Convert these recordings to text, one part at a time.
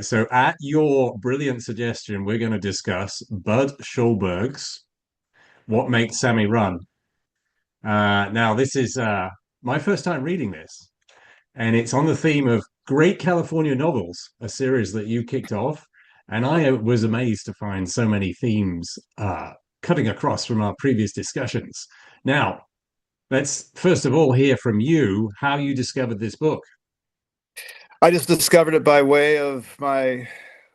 So, at your brilliant suggestion, we're going to discuss Budd Schulberg's What Makes Sammy Run. Now, this is my first time reading this, and it's on the theme of Great California Novels, a series that you kicked off. And I was amazed to find so many themes cutting across from our previous discussions. Now, let's first of all hear from you how you discovered this book. I just discovered it by way of my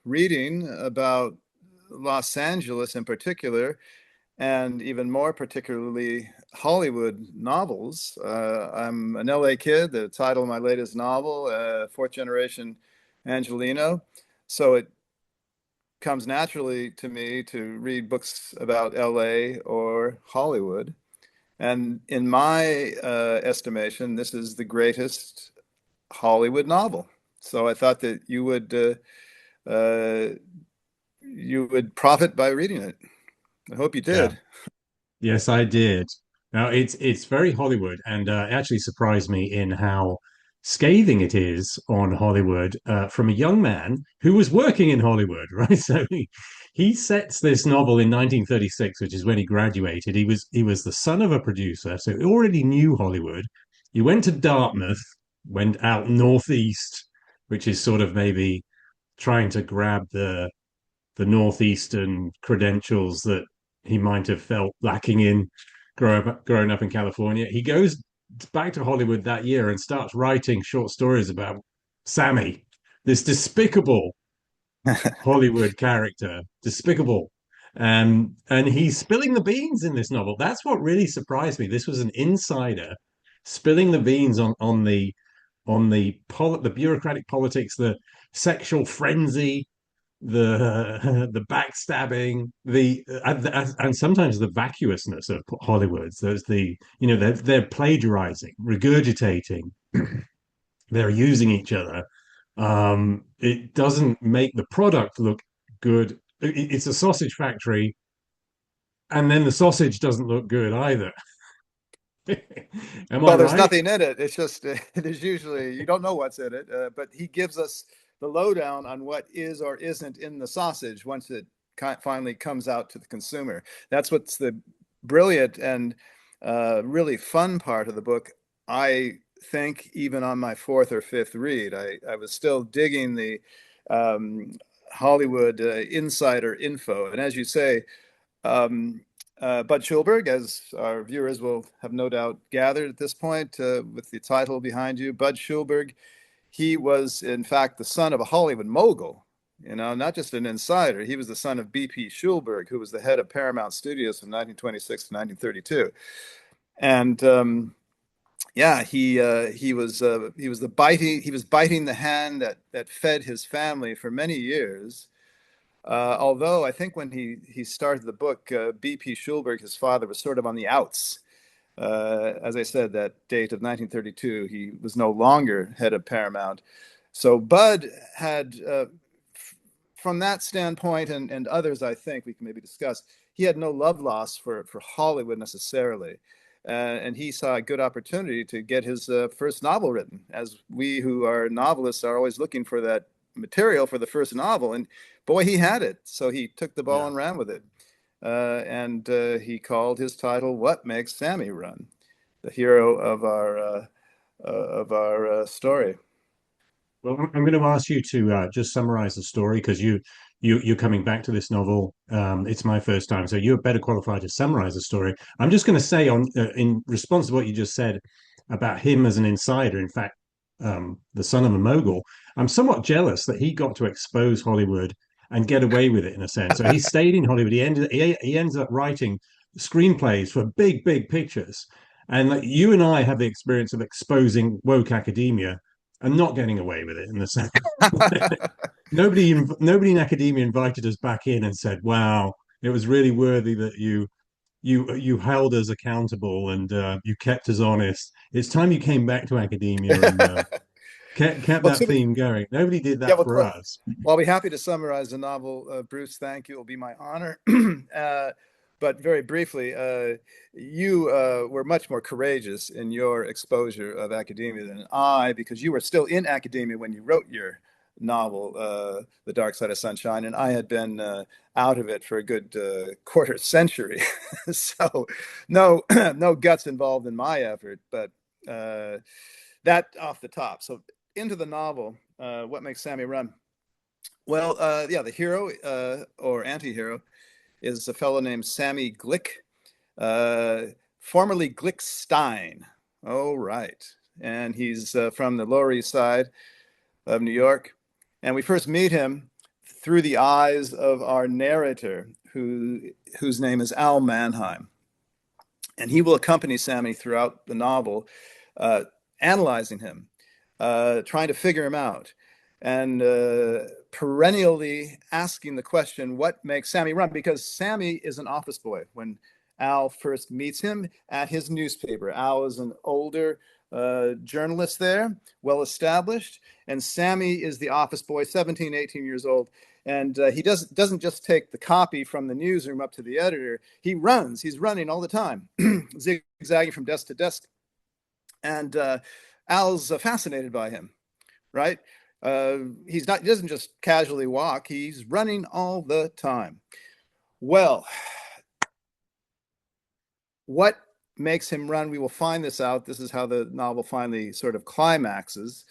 reading about Los Angeles in particular, and even more particularly Hollywood novels. I'm an LA kid. The title of my latest novel, Fourth Generation Angelino. So it comes naturally to me to read books about LA or Hollywood. And in my estimation, this is the greatest Hollywood novel. So I thought that uh, you would profit by reading it. I hope you Yeah. did. Yes, I did. Now it's very Hollywood, and it actually surprised me in how scathing it is on Hollywood from a young man who was working in Hollywood, right? So he sets this novel in 1936, which is when he graduated. He was the son of a producer, so he already knew Hollywood. He went to Dartmouth, went out northeast, which is sort of maybe trying to grab the northeastern credentials that he might have felt lacking in growing up in California. He goes back to Hollywood that year and starts writing short stories about Sammy, this despicable Hollywood character, despicable. And he's spilling the beans in this novel. That's what really surprised me. This was an insider spilling the beans on the bureaucratic politics, the sexual frenzy, the backstabbing, and sometimes the vacuousness of Hollywood. So it's they're plagiarizing, regurgitating, they're using each other. It doesn't make the product look good. It's a sausage factory, and then the sausage doesn't look good either. Am I Well, there's right? nothing in it. It's just there's usually you don't know what's in it, but he gives us the lowdown on what is or isn't in the sausage once it finally comes out to the consumer. That's what's the brilliant and really fun part of the book. I think even on my fourth or fifth read, I was still digging the um, Hollywood insider info. And as you say, um, Budd Schulberg, as our viewers will have no doubt gathered at this point, with the title behind you, Budd Schulberg, he was in fact the son of a Hollywood mogul. You know, not just an insider. He was the son of B.P. Schulberg, who was the head of Paramount Studios from 1926 to 1932. And yeah, he was biting the hand that fed his family for many years. Although I think when he started the book, B.P. Schulberg, his father, was sort of on the outs. As I said, that date of 1932, he was no longer head of Paramount. So Budd had, from that standpoint, and others I think we can maybe discuss, he had no love lost for Hollywood necessarily. And he saw a good opportunity to get his first novel written, as we who are novelists are always looking for that material for the first novel. And boy, he had it. So he took the ball Yeah. and ran with it. And he called his title "What Makes Sammy Run," the hero of our story. Well, I'm going to ask you to just summarize the story because you're coming back to this novel. It's my first time, so you're better qualified to summarize the story. I'm just going to say on in response to what you just said about him as an insider. In fact, the son of a mogul. I'm somewhat jealous that he got to expose Hollywood and get away with it in a sense. So he stayed in Hollywood. He ends up writing screenplays for big pictures. And like, you and I have the experience of exposing woke academia and not getting away with it in the sense nobody in academia invited us back in and said, "Wow, it was really worthy that you held us accountable and you kept us honest. It's time you came back to academia and kept Well, that theme going." Nobody did yeah, that well, for us. well, I'll be happy to summarize the novel, Bruce. Thank you. It'll be my honor. But very briefly, you were much more courageous in your exposure of academia than I, because you were still in academia when you wrote your novel, The Dark Side of Sunshine, and I had been out of it for a good quarter century. So no, no guts involved in my effort, but that off the top. So into the novel, What Makes Sammy Run? Well, yeah, the hero or anti-hero is a fellow named Sammy Glick, formerly Glickstein. Oh, right. And he's from the Lower East Side of New York. And we first meet him through the eyes of our narrator, whose name is Al Manheim. And he will accompany Sammy throughout the novel, analyzing him, trying to figure him out, and perennially asking the question, what makes Sammy run? Because Sammy is an office boy. When Al first meets him at his newspaper, Al is an older journalist there, well established, and Sammy is the office boy, 17, 18 years old. And he doesn't just take the copy from the newsroom up to the editor. He runs. He's running all the time, zigzagging from desk to desk. And Al's fascinated by him, right? He doesn't just casually walk. He's running all the time. Well, what makes him run? We will find this out. This is how the novel finally sort of climaxes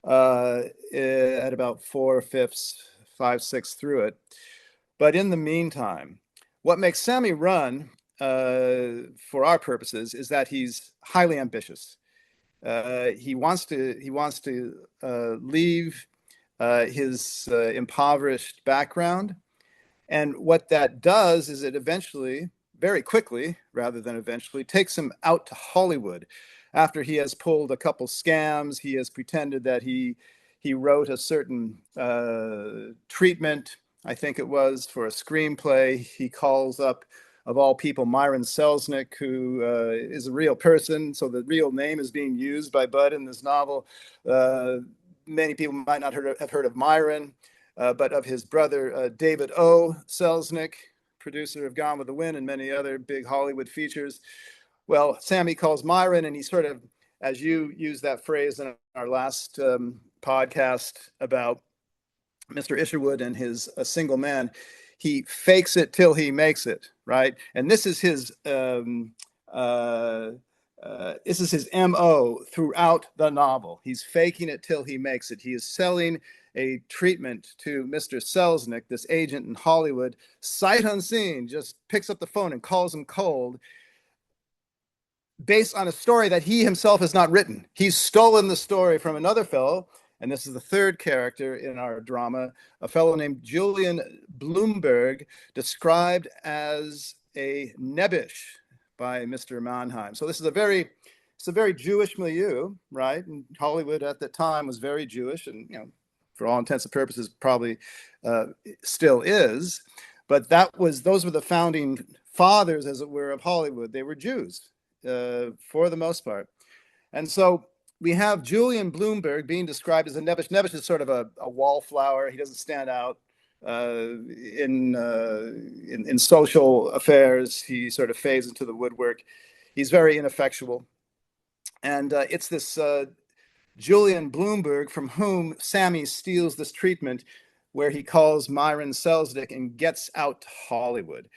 at about 4/5, 5/6 through it. But in the meantime, what makes Sammy run, for our purposes, is that he's highly ambitious. He wants to leave his impoverished background, and what that does is it eventually, very quickly, rather than eventually, takes him out to Hollywood. After he has pulled a couple scams, he has pretended that he wrote a certain treatment, I think it was, for a screenplay. He calls up, of all people, Myron Selznick, who is a real person. So the real name is being used by Budd in this novel. Many people might not have heard of Myron, but of his brother, David O. Selznick, producer of Gone with the Wind and many other big Hollywood features. Well, Sammy calls Myron, and he sort of, as you used that phrase in our last podcast about Mr. Isherwood and his A Single Man, he fakes it till he makes it, right? And this is his MO throughout the novel. He's faking it till he makes it. He is selling a treatment to Mr. Selznick, this agent in Hollywood, sight unseen, just picks up the phone and calls him cold, based on a story that he himself has not written. He's stolen the story from another fellow, and this is the third character in our drama, a fellow named Julian Bloomberg, described as a nebbish by Mr. Manheim. So this is a very Jewish milieu, right? And Hollywood at that time was very Jewish, and for all intents and purposes, probably still is. But those were the founding fathers, as it were, of Hollywood. They were Jews for the most part. And so we have Julian Bloomberg being described as a nebbish. Nebbish is sort of a wallflower. He doesn't stand out in social affairs. He sort of fades into the woodwork. He's very ineffectual. And it's this Julian Bloomberg from whom Sammy steals this treatment, where he calls Myron Selznick and gets out to Hollywood.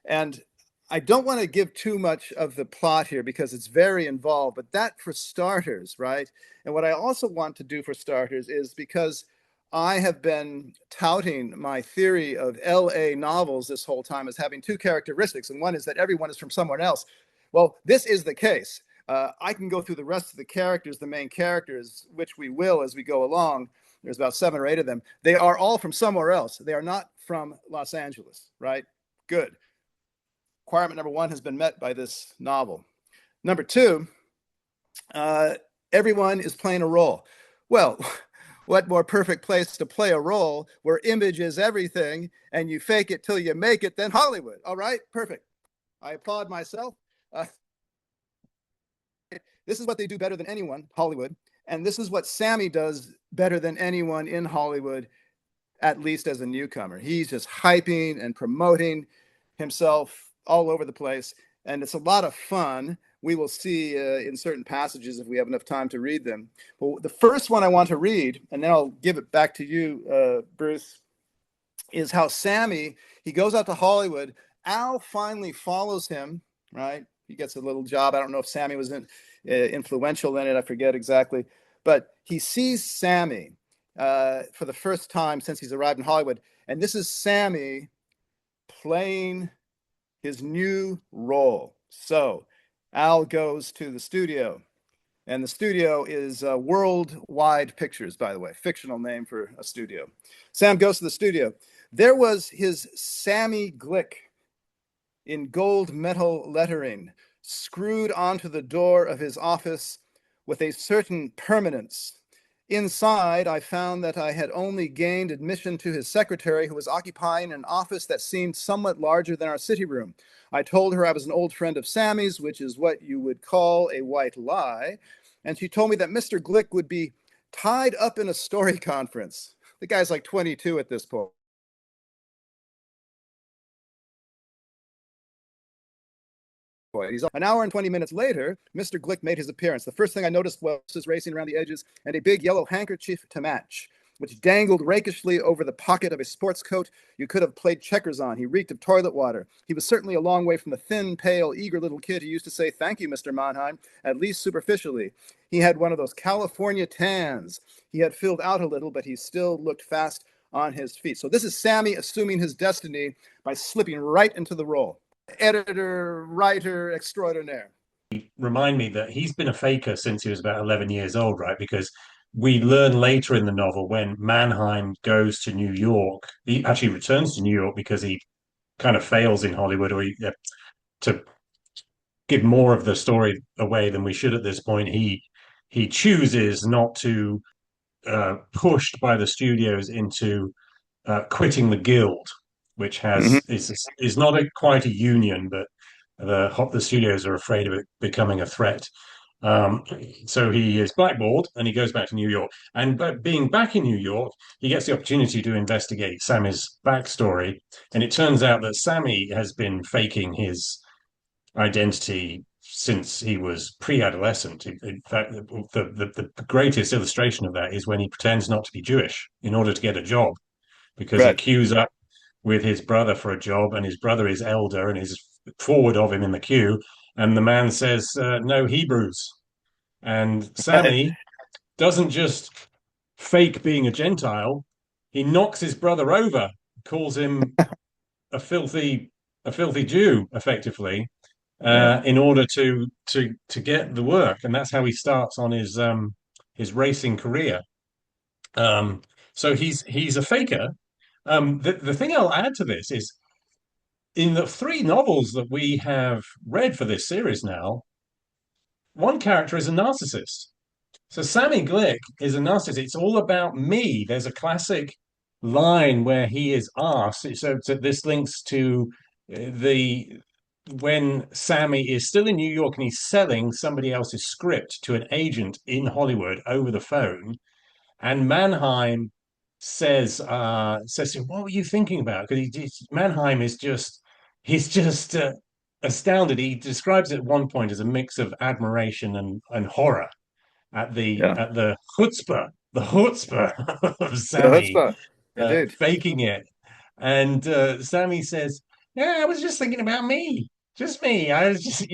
And I don't want to give too much of the plot here because it's very involved, but that for starters, right? And what I also want to do for starters is, because I have been touting my theory of LA novels this whole time as having two characteristics, and one is that everyone is from somewhere else. Well, this is the case. I can go through the rest of the characters, the main characters, which we will as we go along. There's about 7 or 8 of them. They are all from somewhere else. They are not from Los Angeles, right? Good. Requirement number 1 has been met by this novel. Number 2, everyone is playing a role. Well, what more perfect place to play a role where image is everything and you fake it till you make it than Hollywood? All right, perfect. I applaud myself. This is what they do better than anyone, Hollywood. And this is what Sammy does better than anyone in Hollywood, at least as a newcomer. He's just hyping and promoting himself all over the place. And it's a lot of fun we will see in certain passages if we have enough time to read them. But the first one I want to read, and then I'll give it back to you, Bruce, is how Sammy, he goes out to Hollywood. Al finally follows him, right? He gets a little job. I don't know if Sammy was influential in it. I forget exactly. But he sees Sammy for the first time since he's arrived in Hollywood. And this is Sammy playing his new role. So Al goes to the studio. And the studio is Worldwide Pictures, by the way, fictional name for a studio. Sam goes to the studio. There was his Sammy Glick in gold metal lettering screwed onto the door of his office with a certain permanence. Inside, I found that I had only gained admission to his secretary, who was occupying an office that seemed somewhat larger than our city room. I told her I was an old friend of Sammy's, which is what you would call a white lie. And she told me that Mr. Glick would be tied up in a story conference. The guy's like 22 at this point. He's an hour and 20 minutes later, Mr. Glick made his appearance. The first thing I noticed was his racing around the edges and a big yellow handkerchief to match, which dangled rakishly over the pocket of a sports coat you could have played checkers on. He reeked of toilet water. He was certainly a long way from the thin, pale, eager little kid who used to say, "Thank you, Mr. Manheim," at least superficially. He had one of those California tans. He had filled out a little, but he still looked fast on his feet. So this is Sammy assuming his destiny by slipping right into the role. Editor, writer extraordinaire. Remind me that he's been a faker since he was about 11 years old, right? Because we learn later in the novel when Mannheim goes to New York, he actually returns to New York because he kind of fails in Hollywood, or to give more of the story away than we should at this point. He chooses not to pushed by the studios into quitting the guild, which has is not quite a union, but the studios are afraid of it becoming a threat. Um, so he is blackballed and he goes back to New York. And being back in New York, he gets the opportunity to investigate Sammy's backstory. And it turns out that Sammy has been faking his identity since he was pre-adolescent. In fact, the greatest illustration of that is when he pretends not to be Jewish in order to get a job, because he Right. queues up with his brother for a job, and his brother is elder and is forward of him in the queue, and the man says, "No Hebrews," and Right. Sammy doesn't just fake being a Gentile; he knocks his brother over, calls him a filthy a filthy Jew, effectively, Yeah. in order to get the work, and that's how he starts on his racing career. Um, so he's a faker. The thing I'll add to this is in the three novels that we have read for this series now, one character is a narcissist. So Sammy Glick is a narcissist. It's all about me. There's a classic line where he is asked. So this links to the when Sammy is still in New York and he's selling somebody else's script to an agent in Hollywood over the phone, and Mannheim says to him, "What were you thinking about?" Because Mannheim is just he's just astounded. He describes it at one point as a mix of admiration and horror at Yeah. the chutzpah of The Sammy chutzpah. Indeed. faking it. And Sammy says, "Yeah, I was just thinking about me, just me. I was just,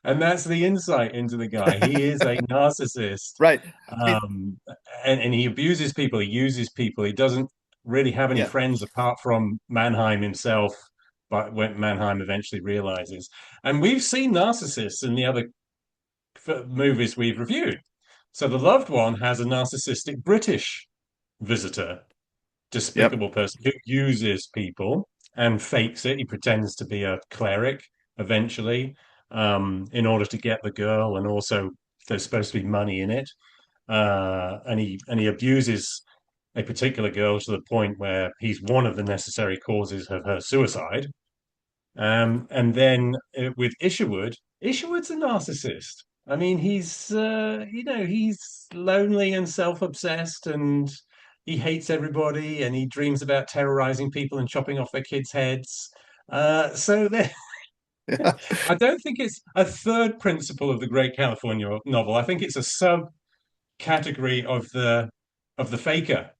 And that's the insight into the guy. He is a narcissist, Right. I mean, um, and he abuses people. He uses people. He doesn't really have any yeah. friends apart from Mannheim himself. But when Mannheim eventually realizes, and we've seen narcissists in the other movies we've reviewed. So the loved one has a narcissistic British visitor, Yep. despicable person who uses people and fakes it. He pretends to be a cleric eventually, in order to get the girl, and also there's supposed to be money in it. And he abuses a particular girl to the point where he's one of the necessary causes of her suicide. And then with Isherwood's a narcissist. I mean, he's lonely and self-obsessed, and he hates everybody, and he dreams about terrorizing people and chopping off their kids' heads. So there, Yeah. I don't think it's a third principle of the Great California novel. I think it's a subcategory of the faker.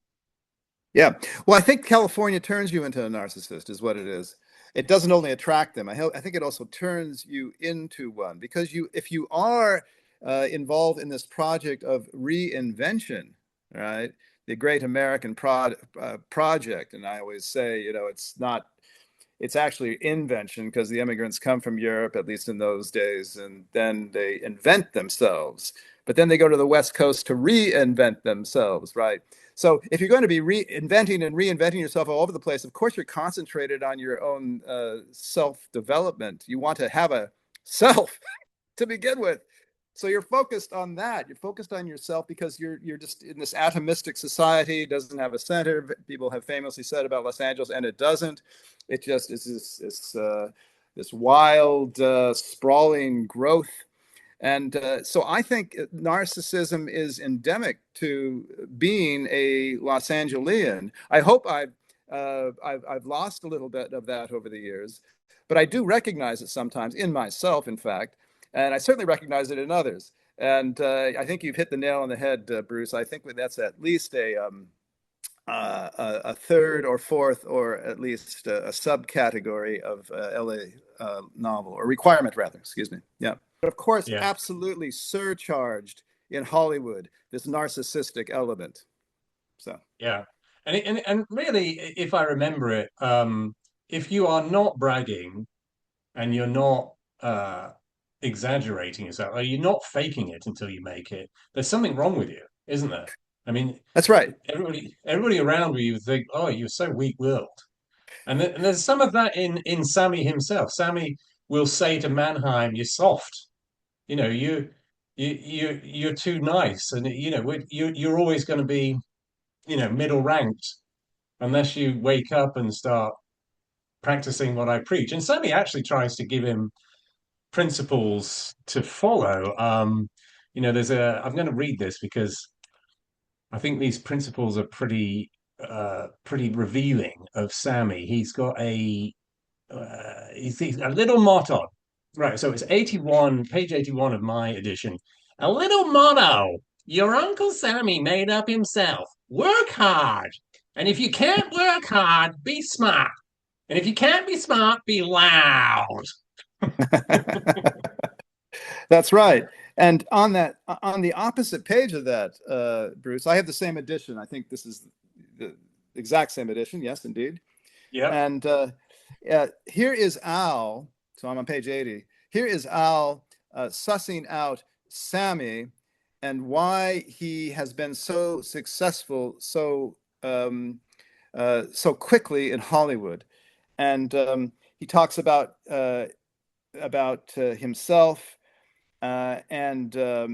Yeah. Well, I think California turns you into a narcissist, is what it is. It doesn't only attract them. I think it also turns you into one because if you are involved in this project of reinvention, right? The Great American Project, and I always say, it's not it's actually invention because the immigrants come from Europe, at least in those days, and then they invent themselves. But then they go to the West Coast to reinvent themselves, right? So if you're going to be reinventing and reinventing yourself all over the place, of course you're concentrated on your own self-development. You want to have a self to begin with. So you're focused on that. You're focused on yourself because you're just in this atomistic society. It doesn't have a center. People have famously said about Los Angeles, and it doesn't. It just is this wild, sprawling growth. And so I think narcissism is endemic to being a Los Angelian. I hope I've lost a little bit of that over the years, but I do recognize it sometimes in myself, in fact, and I certainly recognize it in others. And I think you've hit the nail on the head, Bruce. I think that's at least a third or fourth, or at least a subcategory of LA novel, or requirement, rather. Excuse me. Yeah. But of course, Yeah, absolutely surcharged in Hollywood, this narcissistic element. So yeah. And really, if I remember it, if you are not bragging and you're not uh, exaggerating yourself, or you're not faking it until you make it, there's something wrong with you, isn't there? I mean, that's right. everybody around you think, "Oh, you're so weak-willed," and there's some of that in Sammy himself. Sammy will say to Manheim, "You're soft. You know, you're too nice, and you're always going to be, middle ranked unless you wake up and start practicing what I preach." And Sammy actually tries to give him principles to follow. I'm going to read this because I think these principles are pretty revealing of Sammy. He's got he's a little motto. Right, so it's 81, page 81 of my edition. A little motto your Uncle Sammy made up himself. Work hard. And if you can't work hard, be smart. And if you can't be smart, be loud. That's right. And on the opposite page of that, Bruce, I have the same edition. I think this is the exact same edition. Yes, indeed. Yep. And here is Al. So I'm on page 80. Here is Al sussing out Sammy and why he has been so successful so quickly in Hollywood. And he talks about himself and a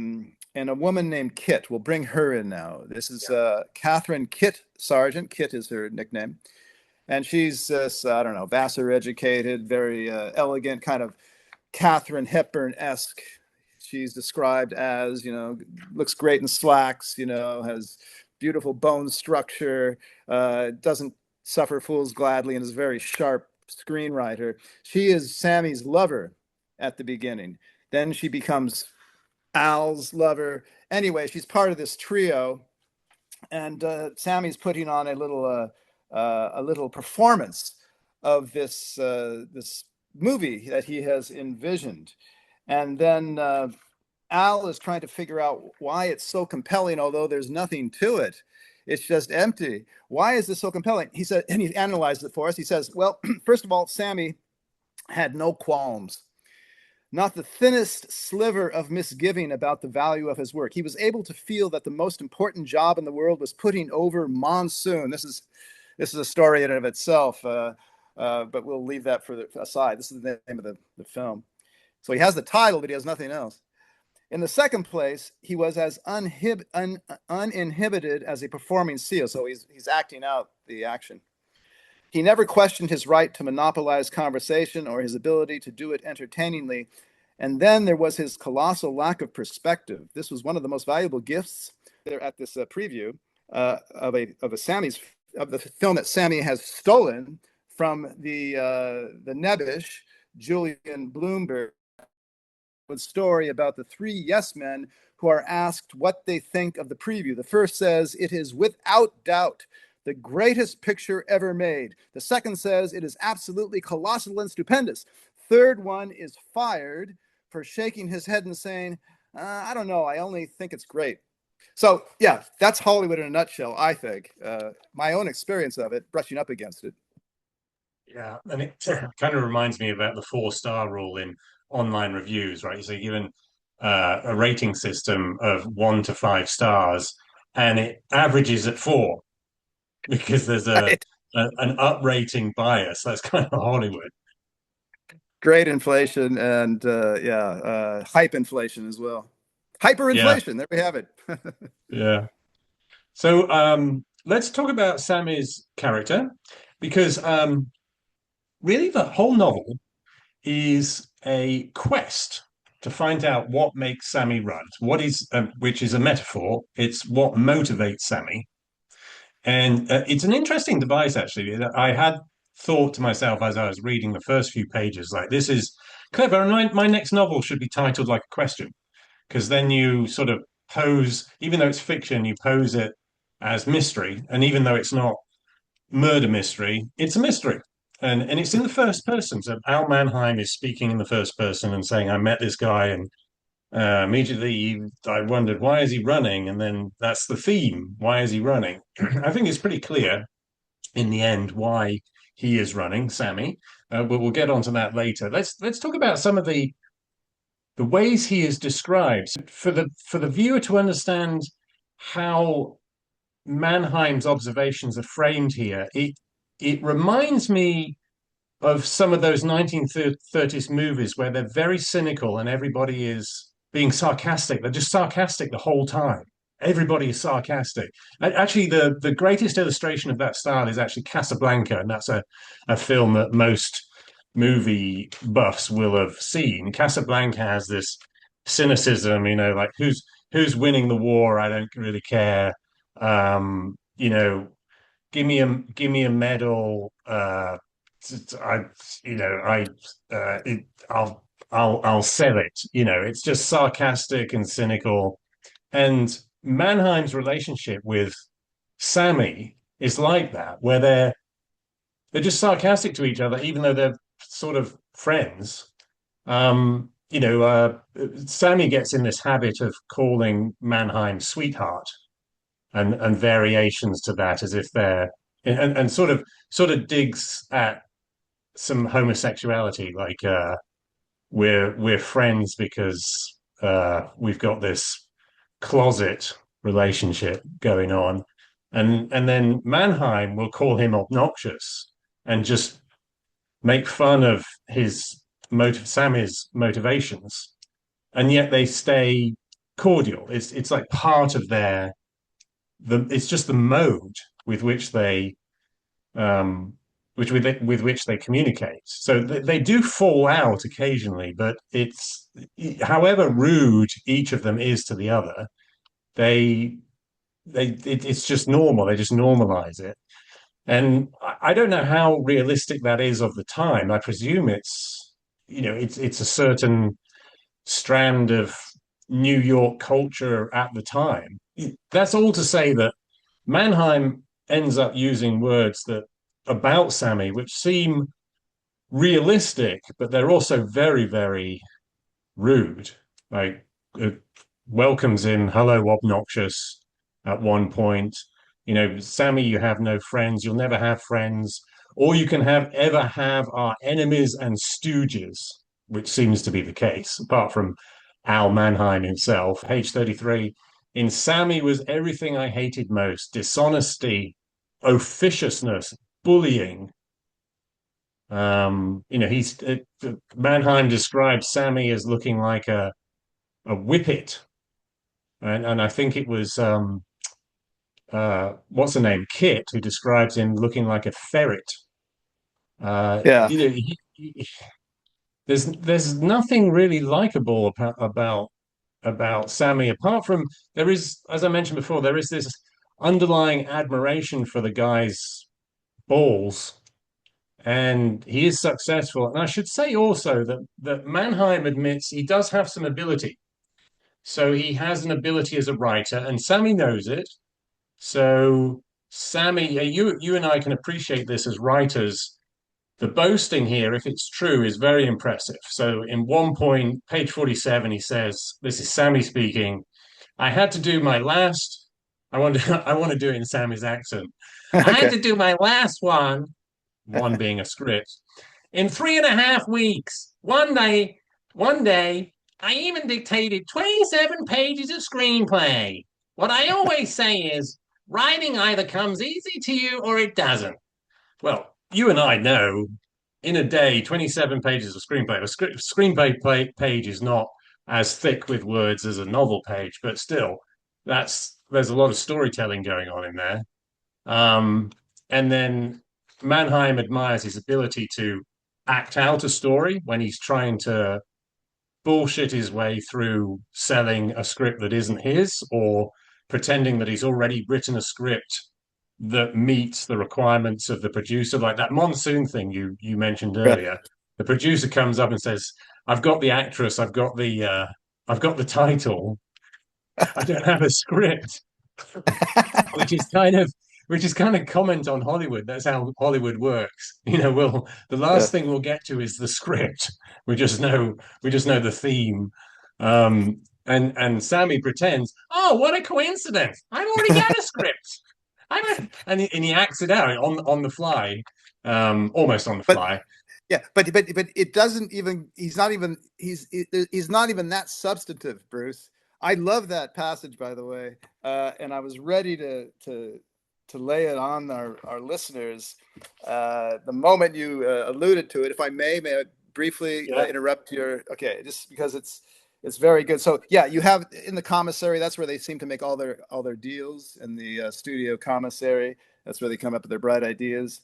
woman named Kit. We'll bring her in now. This is Catherine Kit Sargent. Kit is her nickname. And she's this, I don't know, Vassar educated, very elegant, kind of Catherine Hepburn-esque. She's described as, looks great in slacks, has beautiful bone structure, doesn't suffer fools gladly, and is a very sharp screenwriter. She is Sammy's lover at the beginning. Then she becomes Al's lover. Anyway, she's part of this trio, and Sammy's putting on a little performance of this movie that he has envisioned, and then Al is trying to figure out why it's so compelling, although there's nothing to it. It's just empty. Why is this so compelling? He said, and he analyzed it for us. He says, well, first of all, Sammy had no qualms, not the thinnest sliver of misgiving about the value of his work. He was able to feel that the most important job in the world was putting over Monsoon. This is a story in and of itself, but we'll leave that aside. This is the name of the film. So he has the title, but he has nothing else. In the second place, he was as uninhibited as a performing seal. So he's acting out the action. He never questioned his right to monopolize conversation or his ability to do it entertainingly. And then there was his colossal lack of perspective. This was one of the most valuable gifts there at this preview of the film that Sammy has stolen from the Nebish, Julian Bloomberg story about the three yes men who are asked what they think of the preview. The first says, "It is without doubt the greatest picture ever made." The second says, "It is absolutely colossal and stupendous." Third one is fired for shaking his head and saying, "I don't know, I only think it's great." So yeah, that's Hollywood in a nutshell, I think. My own experience of it, brushing up against it. Yeah, and it kind of reminds me about the 4-star rule in online reviews, right? So you're given a rating system of 1 to 5 stars, and it averages at 4 because there's Right. an up rating bias. That's kind of Hollywood. Great inflation and hype inflation as well. Yeah, Hyperinflation. There we have it. yeah. So let's talk about Sammy's character because really the whole novel is a quest to find out what makes Sammy run. What is, which is a metaphor. It's what motivates Sammy, and it's an interesting device actually. I had thought to myself as I was reading the first few pages, like this is clever. And my next novel should be titled like a question, because then you sort of pose, even though it's fiction, you pose it as mystery, and even though it's not murder mystery, it's a mystery. And it's in the first person. So Al Manheim is speaking in the first person and saying, "I met this guy, and immediately I wondered why is he running?" And then that's the theme. Why is he running? I think it's pretty clear in the end why he is running, Sammy. But we'll get onto that later. Let's talk about some of the ways he is described for the viewer to understand how Mannheim's observations are framed here. It reminds me of some of those 1930s movies where they're very cynical and everybody is being sarcastic. They're just sarcastic the whole time. Everybody is sarcastic. Actually, the greatest illustration of that style is actually Casablanca, and that's a film that most movie buffs will have seen. Casablanca has this cynicism, like who's winning the war? I don't really care. Give me a medal. I, you know, I, it, I'll sell it. It's just sarcastic and cynical. And Mannheim's relationship with Sammy is like that, where they're just sarcastic to each other, even though they're sort of friends. Sammy gets in this habit of calling Mannheim sweetheart and variations to that as if they're and sort of digs at some homosexuality, like we're friends because we've got this closet relationship going on, and then Mannheim will call him obnoxious and just make fun of Sammy's motivations, and yet they stay cordial. It's like part of it's just the mode with which they with which they communicate. So they do fall out occasionally, but it's however rude each of them is to the other, they it's just normal. They just normalize it. And I don't know how realistic that is of the time. I presume it's a certain strand of New York culture at the time. That's all to say that Mannheim ends up using words that about Sammy, which seem realistic, but they're also very, very rude. Like welcomes in "hello, obnoxious" at one point. Sammy, you have no friends. You'll never have friends. All you can ever have are enemies and stooges, which seems to be the case, apart from Al Manheim himself. Page 33. In Sammy was everything I hated most: dishonesty, officiousness, bullying. Manheim describes Sammy as looking like a whippet, and I think it was what's the name, Kit, who describes him looking like a ferret. Uh, Yeah. you know, there's nothing really likable about Sammy apart from there is, as I mentioned before, there is this underlying admiration for the guy's balls and he is successful. And I should say also that Manheim admits he does have some ability. So he has an ability as a writer, and Sammy knows it. So Sammy, you and I can appreciate this as writers. The boasting here, if it's true, is very impressive. So in one point, page 47, he says, this is Sammy speaking. I had to do my last. I want to do it in Sammy's accent. I had Okay. to do my last one being a script, in 3.5 weeks. One day, I even dictated 27 pages of screenplay. What I always say is, writing either comes easy to you or it doesn't. Well, you and I know in a day, 27 pages of screenplay. A page is not as thick with words as a novel page, but still, there's a lot of storytelling going on in there. And then Mannheim admires his ability to act out a story when he's trying to bullshit his way through selling a script that isn't his, or pretending that he's already written a script that meets the requirements of the producer, like that monsoon thing you mentioned Right. earlier. The producer comes up and says, "I've got the actress, I've got the title. I don't have a script," which is kind of comment on Hollywood. That's how Hollywood works. Well, the Yeah. last thing we'll get to is the script. We just know the theme. And Sammy pretends, oh, what a coincidence! I've already got a script. And he acts it out on the fly, almost on the But fly. yeah, but it doesn't even. He's not even that substantive, Bruce. I love that passage, by the way, and I was ready to lay it on our listeners. The moment you alluded to it, if I may I briefly Yeah. interrupt your? Okay, just because it's very good. So yeah, you have in the commissary. That's where they seem to make all their deals in the studio commissary. That's where they come up with their bright ideas.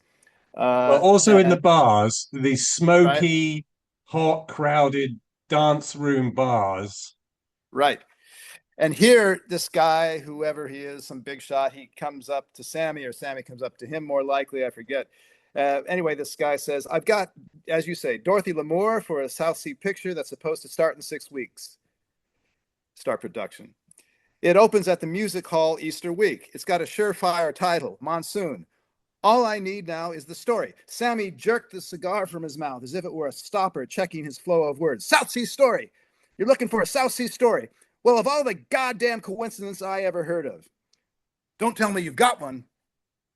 Well, also in the And bars, the right, smoky, hot, crowded dance room bars. right. And here, this guy, whoever he is, some big shot, he comes up to Sammy, or Sammy comes up to him, more likely, I forget. Anyway, this guy says, I've got, as you say, Dorothy Lamour for a South Sea picture that's supposed to start in 6 weeks. Start production. It opens at the music hall Easter week. It's got a surefire title, Monsoon. All I need now is the story. Sammy jerked the cigar from his mouth as if it were a stopper checking his flow of words. South Sea story. You're looking for a South Sea story. Well, of all the goddamn coincidences I ever heard of. Don't tell me you've got one.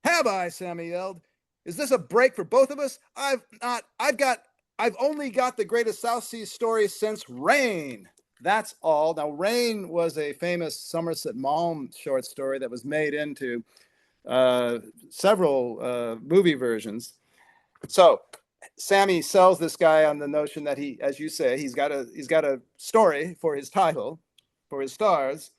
Have I? Sammy yelled. Is this a break for both of us? I've only got the greatest South Sea story since Rain. That's all. Now, Rain was a famous Somerset Maugham short story that was made into several movie versions. So Sammy sells this guy on the notion that he, as you say, he's got a story for his title, for his stars,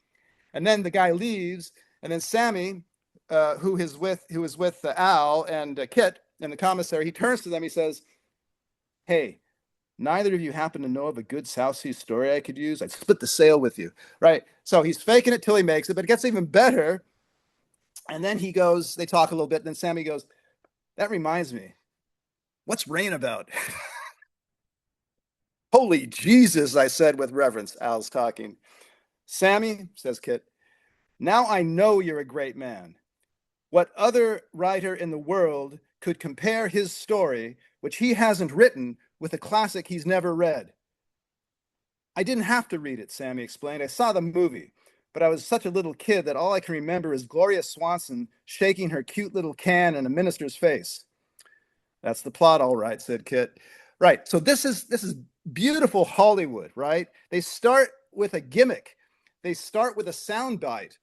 and then the guy leaves, and then Sammy, who is with Al and Kit in the commissary, he turns to them. He says, "Hey, neither of you happen to know of a good South Sea story I could use? I'd split the sale with you." Right? So he's faking it till he makes it, but it gets even better. And then he goes, they talk a little bit, and then Sammy goes, that reminds me, what's Rain about? Holy Jesus, I said with reverence. Al's talking. Sammy, says Kit, now I know you're a great man. What other writer in the world could compare his story, which he hasn't written, with a classic he's never read? I didn't have to read it, Sammy explained. I saw the movie, but I was such a little kid that all I can remember is Gloria Swanson shaking her cute little can in a minister's face. That's the plot, all right, said Kit. Right. So this is beautiful Hollywood, right? They start with a gimmick. They start with a soundbite.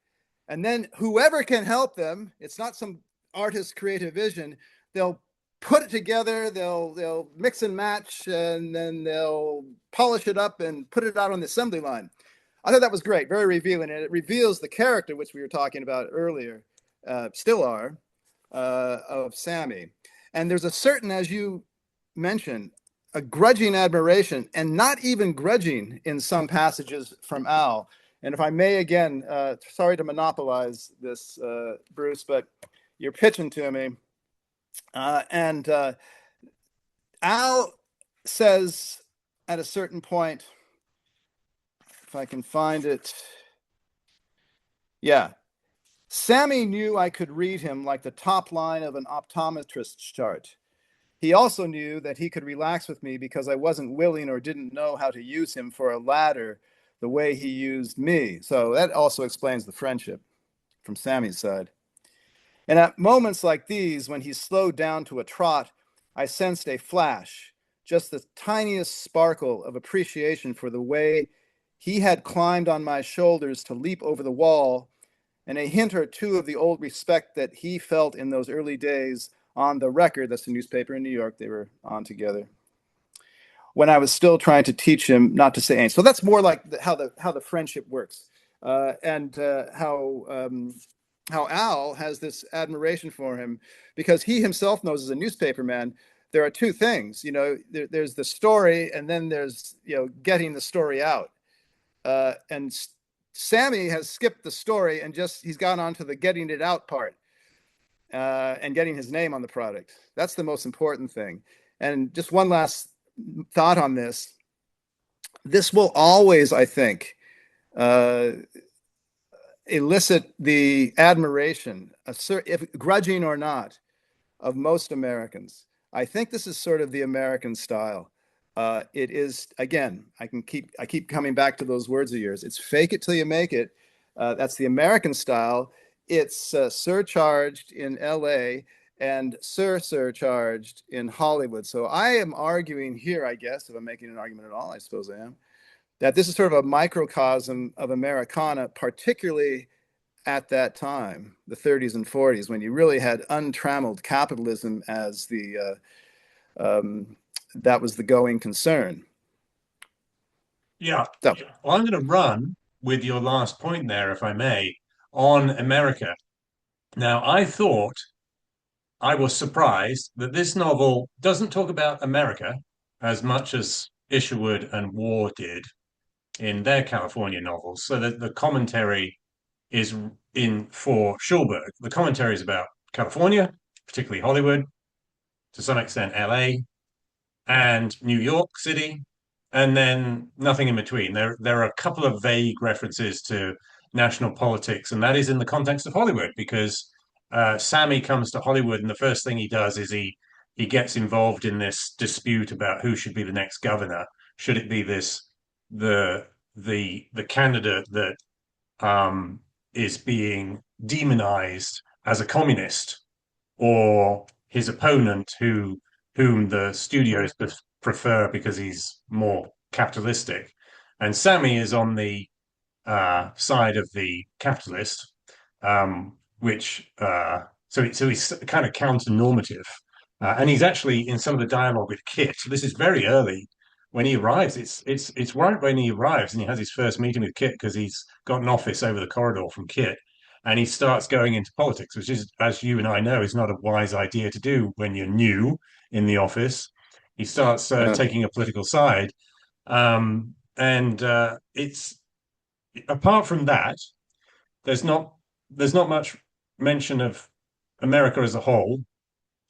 And then whoever can help them, it's not some artist's creative vision, they'll put it together, they'll mix and match, and then they'll polish it up and put it out on the assembly line. I thought that was great, very revealing, and it reveals the character which we were talking about earlier, still are, of Sammy. And there's a certain, as you mentioned, a grudging admiration, and not even grudging in some passages from Al. And if I may, again, sorry to monopolize this, Bruce, but you're pitching to me. And Al says at a certain point, if I can find it, yeah, Sammy knew I could read him like the top line of an optometrist's chart. He also knew that he could relax with me because I wasn't willing or didn't know how to use him for a ladder the way he used me. So that also explains the friendship from Sammy's side. And at moments like these, when he slowed down to a trot, I sensed a flash, just the tiniest sparkle of appreciation for the way he had climbed on my shoulders to leap over the wall, and a hint or two of the old respect that he felt in those early days on the Record. That's the newspaper in New York they were on together, when I was still trying to teach him not to say anything. So that's more like how the friendship works, and how Al has this admiration for him because he himself knows as a newspaper man, there are two things. There's the story, and then there's getting the story out. And Sammy has skipped the story and he's gone on to the getting it out part, and getting his name on the product. That's the most important thing. And just one last thought on this. This will always, I think, elicit the admiration, if grudging or not, of most Americans. I think this is sort of the American style. It is, again, I keep coming back to those words of yours. It's fake it till you make it. That's the American style. It's surcharged in LA and surcharged in Hollywood. So I am arguing here, I guess, if I'm making an argument at all, I suppose I am, that this is sort of a microcosm of Americana, particularly at that time, the 30s and 40s, when you really had untrammeled capitalism as that was the going concern. Yeah. So, Well, I'm going to run with your last point there, if I may, on America. Now, I was surprised that this novel doesn't talk about America as much as Isherwood and Waugh did in their California novels. So that the commentary is in for Schulberg. The commentary is about California, particularly Hollywood, to some extent LA, and New York City, and then nothing in between. There are a couple of vague references to national politics, and that is in the context of Hollywood because Sammy comes to Hollywood, and the first thing he does is he gets involved in this dispute about who should be the next governor. Should it be the candidate that is being demonized as a communist, or his opponent whom the studios prefer because he's more capitalistic? And Sammy is on the side of the capitalist, which so he's kind of counter-normative, and he's actually in some of the dialogue with Kit. So this is very early when he arrives. It's right when he arrives, and he has his first meeting with Kit because he's got an office over the corridor from Kit, and he starts going into politics, which is, as you and I know, is not a wise idea to do when you're new in the office. He starts taking a political side, and it's apart from that, there's not much mention of America as a whole,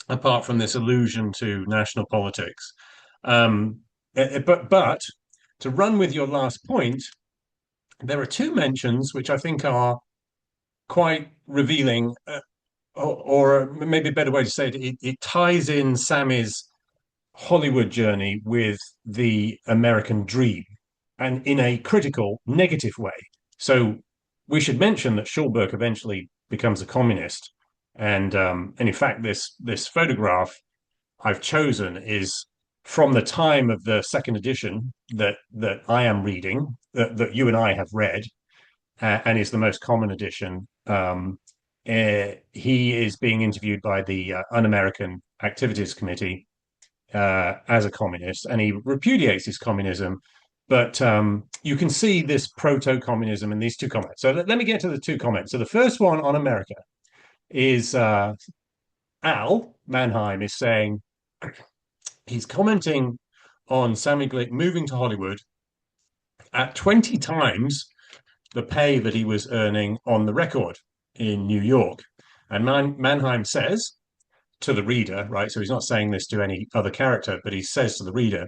apart from this allusion to national politics. But to run with your last point, there are two mentions which I think are quite revealing, or maybe a better way to say it, it ties in Sammy's Hollywood journey with the American dream, and in a critical, negative way. So we should mention that Schulberg eventually becomes a communist, and in fact, this photograph I've chosen is from the time of the second edition that I am reading, that you and I have read, and is the most common edition. He is being interviewed by the Un-American Activities Committee as a communist, and he repudiates his communism. But you can see this proto-communism in these two comments. So let me get to the two comments. So the first one on America is Al Manheim is saying, he's commenting on Sammy Glick moving to Hollywood at 20 times the pay that he was earning on the Record in New York. And Manheim says, to the reader, right? So he's not saying this to any other character, but he says to the reader,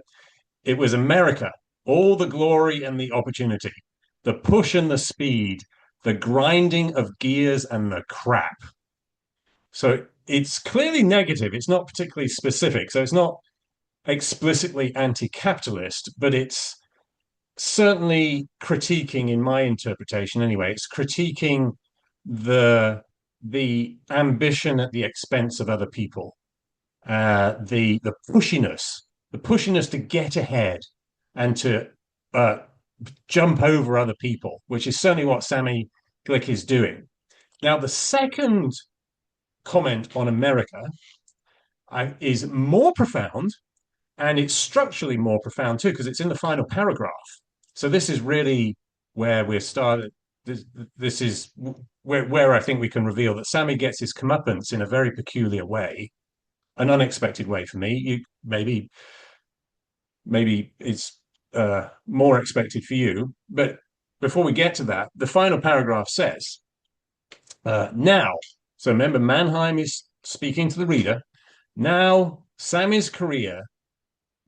it was America, all the glory and the opportunity, the push and the speed, the grinding of gears and the crap. So it's clearly negative. It's not particularly specific. So it's not explicitly anti-capitalist, but it's certainly critiquing, in my interpretation anyway, it's critiquing the ambition at the expense of other people, the pushiness to get ahead and to uh, jump over other people, which is certainly what Sammy Glick is doing. Now, the second comment on America is more profound, and it's structurally more profound too, because it's in the final paragraph. So this is really where we're started. This is where I think we can reveal that Sammy gets his comeuppance in a very peculiar way, an unexpected way for me. Maybe it's more expected for you. But before we get to that, the final paragraph says, now, so remember, Manheim is speaking to the reader. Now, Sammy's career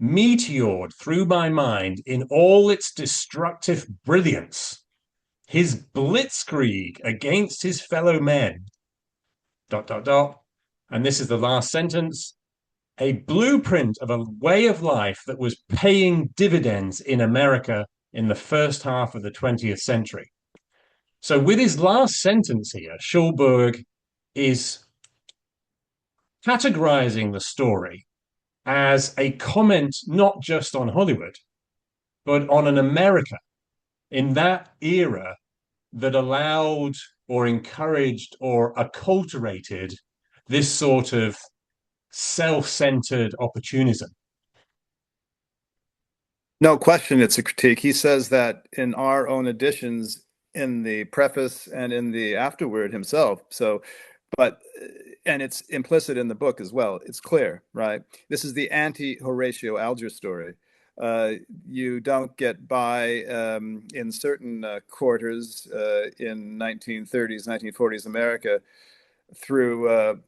meteored through my mind in all its destructive brilliance. His blitzkrieg against his fellow men. ... And this is the last sentence. A blueprint of a way of life that was paying dividends in America in the first half of the 20th century. So with his last sentence here, Schulberg is categorizing the story as a comment not just on Hollywood, but on an America in that era that allowed or encouraged or acculturated this sort of self-centered opportunism. No question, it's a critique. He says that in our own editions, in the preface and in the afterword himself. So, but, and it's implicit in the book as well. It's clear, right? This is the anti-Horatio Alger story. You don't get by in certain quarters in 1930s, 1940s America through,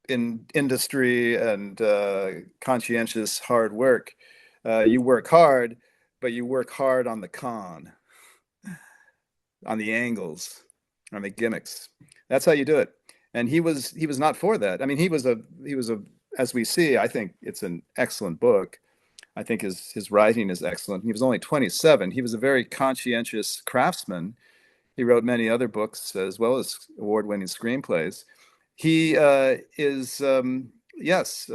in industry and conscientious hard work. You work hard, but you work hard on the con, on the angles, on the gimmicks. That's how you do it. And he was not for that. I mean, he was a as we see, I think it's an excellent book. I think his writing is excellent. He was only 27. He was a very conscientious craftsman. He wrote many other books as well as award-winning screenplays. He is yes,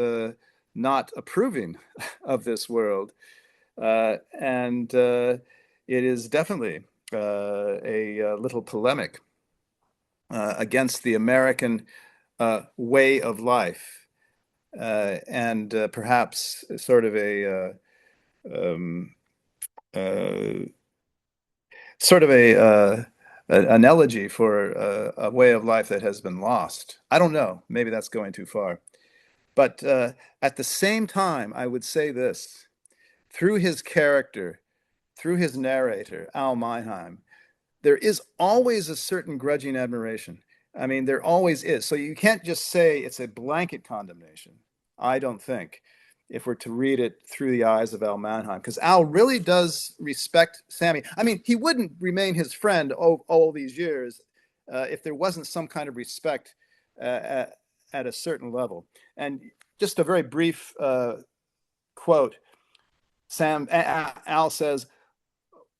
not approving of this world, and it is definitely a little polemic against the American way of life, and perhaps sort of a an elegy for a way of life that has been lost. I don't know. Maybe that's going too far. But at the same time, I would say this. Through his character, through his narrator, Al Manheim, there is always a certain grudging admiration. I mean, there always is. So you can't just say it's a blanket condemnation, I don't think, if we're to read it through the eyes of Al Manheim, because Al really does respect Sammy. I mean, he wouldn't remain his friend all these years if there wasn't some kind of respect at a certain level. And just a very brief quote, Al says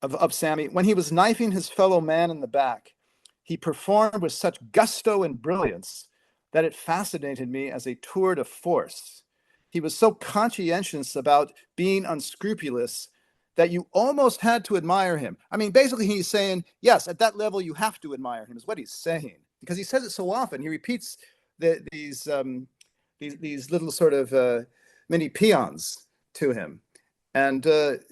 of Sammy, when he was knifing his fellow man in the back, he performed with such gusto and brilliance that it fascinated me as a tour de force. He was so conscientious about being unscrupulous that you almost had to admire him. I mean, basically he's saying, yes, at that level you have to admire him, is what he's saying, because he says it so often. He repeats these little sort of mini peons to him. And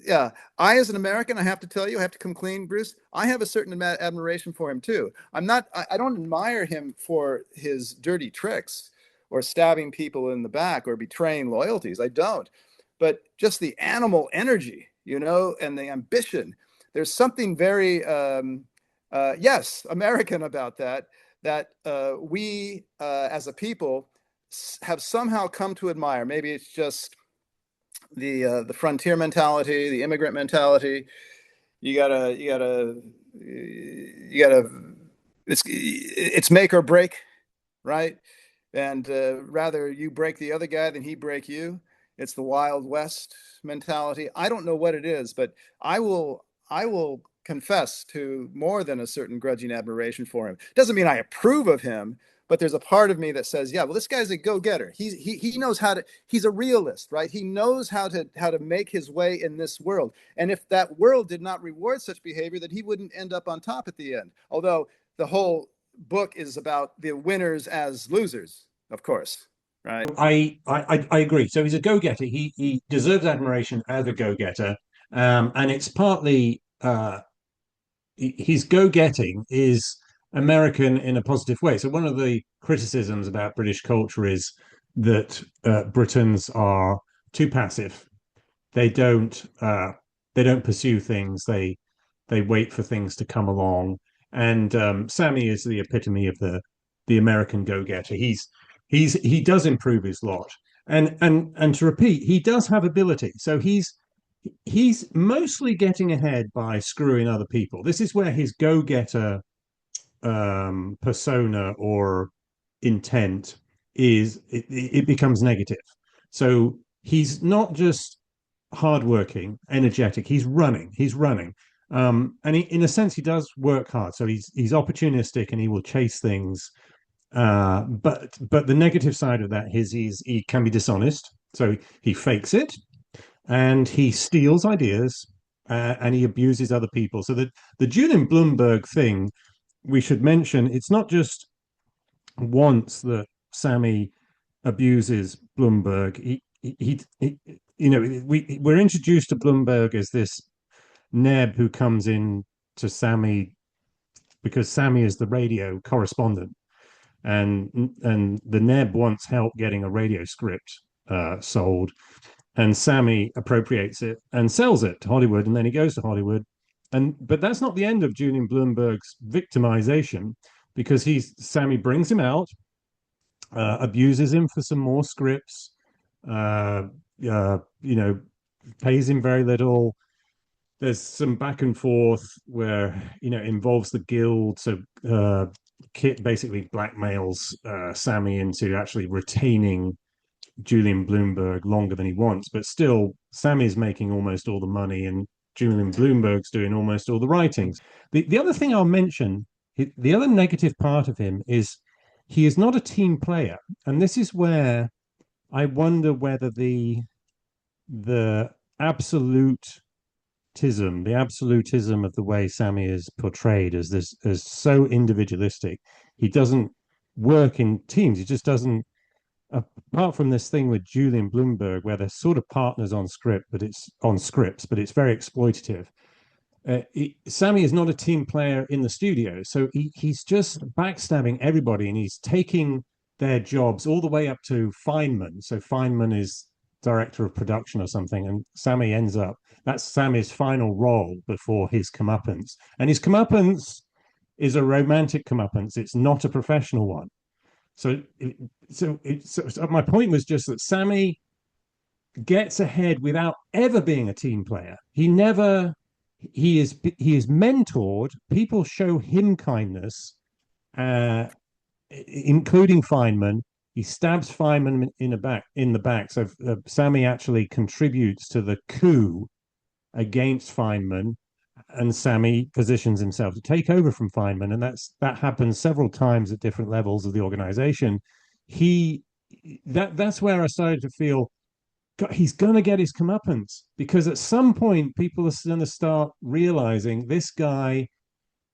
yeah, I, as an American, I have to tell you, I have to come clean, Bruce. I have a certain admiration for him too. I don't admire him for his dirty tricks or stabbing people in the back or betraying loyalties. I don't. But just the animal energy, and the ambition. There's something very, yes, American about that we as a people have somehow come to admire. Maybe it's just the frontier mentality, the immigrant mentality. You gotta it's make or break, right? And rather you break the other guy than he break you. It's the Wild West mentality. I don't know what it is, but I will confess to more than a certain grudging admiration for him. Doesn't mean I approve of him, but there's a part of me that says, yeah, well, this guy's a go-getter. He knows how to. He's a realist, right? He knows how to make his way in this world. And if that world did not reward such behavior, then he wouldn't end up on top at the end. Although the whole book is about the winners as losers, of course, right? I agree. So he's a go-getter. He deserves admiration as a go-getter, and it's partly his go-getting is American in a positive way. So one of the criticisms about British culture is that Britons are too passive. They don't they don't pursue things. They wait for things to come along. And Sammy is the epitome of the American go-getter. He does improve his lot. And to repeat, he does have ability. So he's mostly getting ahead by screwing other people. This is where his go-getter persona or intent it becomes negative. So he's not just hardworking, energetic. He's running, and in a sense, he does work hard. So he's opportunistic and he will chase things. But the negative side of that is he can be dishonest. So he fakes it and he steals ideas and he abuses other people. So the Julian Blumberg thing we should mention, it's not just once that Sammy abuses Blumberg. He you know, we're introduced to Blumberg as this Neb who comes in to Sammy because Sammy is the radio correspondent, and the Neb wants help getting a radio script sold, and Sammy appropriates it and sells it to Hollywood, and then he goes to Hollywood, but that's not the end of Julian Blumberg's victimization because Sammy brings him out, abuses him for some more scripts, you know, pays him very little. There's some back and forth where involves the guild. So Kit basically blackmails Sammy into actually retaining Julian Blumberg longer than he wants, but still Sammy's making almost all the money and Julian Blumberg's doing almost all the writings. The other thing I'll mention, the other negative part of him is he is not a team player, and this is where I wonder whether the absolute the absolutism of the way Sammy is portrayed as this as so individualistic. He doesn't work in teams. He just doesn't. Apart from this thing with Julian Blumberg, where they're sort of partners on scripts, but it's very exploitative. Sammy is not a team player in the studio, so he's just backstabbing everybody, and he's taking their jobs all the way up to Feynman. So Feynman is director of production or something, and Sammy ends up that's Sammy's final role before his comeuppance, and his comeuppance is a romantic comeuppance. It's not a professional one. So, so my point was just that Sammy gets ahead without ever being a team player. He is mentored. People show him kindness, uh, including Feynman. He stabs Feynman in the back. So Sammy actually contributes to the coup against Feynman, and Sammy positions himself to take over from Feynman, and that happens several times at different levels of the organization. He that's where I started to feel God, he's gonna get his comeuppance because at some point people are going to start realizing this guy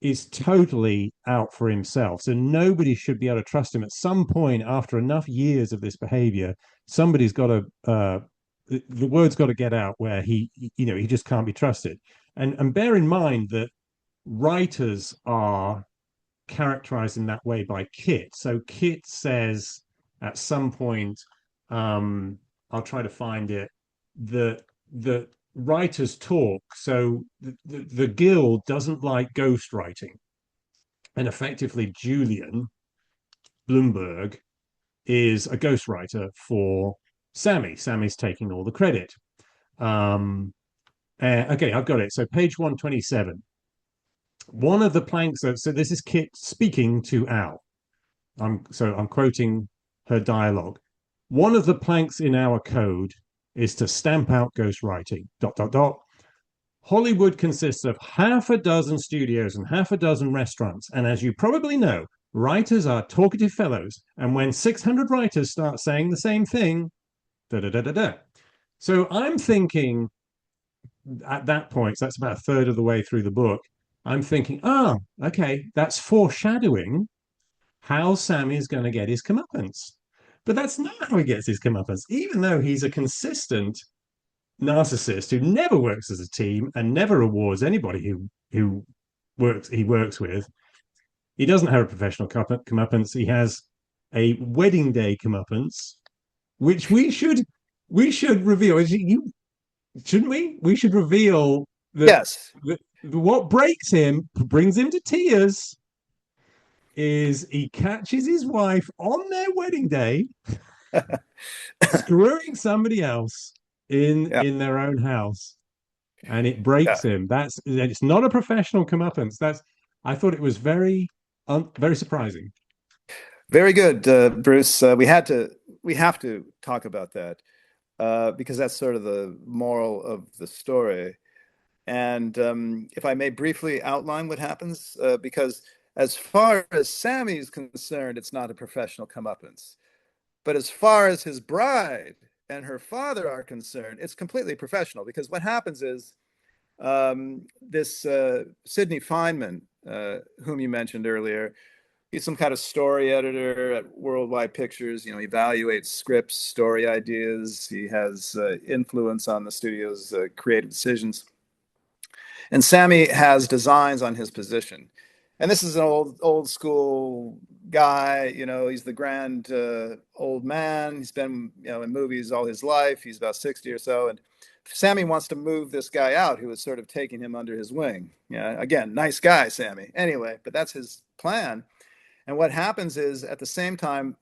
is totally out for himself. So nobody should be able to trust him. At some point, after enough years of this behavior, somebody's got to the word's got to get out where he just can't be trusted. And bear in mind that writers are characterized in that way by Kit. So Kit says at some point, I'll try to find it, that writers talk. So the guild doesn't like ghostwriting. And effectively, Julian Blumberg is a ghostwriter for Sammy. Sammy's taking all the credit. Okay, I've got it. So page 127. One of the planks. So this is Kit speaking to Al. I'm quoting her dialogue. One of the planks in our code is to stamp out ghostwriting. Dot dot dot. Hollywood consists of half a dozen studios and half a dozen restaurants, and as you probably know, writers are talkative fellows. And when 600 writers start saying the same thing, da da da da da. So I'm thinking at that point, so that's about a third of the way through the book. I'm thinking, oh, okay, that's foreshadowing how Sammy is going to get his comeuppance. But that's not how he gets his comeuppance, even though he's a consistent narcissist who never works as a team and never rewards anybody who works with. He doesn't have a professional comeuppance. He has a wedding day comeuppance, which we should reveal. You shouldn't we? We should reveal that Yes. what breaks him, brings him to tears, is he catches his wife on their wedding day screwing somebody else in Yeah. in their own house, and it Yeah. breaks him. It's not a professional comeuppance. That's I thought it was very surprising. Very good, Bruce. We have to talk about that because that's sort of the moral of the story. And if I may briefly outline what happens, because as far as Sammy's concerned, it's not a professional comeuppance. But as far as his bride and her father are concerned, it's completely professional because what happens is this Sidney Feynman, whom you mentioned earlier, he's some kind of story editor at Worldwide Pictures. You know, he evaluates scripts, story ideas. He has influence on the studio's creative decisions. And Sammy has designs on his position. And this is an old school guy. You know, he's the grand old man. He's been, in movies all his life. He's about 60 or so. And Sammy wants to move this guy out who is sort of taking him under his wing. Yeah, again, nice guy, Sammy. Anyway, but that's his plan. And what happens is at the same time,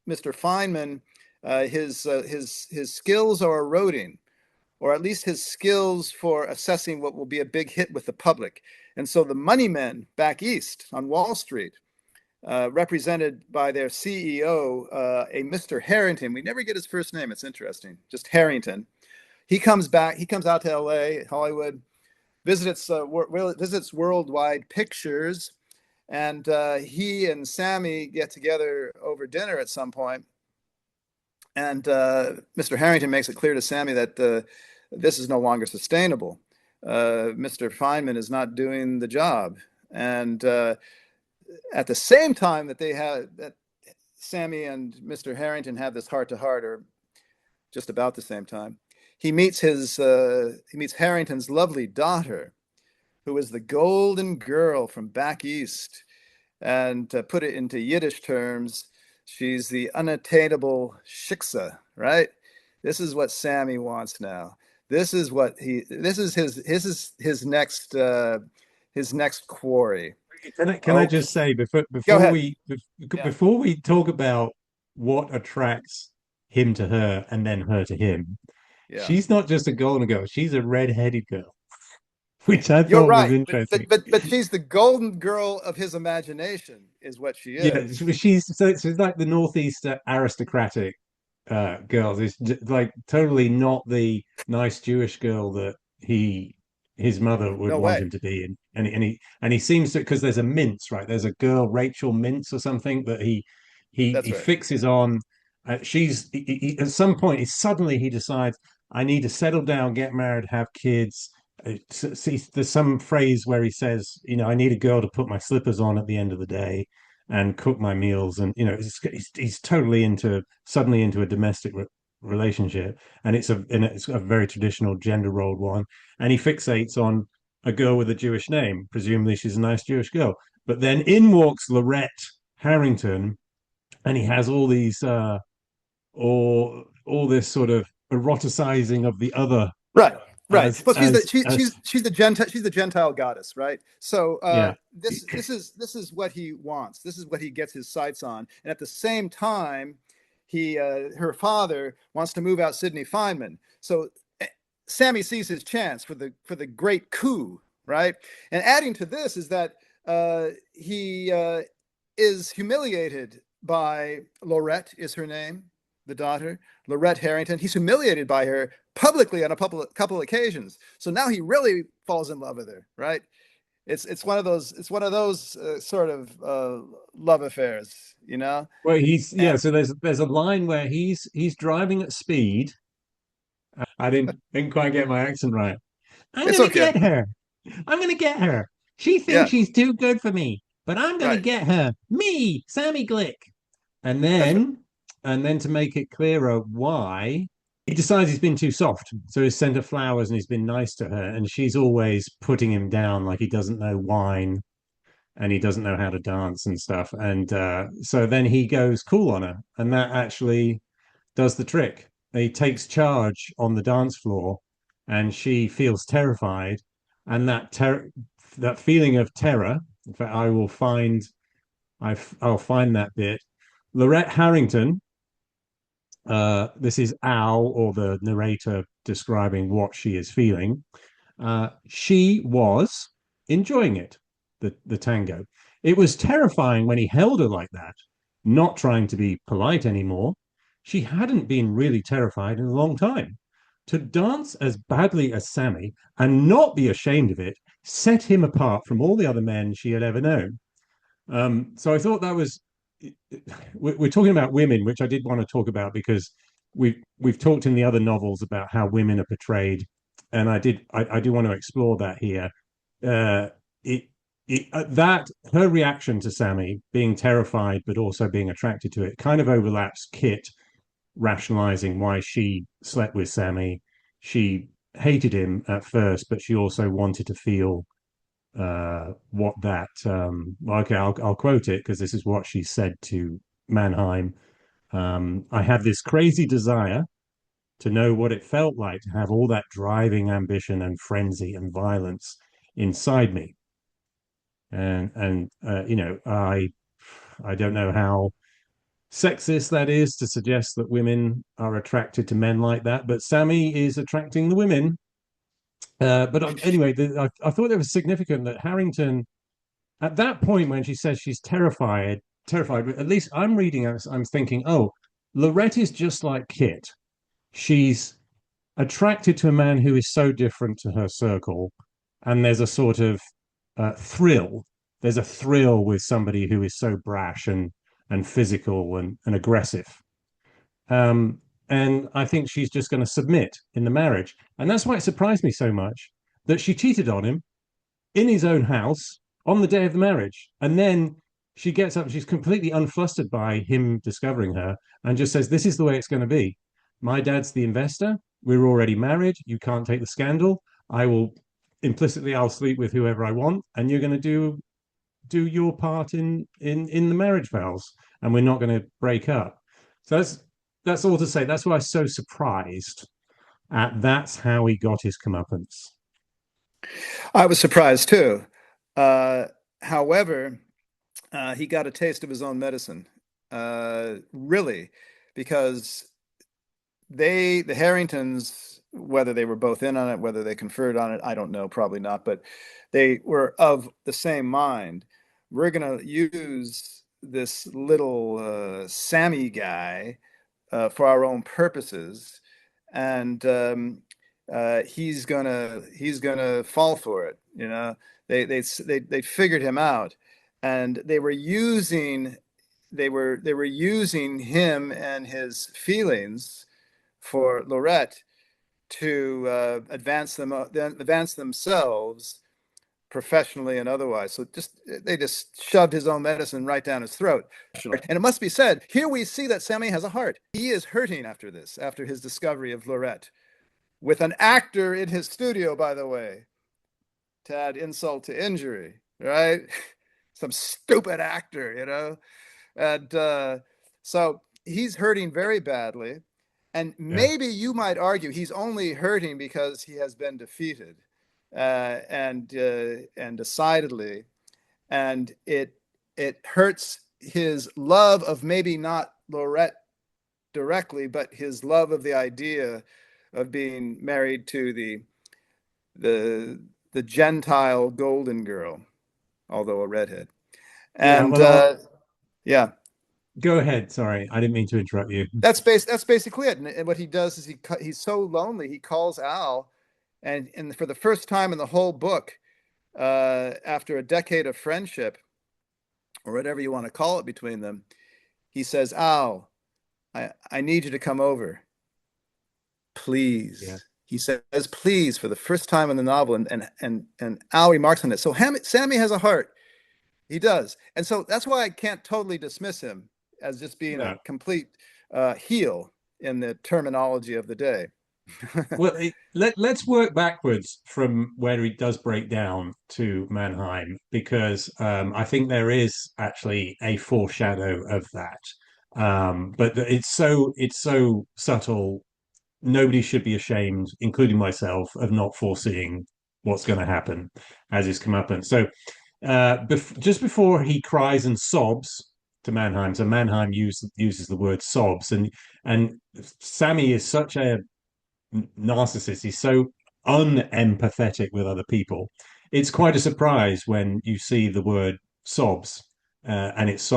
Mr. Feynman, his skills are eroding, or at least his skills for assessing what will be a big hit with the public. And so the money men back east on Wall Street, represented by their CEO, a Mr. Harrington. We never get his first name. It's interesting. Just Harrington. He comes back. He comes out to L.A., Hollywood, visits Worldwide Pictures, and he and Sammy get together over dinner at some point. And Mr. Harrington makes it clear to Sammy that this is no longer sustainable. Mr. Feynman is not doing the job. And at the same time that Sammy and Mr. Harrington have this heart-to-heart, or just about the same time, he meets Harrington's lovely daughter, who is the golden girl from back east. And to put it into Yiddish terms, she's the unattainable shiksa, right? This is what Sammy wants now. This is his next quarry. Can I Okay, just say go ahead. Yeah, before we talk about what attracts him to her and then her to him, yeah. she's not just a golden girl; she's a red-headed girl, which I You're thought was right, interesting. but she's the golden girl of his imagination, is what she Yeah, is. she's like the northeast aristocratic girls. It's like totally not the nice Jewish girl that his mother would No want way. him to be. And he seems to, because there's a Mintz, right? There's a girl, Rachel Mintz or something, that That's he right. fixes on. At some point he decides, I need to settle down, get married, have kids. See, there's some phrase where he says, I need a girl to put my slippers on at the end of the day and cook my meals, and he's totally suddenly into a domestic relationship, and it's a very traditional gender role one, and he fixates on a girl with a Jewish name. Presumably she's a nice Jewish girl, but then in walks Lorette Harrington, and he has all these all this sort of eroticizing of the other Right, right. as Well, as she's the Gentile goddess, right? So yeah. this is what he wants. This is what he gets his sights on, and at the same time, her father wants to move out Sidney Feynman. So Sammy sees his chance for the great coup, right? And adding to this is that he is humiliated by Lorette, is her name, the daughter, Lorette Harrington. He's humiliated by her publicly on a couple occasions. So now he really falls in love with her, right? It's one of those sort of love affairs, you know. Well, And so there's a line where he's driving at speed. I didn't quite get my accent right. I'm it's gonna okay. get her. I'm gonna get her. She thinks Yeah, she's too good for me, but I'm gonna right. get her. Me, Sammy Glick. And That's right. then and then to make it clearer why, he decides he's been too soft. So he's sent her flowers and he's been nice to her, and she's always putting him down like he doesn't know wine and he doesn't know how to dance and stuff. And so then he goes cool on her, and that actually does the trick. He takes charge on the dance floor, and she feels terrified, and that feeling of terror. In fact, I'll find that bit. Lorette Harrington. This is Al, or the narrator, describing what she is feeling. She was enjoying it, the tango. It was terrifying when he held her like that, not trying to be polite anymore. She hadn't been really terrified in a long time. To dance as badly as Sammy and not be ashamed of it set him apart from all the other men she had ever known. So I thought that was, we're talking about women, which I did want to talk about because we've talked in the other novels about how women are portrayed, and I do want to explore that here. Uh, it that her reaction to Sammy being terrified but also being attracted to it kind of overlaps Kit rationalizing why she slept with Sammy. She hated him at first, but she also wanted to feel what that okay, I'll quote it because this is what she said to Manheim. I have this crazy desire to know what it felt like to have all that driving ambition and frenzy and violence inside me. And you know, I don't know how sexist that is to suggest that women are attracted to men like that, but Sammy is attracting the women. But anyway, I thought it was significant that Harrington, at that point when she says she's terrified, at least I'm reading, I'm thinking, oh, Lorette is just like Kit. She's attracted to a man who is so different to her circle, and there's a sort of thrill. There's a thrill with somebody who is so brash and physical and aggressive. Um, and I think she's just going to submit in the marriage, and that's why it surprised me so much that she cheated on him in his own house on the day of the marriage. And then she gets up, she's completely unflustered by him discovering her and just says, this is the way it's going to be. My dad's the investor. We're already married. You can't take the scandal. I will implicitly, I'll sleep with whoever I want, and you're going to do your part in the marriage vows, and we're not going to break up. So that's all to say. That's why I'm so surprised at that's how he got his comeuppance. I was surprised too. Uh, However, he got a taste of his own medicine, really, because the Harringtons, whether they were both in on it, whether they conferred on it, I don't know, probably not, but they were of the same mind. We're going to use this little Sammy guy for our own purposes, and he's gonna fall for it. You know, they figured him out, and they were using him and his feelings for Lorette to advance themselves professionally and otherwise. So they just shoved his own medicine right down his throat. And it must be said, here we see that Sammy has a heart. He is hurting after this, after his discovery of Lorette, with an actor in his studio, by the way, to add insult to injury, right? Some stupid actor, you know? And so he's hurting very badly. And Yeah. maybe you might argue he's only hurting because he has been defeated, and decidedly, and it hurts his love of maybe not Lorette directly, but his love of the idea of being married to the the Gentile golden girl, although a redhead. Yeah, And well, yeah, go ahead. Sorry, I didn't mean to interrupt you. that's basically it. And what he does is he's so lonely, he calls Al, and for the first time in the whole book, after a decade of friendship or whatever you want to call it between them, he says, Al, I need you to come over, Yeah. please. He says, please, for the first time in the novel, and Al remarks on it. So Sammy has a heart. He does. And so that's why I can't totally dismiss him as just being a No. complete heel in the terminology of the day. Well, let's work backwards from where he does break down to Manheim, because I think there is actually a foreshadow of that. But it's so subtle. Nobody should be ashamed, including myself, of not foreseeing what's going to happen as his comeuppance. So just before he cries and sobs to Mannheim, so Mannheim uses the word sobs, and Sammy is such a narcissist. He's so unempathetic with other people. It's quite a surprise when you see the word sobs, and it's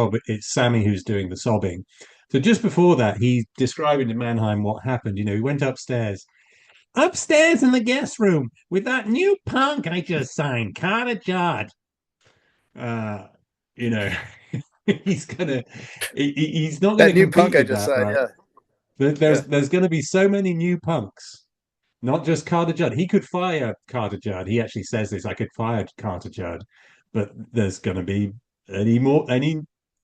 Sammy who's doing the sobbing. So just before that, he's describing to Mannheim what happened. He went upstairs in the guest room with that new punk I just signed, Carter Judd. Uh, you know, he's gonna he's not gonna That new compete punk I with just that, signed. right? Yeah. There's Yeah. there's going to be so many new punks, not just Carter Judd. He could fire Carter Judd. He actually says this: I could fire Carter Judd, but there's going to be any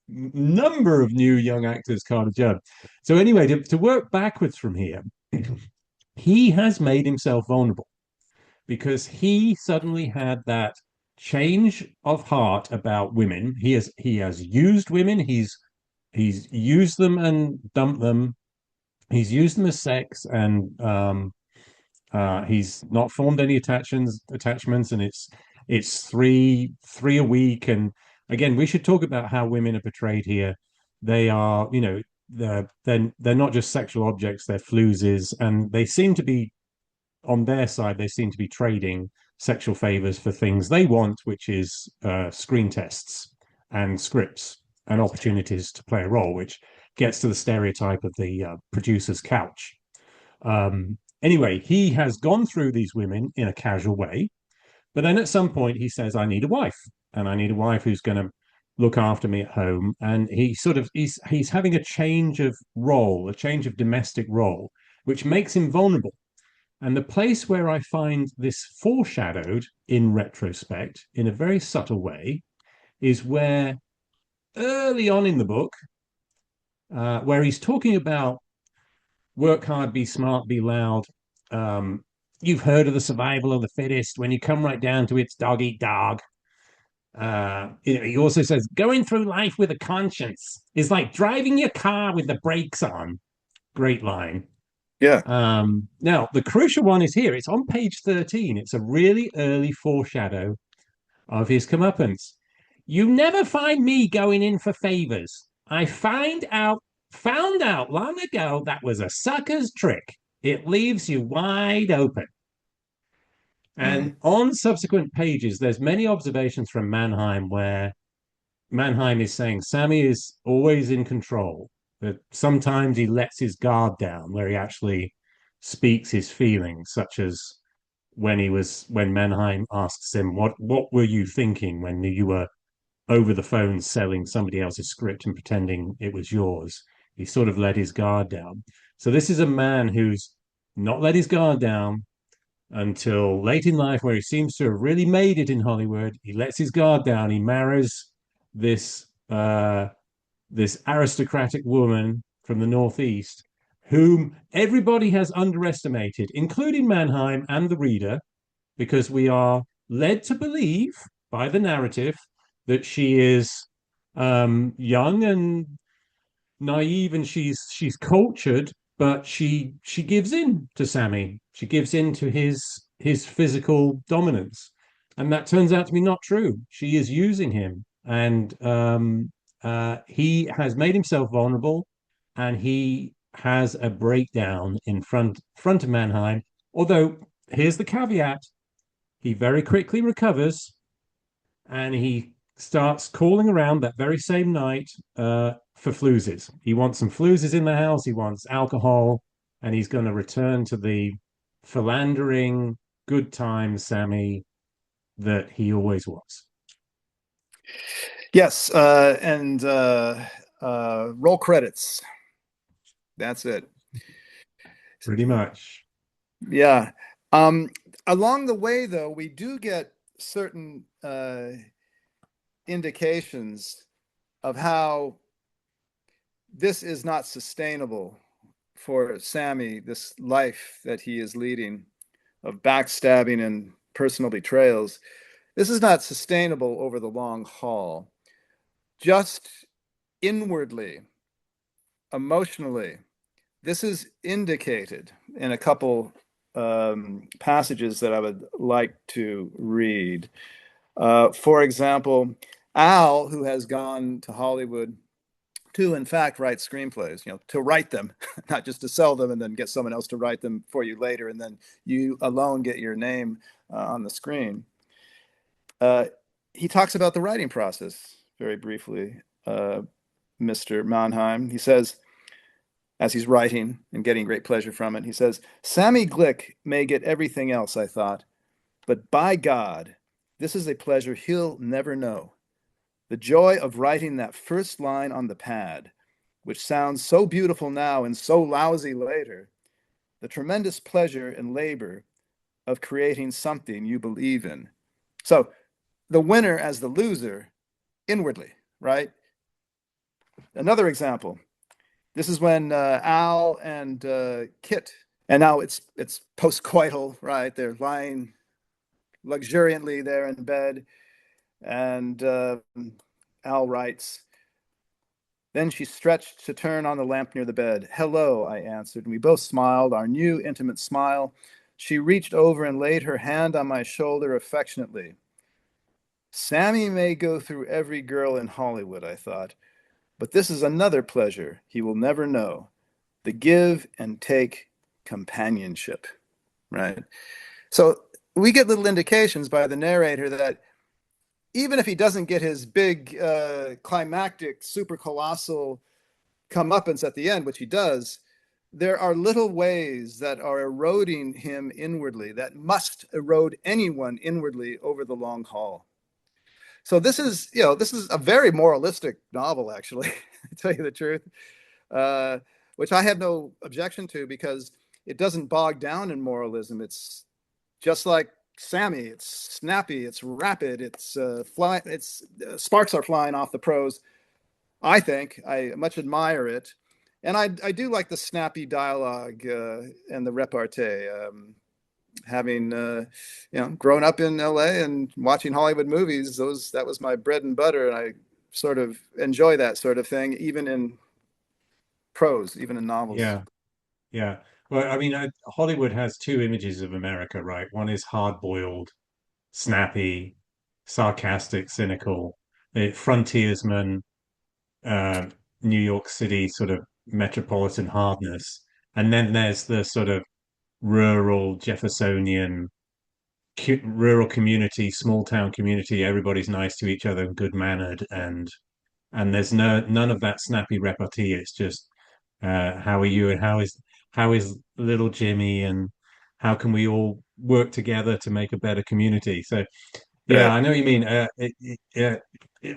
number of new young actors, Carter Judd. So anyway, to work backwards from here, he has made himself vulnerable because he suddenly had that change of heart about women. He has used women. He's used them and dumped them. He's used them as sex, and he's not formed any attachments, and it's three a week. And again, we should talk about how women are portrayed here. They are, they're not just sexual objects; they're fluses, and they seem to be on their side. They seem to be trading sexual favors for things they want, which is screen tests and scripts and opportunities to play a role, which gets to the stereotype of the producer's couch. Anyway, he has gone through these women in a casual way, but then at some point he says, "I need a wife, and I need a wife who's going to look after me at home." And he's having a change of role, a change of domestic role, which makes him vulnerable. And the place where I find this foreshadowed in retrospect, in a very subtle way, is where early on in the book, where he's talking about work hard, be smart, be loud. Um, you've heard of the survival of the fittest. When you come right down to it's dog eat dog. He also says going through life with a conscience is like driving your car with the brakes on. Great line. Yeah. Now, the crucial one is here. It's on page 13. It's a really early foreshadow of his comeuppance. You never find me going in for favors. I found out long ago that was a sucker's trick. It leaves you wide open. And Mm. on subsequent pages, there's many observations from Manheim where Manheim is saying Sammy is always in control, that sometimes he lets his guard down, where he actually speaks his feelings, such as when Manheim asks him, what were you thinking when you were over the phone selling somebody else's script and pretending it was yours? He sort of let his guard down. So this is a man who's not let his guard down until late in life, where he seems to have really made it in Hollywood. He lets his guard down. He marries this this aristocratic woman from the Northeast, whom everybody has underestimated, including Mannheim and the reader, because we are led to believe by the narrative that she is young and naive, and she's cultured, but she gives in to Sammy. She gives in to his physical dominance, and that turns out to be not true. She is using him, and he has made himself vulnerable, and he has a breakdown in front of Manheim. Although here's the caveat: he very quickly recovers, and he starts calling around that very same night for fluses. He wants some fluses in the house. He wants alcohol, and he's going to return to the philandering, good time Sammy that he always was. Yes, and roll credits. That's it. Pretty much. Yeah. Um, Along the way, though, we do get certain indications of how this is not sustainable for Sammy, this life that he is leading of backstabbing and personal betrayals. This is not sustainable over the long haul. Just inwardly, emotionally, this is indicated in a couple passages that I would like to read. For example, Al, who has gone to Hollywood to, in fact, write screenplays, to write them, not just to sell them and then get someone else to write them for you later, and then you alone get your name on the screen. He talks about the writing process very briefly, Mr. Manheim. He says, as he's writing and getting great pleasure from it, he says, Sammy Glick may get everything else, I thought, but by God, this is a pleasure he'll never know. The joy of writing that first line on the pad, which sounds so beautiful now and so lousy later, the tremendous pleasure and labor of creating something you believe in. So the winner as the loser inwardly, right? Another example. This is when Al and Kit, and now it's post-coital, right? They're lying luxuriantly there in bed, and Al writes, then she stretched to turn on the lamp near the bed. Hello, I answered, and we both smiled, our new intimate smile. She reached over and laid her hand on my shoulder affectionately. Sammy may go through every girl in Hollywood, I thought, but this is another pleasure he will never know, the give and take companionship, right? So we get little indications by the narrator that even if he doesn't get his big climactic, super colossal comeuppance at the end, which he does, there are little ways that are eroding him inwardly, that must erode anyone inwardly over the long haul. So this is a very moralistic novel, actually, to tell you the truth, which I have no objection to because it doesn't bog down in moralism. It's just like Sammy. It's snappy. It's rapid. It's sparks are flying off the prose. I think I much admire it, and I do like the snappy dialogue and the repartee. Having grown up in LA and watching Hollywood movies, that was my bread and butter, and I sort of enjoy that sort of thing, even in prose, even in novels. Yeah. Yeah. Well, I mean, Hollywood has two images of America, right? One is hard-boiled, snappy, sarcastic, cynical, frontiersman, uh, New York City sort of metropolitan hardness. And then there's the sort of rural Jeffersonian rural community, small town community. Everybody's nice to each other and good mannered, and there's none of that snappy repartee. It's just how are you and how is little Jimmy and how can we all work together to make a better community? So yeah, Right. I know what you mean.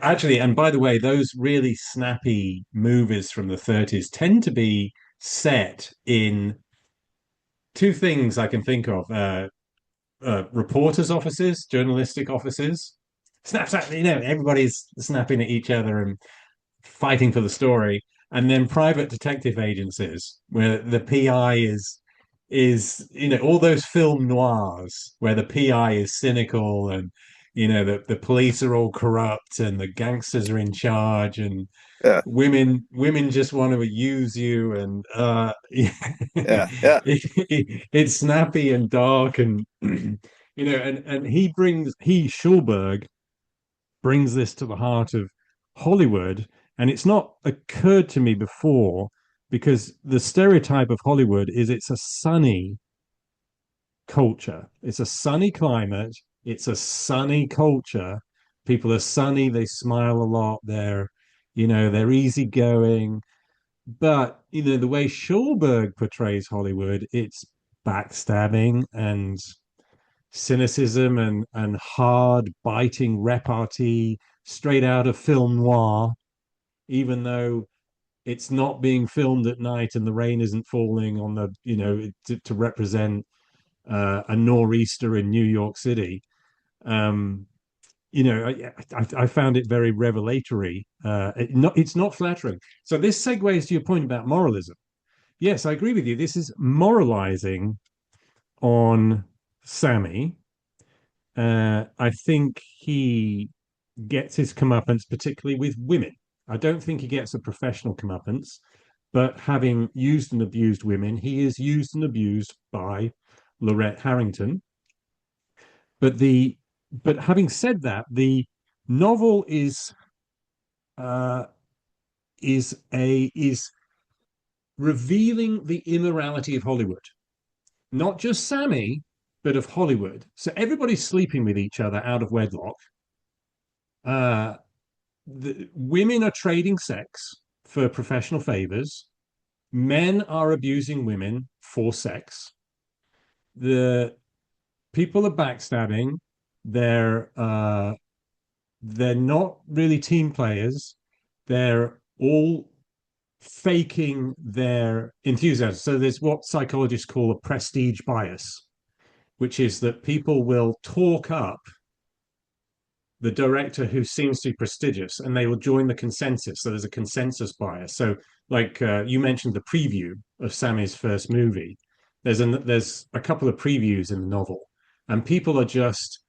Actually, and by the way, those really snappy movies from the 30s tend to be set in two things I can think of. Reporters' offices, journalistic offices. Snap, snap, everybody's snapping at each other and fighting for the story. And then private detective agencies where the PI is all those film noirs where the PI is cynical and the police are all corrupt and the gangsters are in charge and Yeah. women just want to use you and Yeah. Yeah. it's snappy and dark and and he Schulberg brings this to the heart of Hollywood, and it's not occurred to me before because the stereotype of Hollywood is it's a sunny culture. It's a sunny climate. It's a sunny culture. People are sunny. They smile a lot. They're easygoing. But the way Schulberg portrays Hollywood, it's backstabbing and cynicism and hard biting repartee straight out of film noir, even though it's not being filmed at night and the rain isn't falling on to represent a nor'easter in New York City. Um, I found it very revelatory. It's not flattering. So this segues to your point about moralism. Yes, I agree with you. This is moralizing on Sammy. I think he gets his comeuppance, particularly with women. I don't think he gets a professional comeuppance, but having used and abused women, he is used and abused by Lorette Harrington. But the but having said that, the novel uh, is revealing the immorality of Hollywood, not just Sammy, but of Hollywood. So everybody's sleeping with each other out of wedlock. Uh, the women are trading sex for professional favors. Men are abusing women for sex. The people are backstabbing. They're uh, they're not really team players. They're all faking their enthusiasm. So there's what psychologists call a prestige bias, which is that people will talk up the director who seems to be prestigious and they will join the consensus. So there's a consensus bias. So, like you mentioned, the preview of Sammy's first movie. There's a couple of previews in the novel, and people are just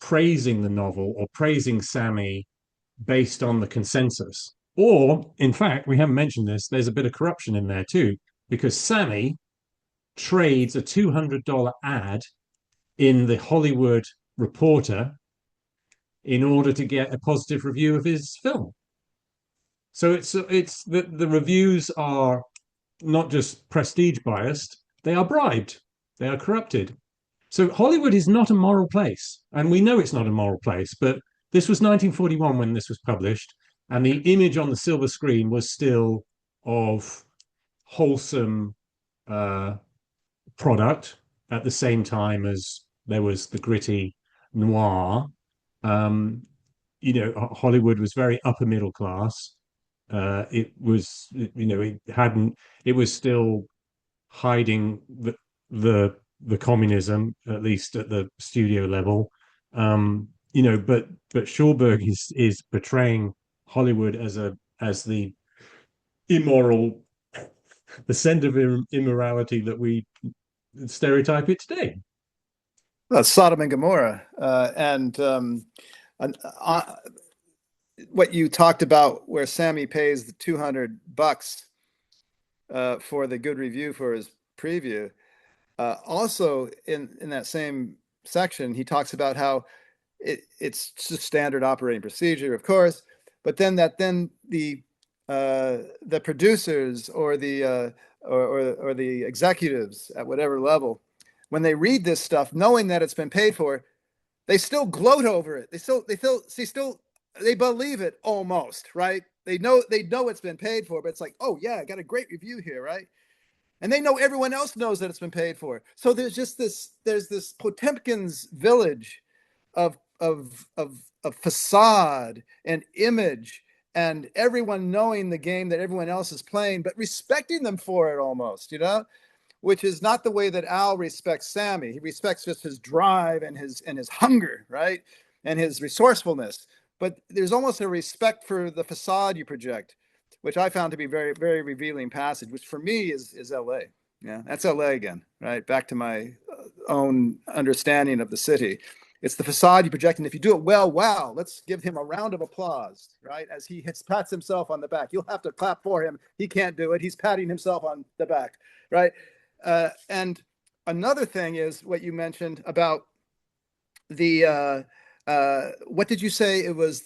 praising the novel or praising Sammy based on the consensus. Or, in fact, we haven't mentioned this, there's a bit of corruption in there too, because Sammy trades a $200 ad in the Hollywood Reporter in order to get a positive review of his film. So it's the reviews are not just prestige biased, they are bribed, they are corrupted. So Hollywood is not a moral place, and we know it's not a moral place. But this was 1941 when this was published, and the image on the silver screen was still of wholesome uh, product at the same time as there was the gritty noir. Um, Hollywood was very upper middle class. It was, it hadn't, it was still hiding the the communism, at least at the studio level. But Schulberg is portraying Hollywood as the immoral, the center of immorality that we stereotype it today. Well, Sodom and Gomorrah, and what you talked about, where Sammy pays the $200 for the good review for his preview. Also, in that same section, he talks about how it's just standard operating procedure, of course, but then the producers or the executives at whatever level, when they read this stuff, knowing that it's been paid for, they still gloat over it. They believe it almost, right? They know it's been paid for, but it's like, oh yeah, I got a great review here, right? And they know everyone else knows that it's been paid for. So there's this Potemkin's village of facade and image, and everyone knowing the game that everyone else is playing, but respecting them for it almost, which is not the way that Al respects Sammy. He respects just his drive and his hunger, right? And his resourcefulness. But there's almost a respect for the facade you project, which I found to be very, very revealing passage, which for me is LA. Yeah, that's LA again, right? Back to my own understanding of the city. It's the facade you project, and if you do it well, wow, let's give him a round of applause, right? As he pats himself on the back. You'll have to clap for him. He can't do it. He's patting himself on the back, right? And another thing is what you mentioned about the what did you say? It was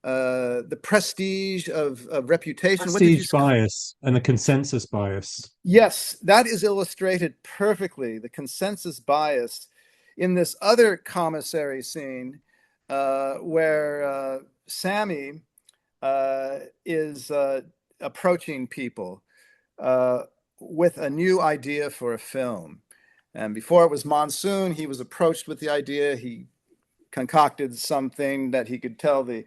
the prestige of reputation. What did you? Prestige bias and the consensus bias. Yes, that is illustrated perfectly. The consensus bias in this other commissary scene where Sammy is approaching people with a new idea for a film. And before it was monsoon, he was approached with the idea. He concocted something that he could tell the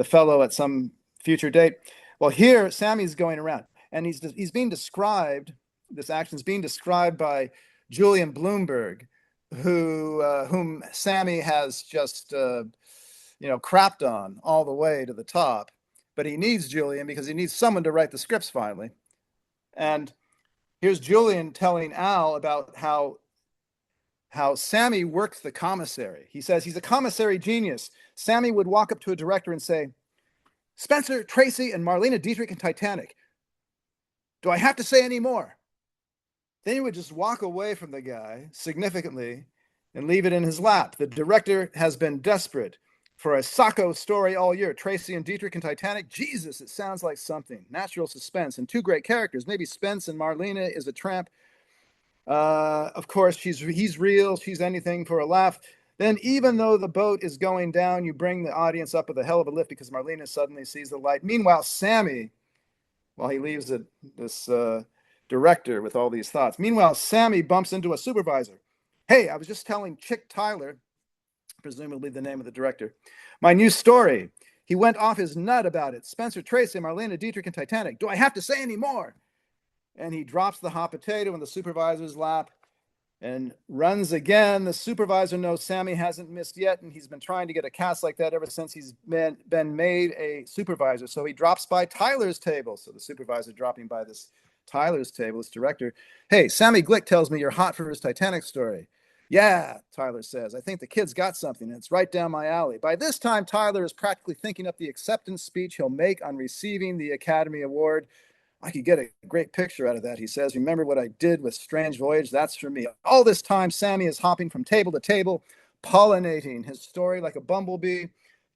fellow at some future date. Well, here Sammy's going around, and he's being described. This action is being described by Julian Bloomberg, whom Sammy has just crapped on all the way to the top. But he needs Julian because he needs someone to write the scripts finally. And here's Julian telling Al about how Sammy works the commissary. He says he's a commissary genius. Sammy would walk up to a director and say, "Spencer, Tracy, and Marlena Dietrich in Titanic. Do I have to say any more?" Then he would just walk away from the guy significantly and leave it in his lap. The director has been desperate for a Sacco story all year. Tracy and Dietrich in Titanic. Jesus, it sounds like something. Natural suspense and two great characters. Maybe Spence and Marlena is a tramp. Of course, he's real. She's anything for a laugh. Then, even though the boat is going down, you bring the audience up with a hell of a lift because Marlena suddenly sees the light. Meanwhile, Sammy, while he leaves this director with all these thoughts, meanwhile, Sammy bumps into a supervisor. "Hey, I was just telling Chick Tyler," presumably the name of the director, "my new story. He went off his nut about it. Spencer Tracy, Marlena Dietrich, and Titanic. Do I have to say any more?" And he drops the hot potato in the supervisor's lap and runs again. The supervisor knows Sammy hasn't missed yet, and he's been trying to get a cast like that ever since he's been made a supervisor. So he drops by Tyler's table. So the supervisor dropping by this Tyler's table, this director. "Hey, Sammy Glick tells me you're hot for his Titanic story." "Yeah," Tyler says, "I think the kid's got something, and it's right down my alley." By this time, Tyler is practically thinking up the acceptance speech he'll make on receiving the Academy Award. "I could get a great picture out of that," he says. "Remember what I did with Strange Voyage? That's for me." All this time, Sammy is hopping from table to table, pollinating his story like a bumblebee,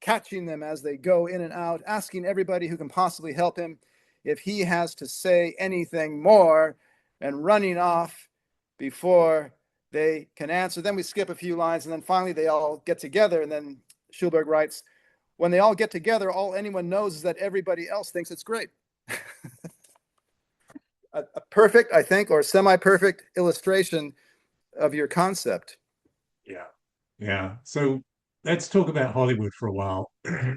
catching them as they go in and out, asking everybody who can possibly help him if he has to say anything more, and running off before they can answer. Then we skip a few lines, and then finally they all get together, and then Schulberg writes, "When they all get together, all anyone knows is that everybody else thinks it's great." A perfect, I think, or semi-perfect illustration of your concept. Yeah. Yeah. So let's talk about Hollywood for a while.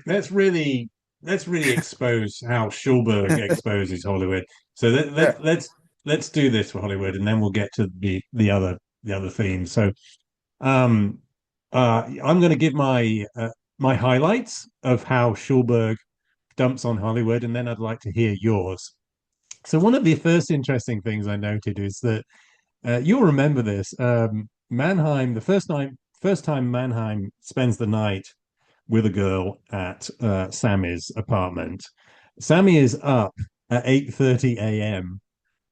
let's really expose how Schulberg exposes Hollywood. So There. let's do this for Hollywood, and then we'll get to the other themes. So um I'm going to give my highlights of how Schulberg dumps on Hollywood, and then I'd like to hear yours. So one of the first interesting things I noted is that you'll remember this. Manheim, the first time Manheim spends the night with a girl at Sammy's apartment. Sammy is up at 8:30 a.m.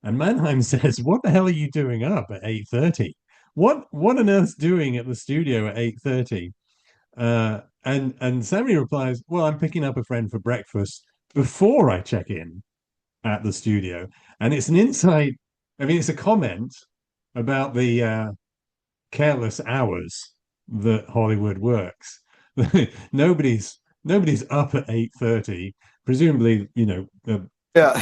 and Manheim says, "What the hell are you doing up at 8:30? What on earth's doing at the studio at 8:30?" And Sammy replies, "Well, I'm picking up a friend for breakfast before I check in at the studio." And it's an insight. I mean, it's a comment about the careless hours that Hollywood works. nobody's up at 8:30. Presumably, Yeah.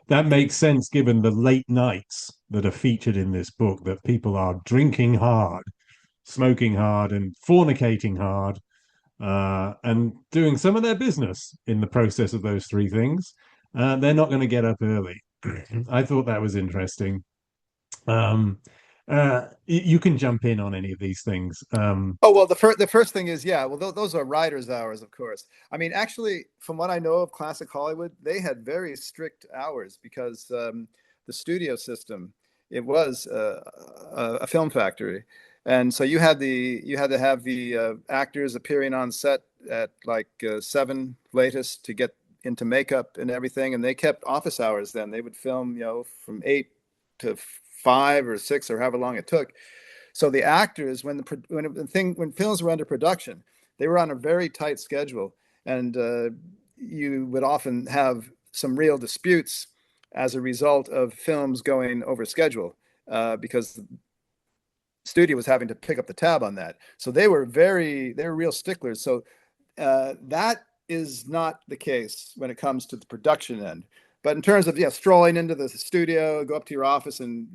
that makes sense given the late nights that are featured in this book, that people are drinking hard, smoking hard, and fornicating hard, and doing some of their business in the process of those three things. They're not going to get up early. I thought that was interesting. Um, you can jump in on any of these things. Oh, well, the first thing is, yeah, well, those are writer's hours, of course. I mean, actually, from what I know of classic Hollywood, they had very strict hours because the studio system, it was a film factory. And so you had to have the actors appearing on set at like 7 latest to get into makeup and everything. And they kept office hours then. They would film, from 8 to 5 or 6 or however long it took. So the actors, when films were under production, they were on a very tight schedule, and you would often have some real disputes as a result of films going over schedule, because the studio was having to pick up the tab on that. So they were real sticklers. So that is not the case when it comes to the production end. But in terms of, strolling into the studio, go up to your office and,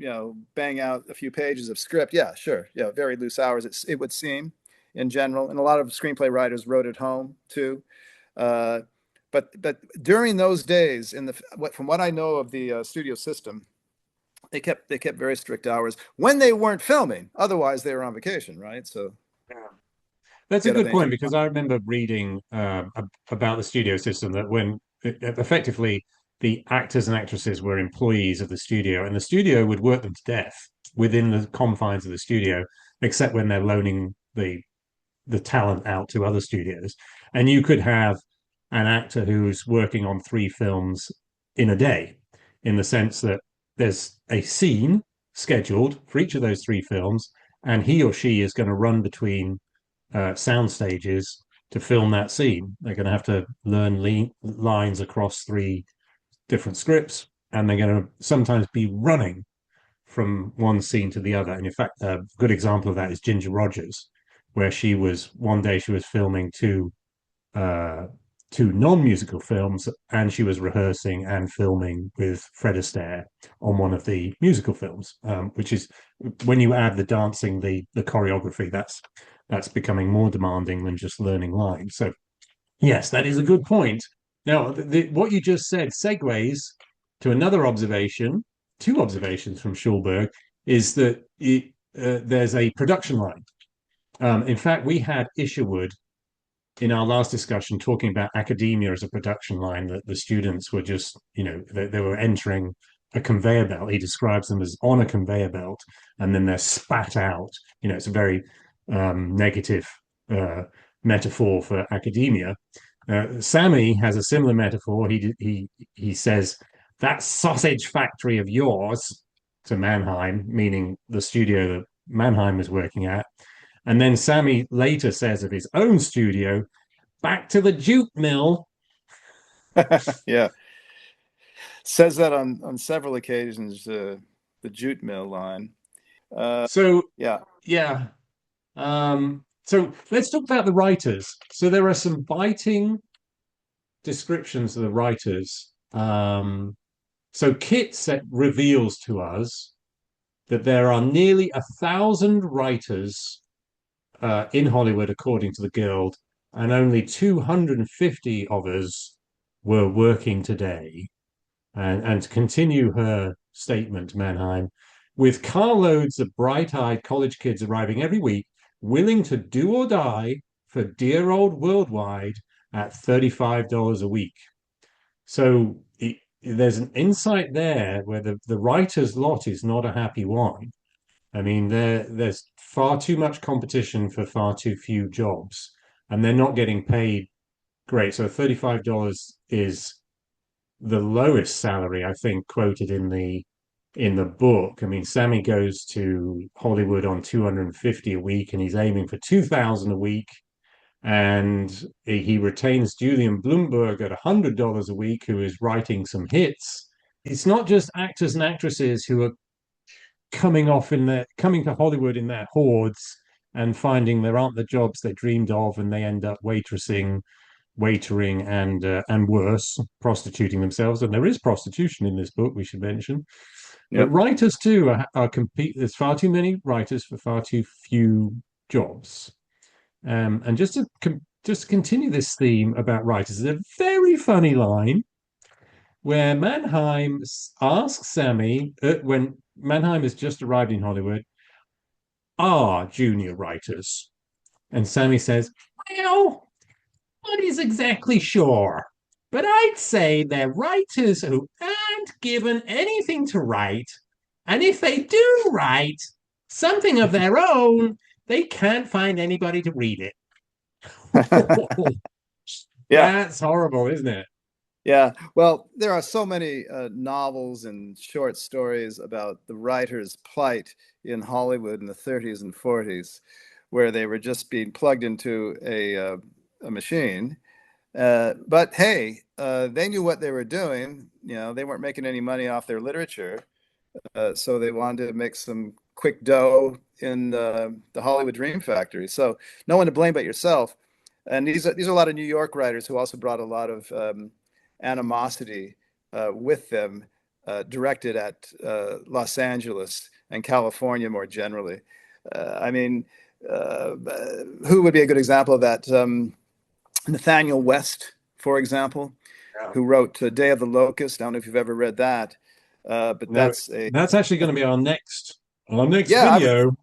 bang out a few pages of script, yeah, sure, yeah, very loose hours, it would seem, in general. And a lot of screenplay writers wrote at home too. Uh, but during those days, from what I know of the studio system, they kept very strict hours when they weren't filming. Otherwise, they were on vacation, right? So, That's do a you have good anything? point because I remember reading about the studio system that when effectively the actors and actresses were employees of the studio, and the studio would work them to death within the confines of the studio, except when they're loaning the talent out to other studios. And you could have an actor who's working on three films in a day, in the sense that there's a scene scheduled for each of those three films, and he or she is going to run between sound stages to film that scene. They're going to have to learn lines across three different scripts, and they're going to sometimes be running from one scene to the other. And in fact, a good example of that is Ginger Rogers, where one day she was filming uh, two non-musical films, and she was rehearsing and filming with Fred Astaire on one of the musical films, which is when you add the dancing, the choreography, that's becoming more demanding than just learning lines. So yes, that is a good point. Now, what you just said segues to another observation, two observations from Schulberg, is that there's a production line. In fact, we had Isherwood in our last discussion talking about academia as a production line, that the students were just, they were entering a conveyor belt. He describes them as on a conveyor belt, and then they're spat out. It's a very negative uh, metaphor for academia. Sammy has a similar metaphor. He says that sausage factory of yours to Manheim, meaning the studio that Manheim was working at. And then Sammy later says of his own studio, back to the jute mill. Yeah, says that on several occasions. The jute mill line. So, Yeah. yeah. So let's talk about the writers. So there are some biting descriptions of the writers. So reveals to us that there are nearly 1,000 writers in Hollywood, according to the Guild, and only 250 of us were working today. And to continue her statement, Manheim, with carloads of bright-eyed college kids arriving every week, willing to do or die for dear old Worldwide at $35 a week. So there's an insight there where the writer's lot is not a happy one. I mean, there's far too much competition for far too few jobs, and they're not getting paid great. So $35 is the lowest salary, I think, quoted in the book. I mean, Sammy goes to Hollywood on 250 a week, and he's aiming for 2,000 a week. And he retains Julian Bloomberg at $100 a week, who is writing some hits. It's not just actors and actresses who are coming to Hollywood in their hordes and finding there aren't the jobs they dreamed of, and they end up waitering, and worse, prostituting themselves. And there is prostitution in this book, we should mention. But Yep. writers too are compete. There's far too many writers for far too few jobs. And just to continue this theme about writers, there's a very funny line where Manheim asks Sammy, when Manheim has just arrived in Hollywood, are junior writers? And Sammy says, well, not is exactly sure, but I'd say they're writers who aren't given anything to write. And if they do write something of their own, they can't find anybody to read it. Yeah. That's horrible, isn't it? Yeah. Well, there are so many novels and short stories about the writer's plight in Hollywood in the 30s and 40s, where they were just being plugged into a machine. But hey, they knew what they were doing. They weren't making any money off their literature, so they wanted to make some quick dough in the Hollywood Dream Factory. So no one to blame but yourself. And these are a lot of New York writers who also brought a lot of animosity with them, directed at Los Angeles and California more generally. I mean, who would be a good example of that? Nathaniel West, for example, Yeah. who wrote Day of the Locust. I don't know if you've ever read that, but No, that's actually going to be our next yeah, video.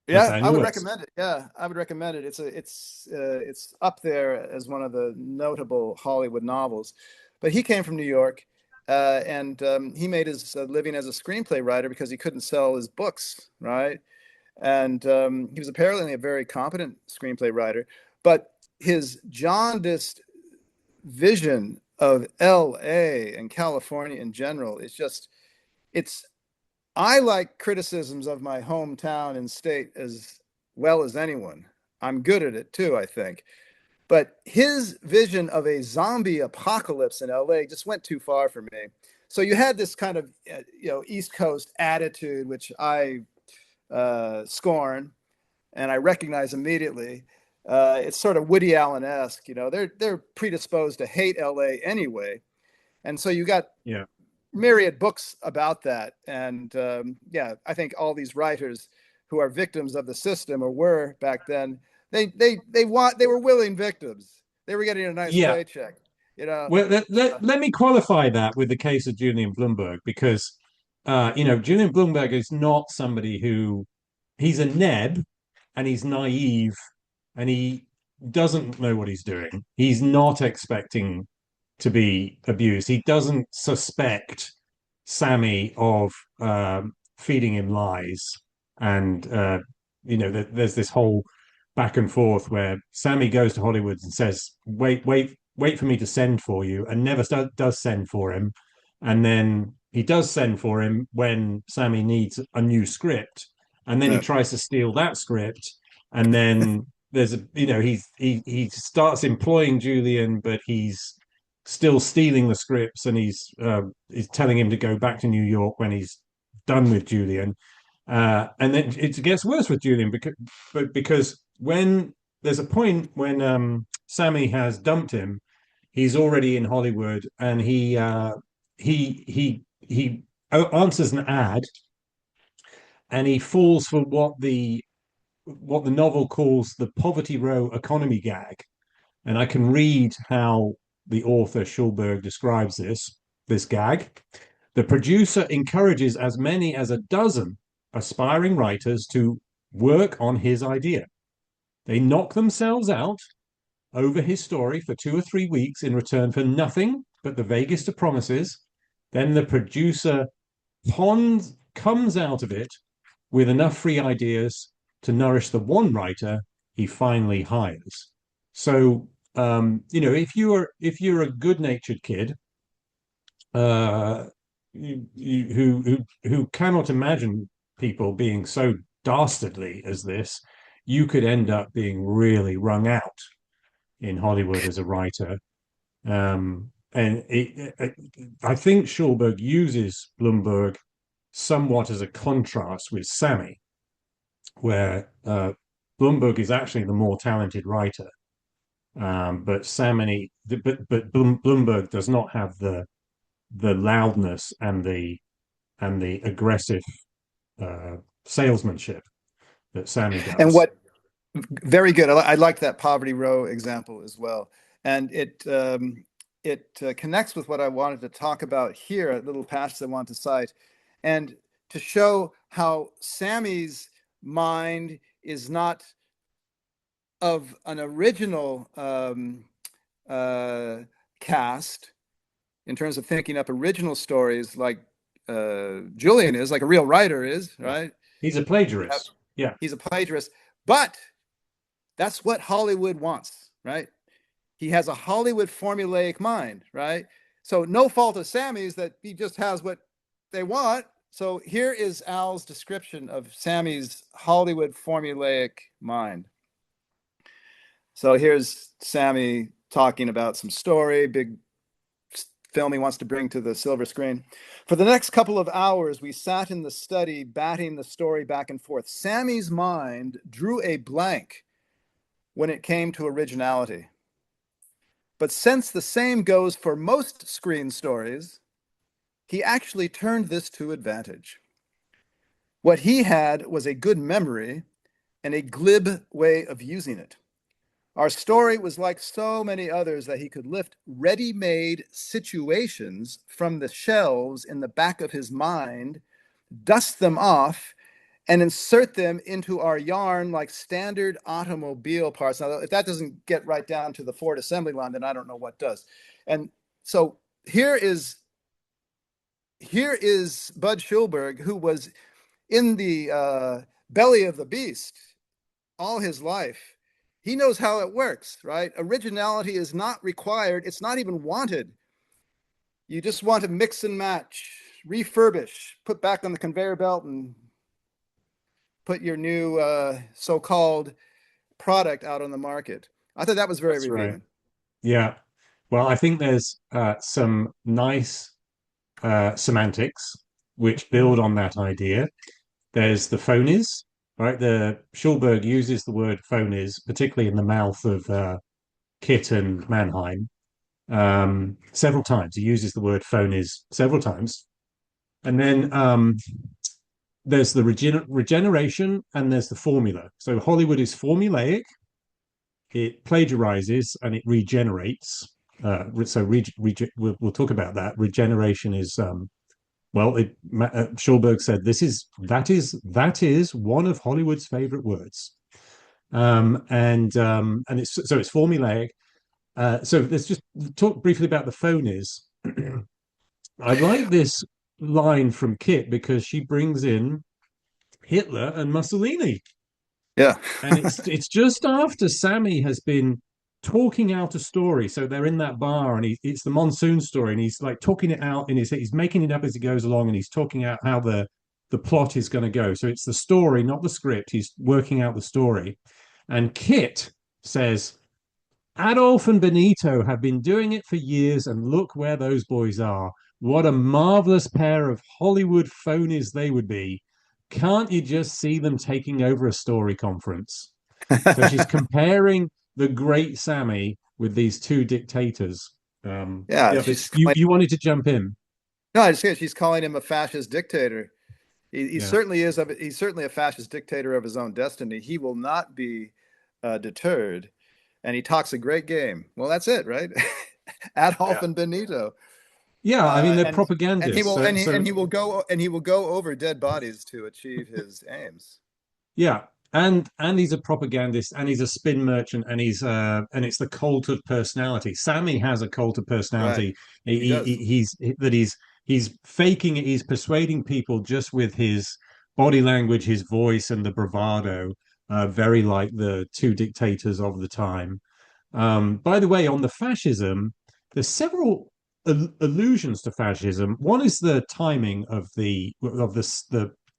I Nathaniel would West. recommend it. Yeah, I would recommend it. It's up there as one of the notable Hollywood novels. But he came from New York, and he made his living as a screenplay writer because he couldn't sell his books, right? And he was apparently a very competent screenplay writer, but his jaundiced vision of L.A. and California in general is just it's I like criticisms of my hometown and state as well as anyone. I'm good at it too, I think. But his vision of a zombie apocalypse in LA just went too far for me. So you had this kind of East Coast attitude, which I scorn and I recognize immediately. It's sort of Woody Allen-esque. They're predisposed to hate LA anyway, and so you got Yeah. myriad books about that. And I think all these writers who are victims of the system or were back then, they were willing victims. They were getting a nice Yeah. paycheck. Well, let me qualify that with the case of Julian Blumberg because, Julian Blumberg is not somebody he's a neb and he's naive and he doesn't know what he's doing. He's not expecting to be abused. He doesn't suspect Sammy of feeding him lies, and there's this whole back and forth where Sammy goes to Hollywood and says, "Wait, wait, wait for me to send for you," and never does send for him, and then he does send for him when Sammy needs a new script, and then he Yeah. tries to steal that script, and then there's he starts employing Julian, but he's still stealing the scripts, and he's telling him to go back to New York when he's done with Julian. And then it gets worse with Julian because when there's a point when Sammy has dumped him, he's already in Hollywood, and he answers an ad, and he falls for what the novel calls the poverty row economy gag. And I can read how the author Schulberg describes this gag. The producer encourages as many as a dozen aspiring writers to work on his idea. They knock themselves out over his story for 2 or 3 weeks in return for nothing but the vaguest of promises. Then the producer comes out of it with enough free ideas to nourish the one writer he finally hires. So if you're a good-natured kid who cannot imagine people being so dastardly as this, you could end up being really wrung out in Hollywood as a writer. And I think Schulberg uses Blumberg somewhat as a contrast with Sammy, where Blumberg is actually the more talented writer, but Blumberg does not have the loudness and the aggressive salesmanship that Sammy And does. what very good. I like that poverty row example as well, and it connects with what I wanted to talk about here. A little passage I want to cite, and to show how Sammy's mind is not of an original cast in terms of thinking up original stories like Julian is, like a real writer is, Yeah. right? He's a plagiarist. Yeah. He's a plagiarist, but that's what Hollywood wants, right? He has a Hollywood formulaic mind, right? So no fault of Sammy's that he just has what they want. So here is Al's description of Sammy's Hollywood formulaic mind. So here's Sammy talking about some story, big film he wants to bring to the silver screen. For the next couple of hours, we sat in the study, batting the story back and forth. Sammy's mind drew a blank when it came to originality. But since the same goes for most screen stories, he actually turned this to advantage. What he had was a good memory and a glib way of using it. Our story was like so many others that he could lift ready-made situations from the shelves in the back of his mind, dust them off, and insert them into our yarn like standard automobile parts. Now, if that doesn't get right down to the Ford assembly line, then I don't know what does. And so here is Budd Schulberg, who was in the belly of the beast all his life. He knows how it works, right? Originality is not required. It's not even wanted. You just want to mix and match, refurbish, put back on the conveyor belt, and put your new so-called product out on the market. I thought that was very That's right. revealing. Yeah. Well, I think there's some nice semantics which build on that idea. There's the phonies, right? The Schulberg uses the word phonies, particularly in the mouth of Kit and Manheim, several times. He uses the word phonies several times. And then there's the regeneration and there's the formula. So Hollywood is formulaic, it plagiarizes and it regenerates. We'll talk about that. Regeneration is Schulberg said that is one of Hollywood's favorite words, and it's formulaic. So let's just talk briefly about the phonies. I like this line from Kit because she brings in Hitler and Mussolini. Yeah. And it's just after Sammy has been talking out a story. So they're in that bar, and it's the monsoon story, and he's like talking it out in his he's making it up as he goes along, and he's talking out how the plot is going to go. So it's the story, not the script. He's working out the story. And Kit says, Adolf and Benito have been doing it for years, and look where those boys are. What a marvelous pair of Hollywood phonies they would be. Can't you just see them taking over a story conference? So she's comparing the great Sammy with these two dictators. Yeah, Yeah, but you wanted to jump in. no, I just say she's calling him a fascist dictator. He Yeah, certainly is. He's certainly a fascist dictator of his own destiny. He will not be deterred, and he talks a great game. Well, that's it, right? Adolf yeah, and Benito, yeah. I mean, they're and he propagandists. will So and he will go over dead bodies to achieve his aims. yeah, and he's a propagandist, and he's a spin merchant, and it's the cult of personality. Sammy has a cult of Right, personality. he does. He's faking it. He's persuading people just with his body language, his voice, and the bravado. Very like the two dictators of the time. By the way, on the fascism, there's several allusions to fascism. One is the timing of the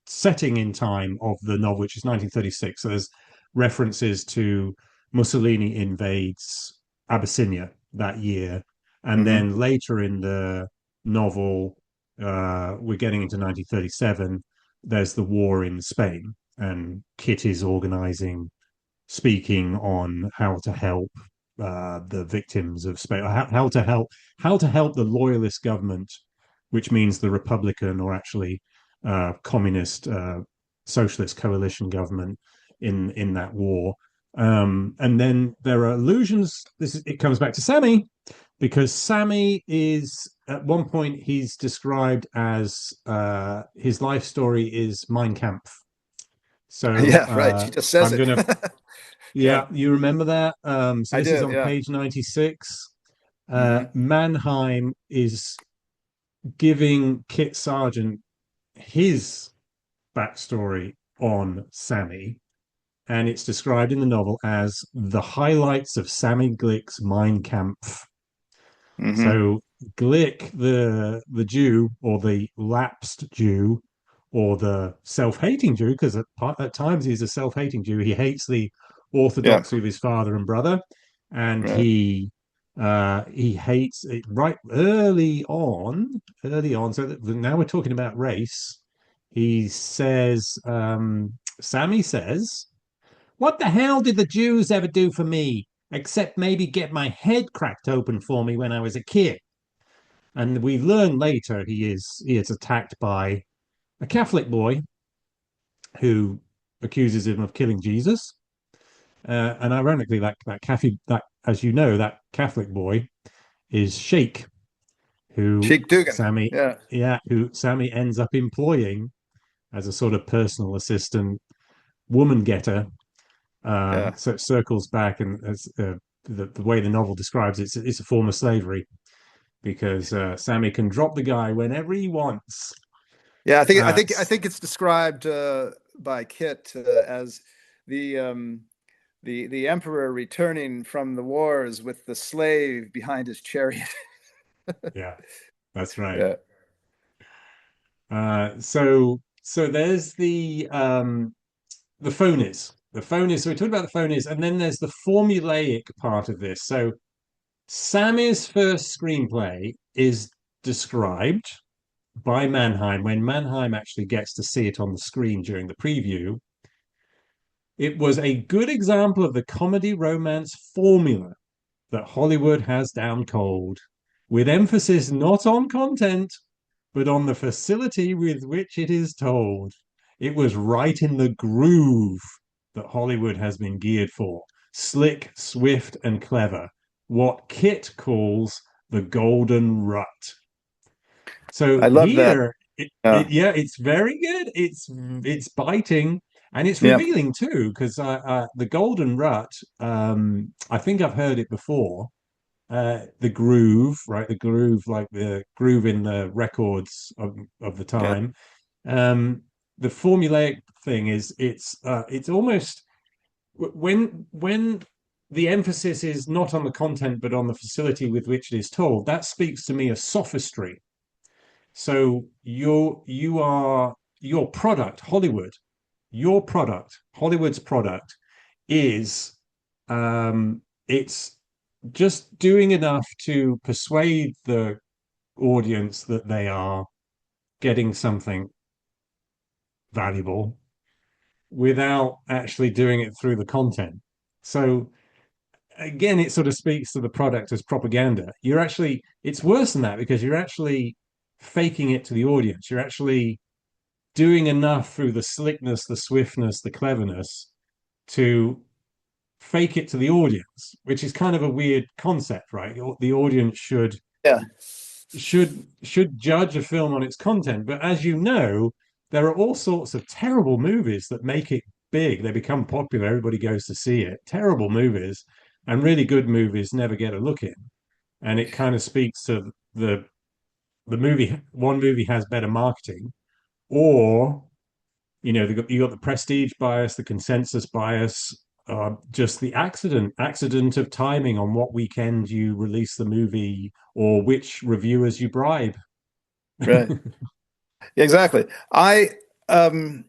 setting in time of the novel, which is 1936. So there's references to Mussolini invades Abyssinia that year, and Hmm. then later in the novel, we're getting into 1937. There's the war in Spain, and Kit is organizing speaking on how to help the victims of Spain, how to help the loyalist government, which means the Republican or actually communist socialist coalition government in that war. And then there are allusions. It comes back to Sammy because Sammy is at one point he's described as his life story is Mein Kampf. So Yeah, right. She just says I'm it. gonna Yeah, yeah, you remember that? So I this is do. on Yeah. page 96. Hmm. Mannheim is giving Kit Sargent his backstory on Sammy, and it's described in the novel as the highlights of Sammy Glick's Mein Kampf. Hmm. So Glick, the Jew or the lapsed Jew, or the self-hating Jew, because at times he's a self-hating Jew. He hates the Yeah. orthodoxy of his father and brother, and Right. he hates it right early on. Early on, so that now we're talking about race. He says, Sammy says, "What the hell did the Jews ever do for me, except maybe get my head cracked open for me when I was a kid?" And we learn later he is attacked by a Catholic boy who accuses him of killing Jesus. And ironically, that as you know, that Catholic boy is Sheikh, who Sheik Dugan. Sammy, Yeah. yeah, who Sammy ends up employing as a sort of personal assistant, woman getter. Yeah. So it circles back, and as the way the novel describes it, it's a form of slavery because Sammy can drop the guy whenever he wants. Yeah. Uh, I think it's described by Kit as the um, the emperor returning from the wars with the slave behind his chariot. yeah, that's right. Yeah. So there's the phonies. The phonies. So we talked about the phonies, and then there's the formulaic part of this. So Sammy's first screenplay is described by Manheim when Manheim actually gets to see it on the screen during the preview. It was a good example of the comedy romance formula that Hollywood has down cold, with emphasis not on content, but on the facility with which it is told. It was right in the groove that Hollywood has been geared for: slick, swift, and clever. What Kit calls the golden rut. I So love that. here, Yeah. yeah, it's very good. It's biting and it's Yeah. revealing too, because the golden rut. I think I've heard it before. The groove, right? The groove, like the groove in the records of the Yeah. time. Um, the formulaic thing is it's almost when the emphasis is not on the content but on the facility with which it is told. That speaks to me of sophistry. So you are your product, Hollywood, your product, Hollywood's product is it's just doing enough to persuade the audience that they are getting something valuable without actually doing it through the content. So again, it sort of speaks to the product as propaganda. It's worse than that because you're actually faking it to the audience. You're actually doing enough through the slickness, the swiftness, the cleverness to fake it to the audience, which is kind of a weird concept, right? The audience Yeah. should judge a film on its content, but as you know, there are all sorts of terrible movies that make it big. They become popular, everybody goes to see it. Terrible movies, and really good movies never get a look in. And it kind of speaks to the movie. One movie has better marketing, or you got the prestige bias, the consensus bias, just the accident of timing on what weekend you release the movie or which reviewers you bribe. Right. Yeah, exactly. Um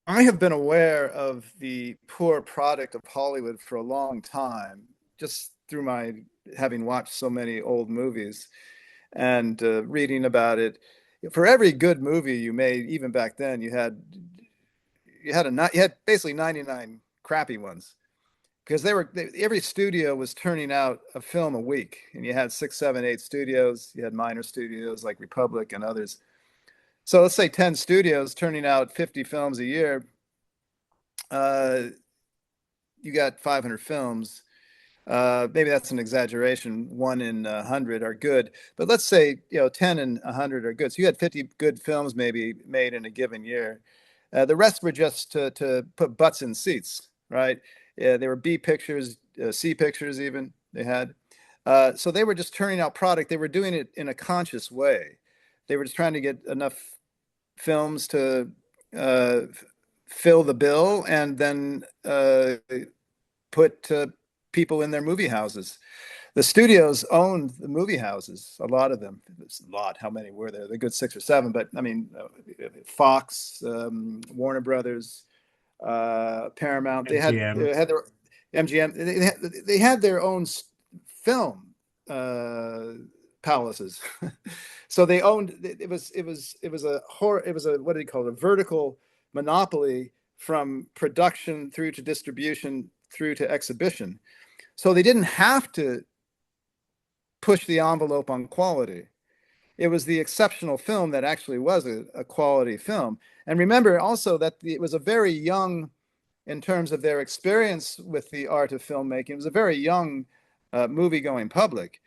I have been aware of the poor product of Hollywood for a long time, just through my having watched so many old movies and reading about it. For every good movie you made, even back then, you had basically 99 crappy ones because every studio was turning out a film a week, and you had six, seven, eight studios. You had minor studios like Republic and others. So let's say 10 studios turning out 50 films a year. Uh, you got 500 films. Maybe that's an exaggeration. One in 100 are good, but let's say 10 and 100 are good. So you had 50 good films maybe made in a given year. The rest were just to put butts in seats, right? Yeah, they were B pictures, C pictures even they had. So they were just turning out product. They were doing it in a conscious way. They were just trying to get enough films to uh, fill the bill and then put people in their movie houses. The studios owned the movie houses, a lot of them. It's a lot. How many were there? They're good 6 or 7, but I mean, Fox, Warner Brothers, Paramount. MGM. They had their MGM. They had their own film palaces. So they owned. It was a what do you call it? A vertical monopoly from production through to distribution through to exhibition. So they didn't have to push the envelope on quality. It was the exceptional film that actually was a quality film. And remember also that it was a very young, in terms of their experience with the art of filmmaking, it was a very young movie-going public.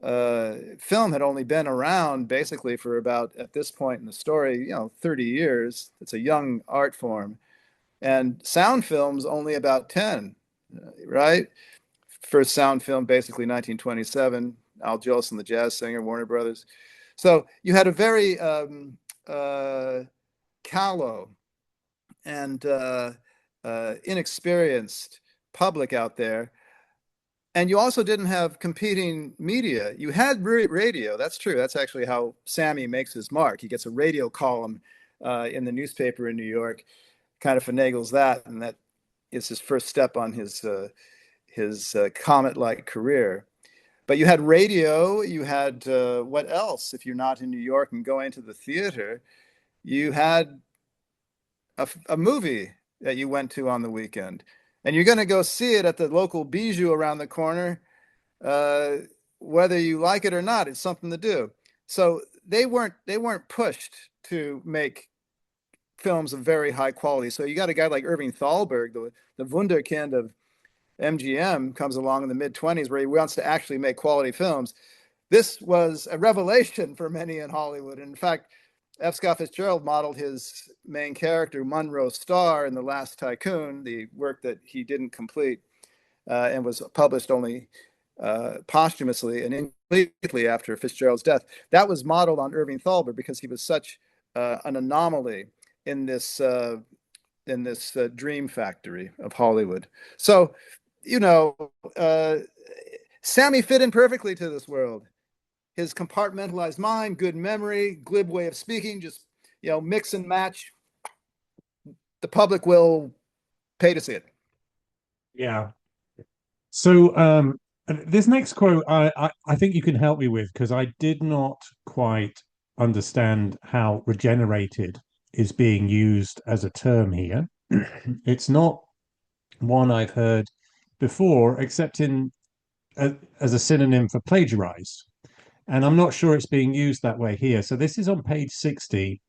Film had only been around basically for about, at this point in the story, 30 years. It's a young art form. And sound films only about 10, right? First sound film, basically 1927, Al Jolson, the jazz singer, Warner Brothers. So you had a very callow and inexperienced public out there. And you also didn't have competing media. You had radio. That's true. That's actually how Sammy makes his mark. He gets a radio column in the newspaper in New York, kind of finagles that, and that is his first step on his comet-like career. But you had radio. You had what else? If you're not in New York and going to the theater, you had a movie that you went to on the weekend, and you're going to go see it at the local bijou around the corner, whether you like it or not. It's something to do. So they weren't pushed to make films of very high quality. So you got a guy like Irving Thalberg, the wunderkind of MGM, comes along in the mid-20s where he wants to actually make quality films. This was a revelation for many in Hollywood. And in fact, F. Scott Fitzgerald modeled his main character, Monroe Starr, in The Last Tycoon, the work that he didn't complete and was published only posthumously and incompletely after Fitzgerald's death. That was modeled on Irving Thalberg because he was such an anomaly in this dream factory of Hollywood. So, Sammy fit in perfectly to this world. His compartmentalized mind, good memory, glib way of speaking, just mix and match. The public will pay to see it. Yeah. So this next quote, I think you can help me with because I did not quite understand how regenerated is being used as a term here. It's not one I've heard before, except as a synonym for plagiarized. And I'm not sure it's being used that way here. So this is on page 60,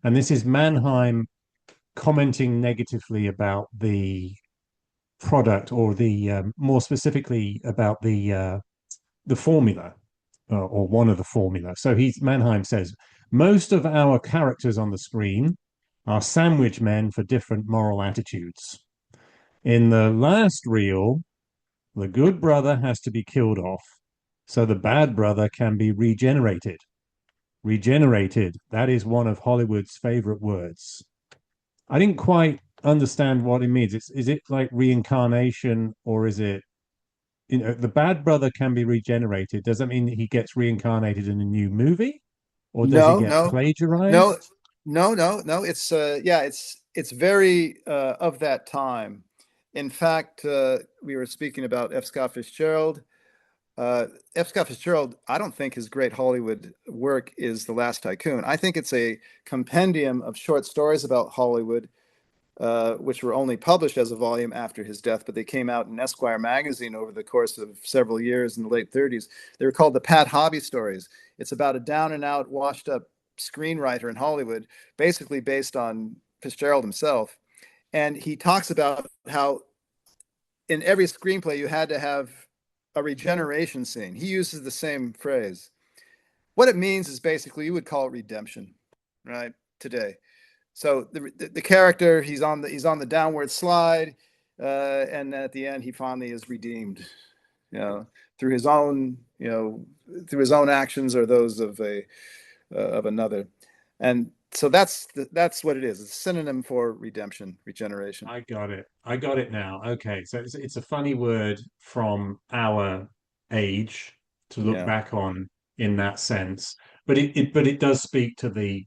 and this is Manheim commenting negatively about the product, or the more specifically about the formula, or one of the formula. So Manheim says most of our characters on the screen are sandwich men for different moral attitudes. In the last reel, the good brother has to be killed off so the bad brother can be regenerated. Regenerated, that is one of Hollywood's favorite words. I didn't quite understand what it means. Is it like reincarnation, or is it, the bad brother can be regenerated? Does that mean that he gets reincarnated in a new movie, or does he No, get no, no, plagiarized? no. It's very of that time. In fact, we were speaking about F. Scott Fitzgerald. F. Scott Fitzgerald, I don't think his great Hollywood work is The Last Tycoon. I think it's a compendium of short stories about Hollywood, which were only published as a volume after his death, but they came out in Esquire magazine over the course of several years in the late 30s. They were called the Pat Hobby stories. It's about a down and out, washed up screenwriter in Hollywood, basically based on Fitzgerald himself. And he talks about how in every screenplay you had to have a regeneration scene. He uses the same phrase. What it means is basically you would call it redemption, right? Today. So the character, he's on the downward slide, and at the end he finally is redeemed, through his own actions or those of another, and so that's what it is. It's a synonym for redemption, regeneration. I got it. I got it now. Okay, so it's a funny word from our age to look Yeah. back on in that sense. But it does speak to the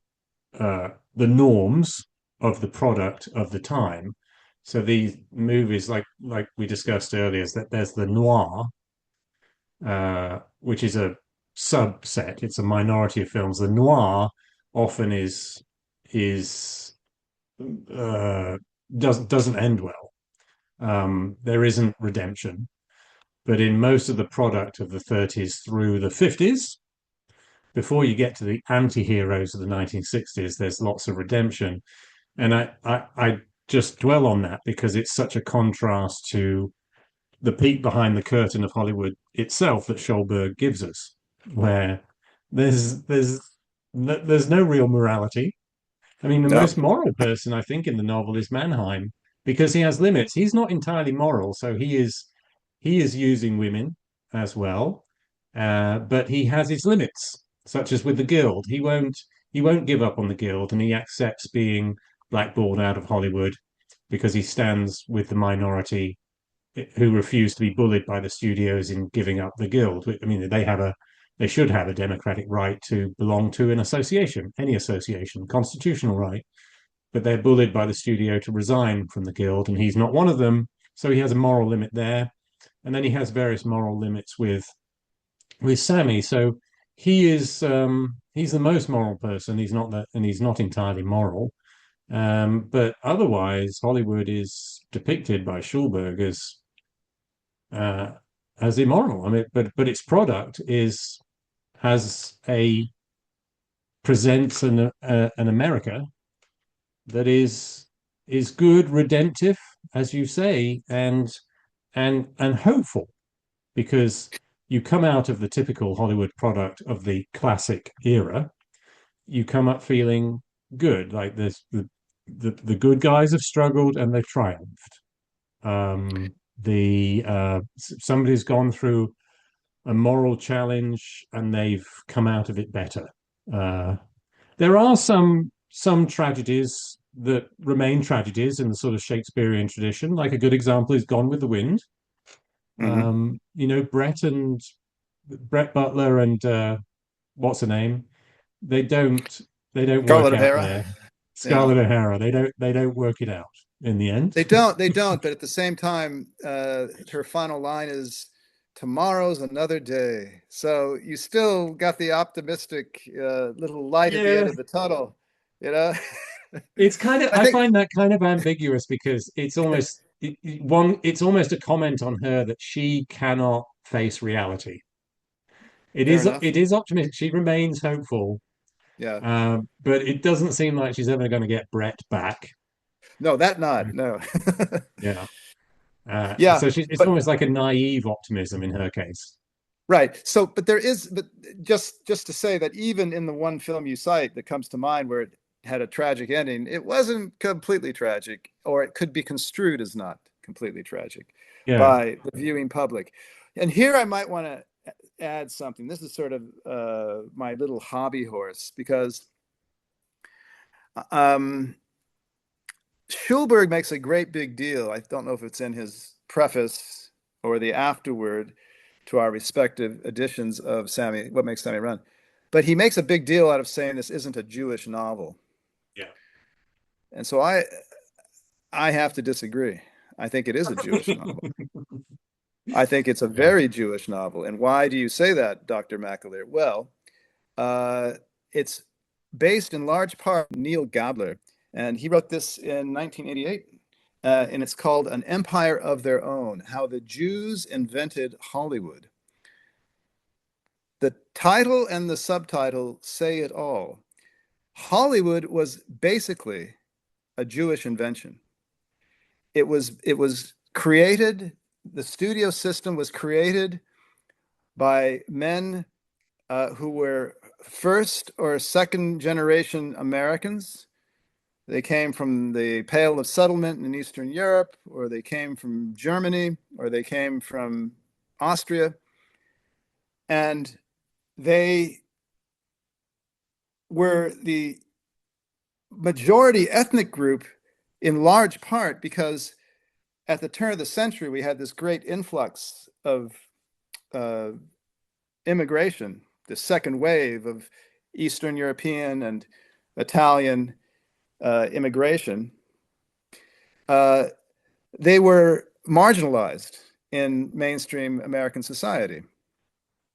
norms of the product of the time. So these movies, like we discussed earlier, is that there's the noir, which is a subset. It's a minority of films. The noir often is doesn't end well. There isn't redemption, but in most of the product of the 30s through the 50s, before you get to the anti-heroes of the 1960s, there's lots of redemption. And I just dwell on that because it's such a contrast to the peek behind the curtain of Hollywood itself that Schulberg gives us, where there's no real morality. I mean, the No. most moral person I think in the novel is Manheim because he has limits. He's not entirely moral, so he is using women as well, but he has his limits, such as with the Guild. He won't give up on the Guild, and he accepts being blackballed out of Hollywood because he stands with the minority who refuse to be bullied by the studios in giving up the Guild. I mean, they should have a democratic right to belong to an association, any association, constitutional right, but they're bullied by the studio to resign from the Guild, and he's not one of them. So he has a moral limit there, and then he has various moral limits with Sammy. So he's the most moral person. He's not that, and he's not entirely moral. But otherwise, Hollywood is depicted by Schulberg uh, as immoral. I mean, but its product has a presents an America that is good, redemptive, as you say, and hopeful, because you come out of the typical Hollywood product of the classic era, you come up feeling good, like this the good guys have struggled and they've triumphed. The Somebody's gone through a moral challenge and they've come out of it better. Uh, there are some tragedies that remain tragedies in the sort of Shakespearean tradition. Like a good example is Gone with the Wind. Hmm. Brett Butler and what's her name? They don't they don't work Scarlett out O'Hara. there. Yeah. Scarlett O'Hara. They don't work it out in the end. They don't, but at the same time, her final line is tomorrow's another day. So you still got the optimistic little light at the end Yeah, of the tunnel, you know? it's kind of I I think find that kind of ambiguous because it's almost a comment on her that she cannot face reality. It fair is enough. it is optimistic. She remains hopeful, Yeah. but it doesn't seem like she's ever going to get Brett back. No, that not. No. Yeah. Yeah, So it's but almost like a naive optimism in her case. right. So, but there is, but just to say that even in the one film you cite that comes to mind where it had a tragic ending, it wasn't completely tragic, or it could be construed as not completely tragic Yeah. by the viewing public. And here I might want to add something. This is sort of my little hobby horse because um, Schulberg makes a great big deal. I don't know if it's in his preface or the afterword to our respective editions of What Makes Sammy Run. But he makes a big deal out of saying this isn't a Jewish novel. Yeah. And so I have to disagree. I think it is a Jewish novel. I think it's a Yeah. very Jewish novel. And why do you say that, Dr. McAleer? Well, it's based in large part on Neil Gabler, and he wrote this in 1988, and it's called An Empire of Their Own: How the Jews Invented Hollywood. The title and the subtitle say it all. Hollywood was basically a Jewish invention. It was created, the studio system was created by men who were first or second generation Americans. They came from the Pale of Settlement in Eastern Europe, or they came from Germany, or they came from Austria. And they were the majority ethnic group in large part because at the turn of the century, we had this great influx of uh, immigration, the second wave of Eastern European and Italian immigration, uh, they were marginalized in mainstream American society.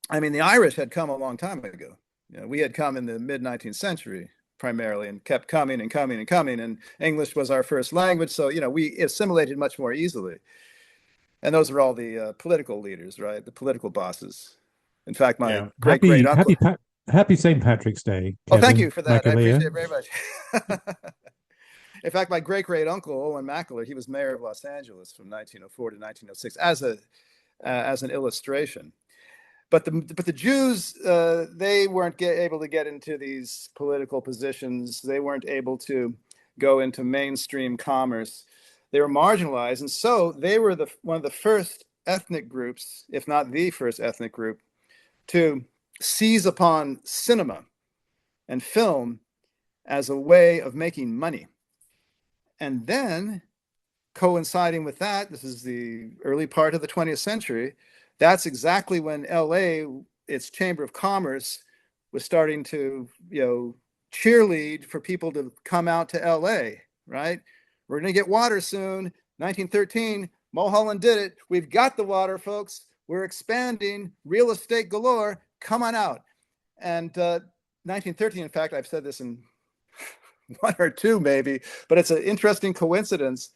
I mean, the Irish had come a long time ago. You know, we had come in the mid 19th century primarily and kept coming and coming and coming. And English was our first language. So, you know, we assimilated much more easily. And those were all the political leaders, right? The political bosses. In fact, my Yeah. great great uncle. Happy St. Patrick's Day, Oh, thank you Kevin for that. I appreciate McAleer. it very much. In fact, my great great uncle Owen McAleer, he was mayor of Los Angeles from 1904 to 1906 as an illustration. But the Jews, they weren't able to get into these political positions. They weren't able to go into mainstream commerce. They were marginalized, and so they were one of the first ethnic groups, if not the first ethnic group, to seize upon cinema and film as a way of making money. And then, coinciding with that, this is the early part of the 20th century, that's exactly when LA, its Chamber of Commerce, was starting to, cheerlead for people to come out to LA, right? We're going to get water soon. 1913, Mulholland did it. We've got the water, folks. We're expanding, real estate galore. Come on out. And 1913, in fact, I've said this in one or two maybe, but it's an interesting coincidence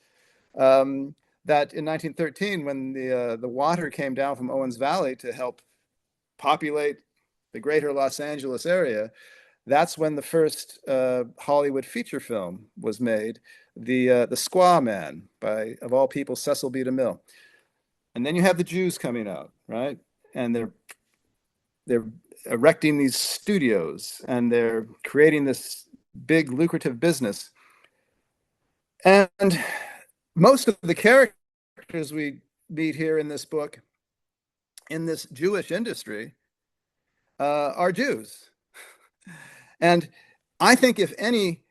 that in 1913, when the water came down from Owens Valley to help populate the greater Los Angeles area, that's when the first Hollywood feature film was made, the Squaw Man, by, of all people, Cecil B. DeMille. And then you have the Jews coming out, right? And they're erecting these studios and they're creating this big lucrative business. And most of the characters we meet here in this book, in this Jewish industry, are Jews. And I think if any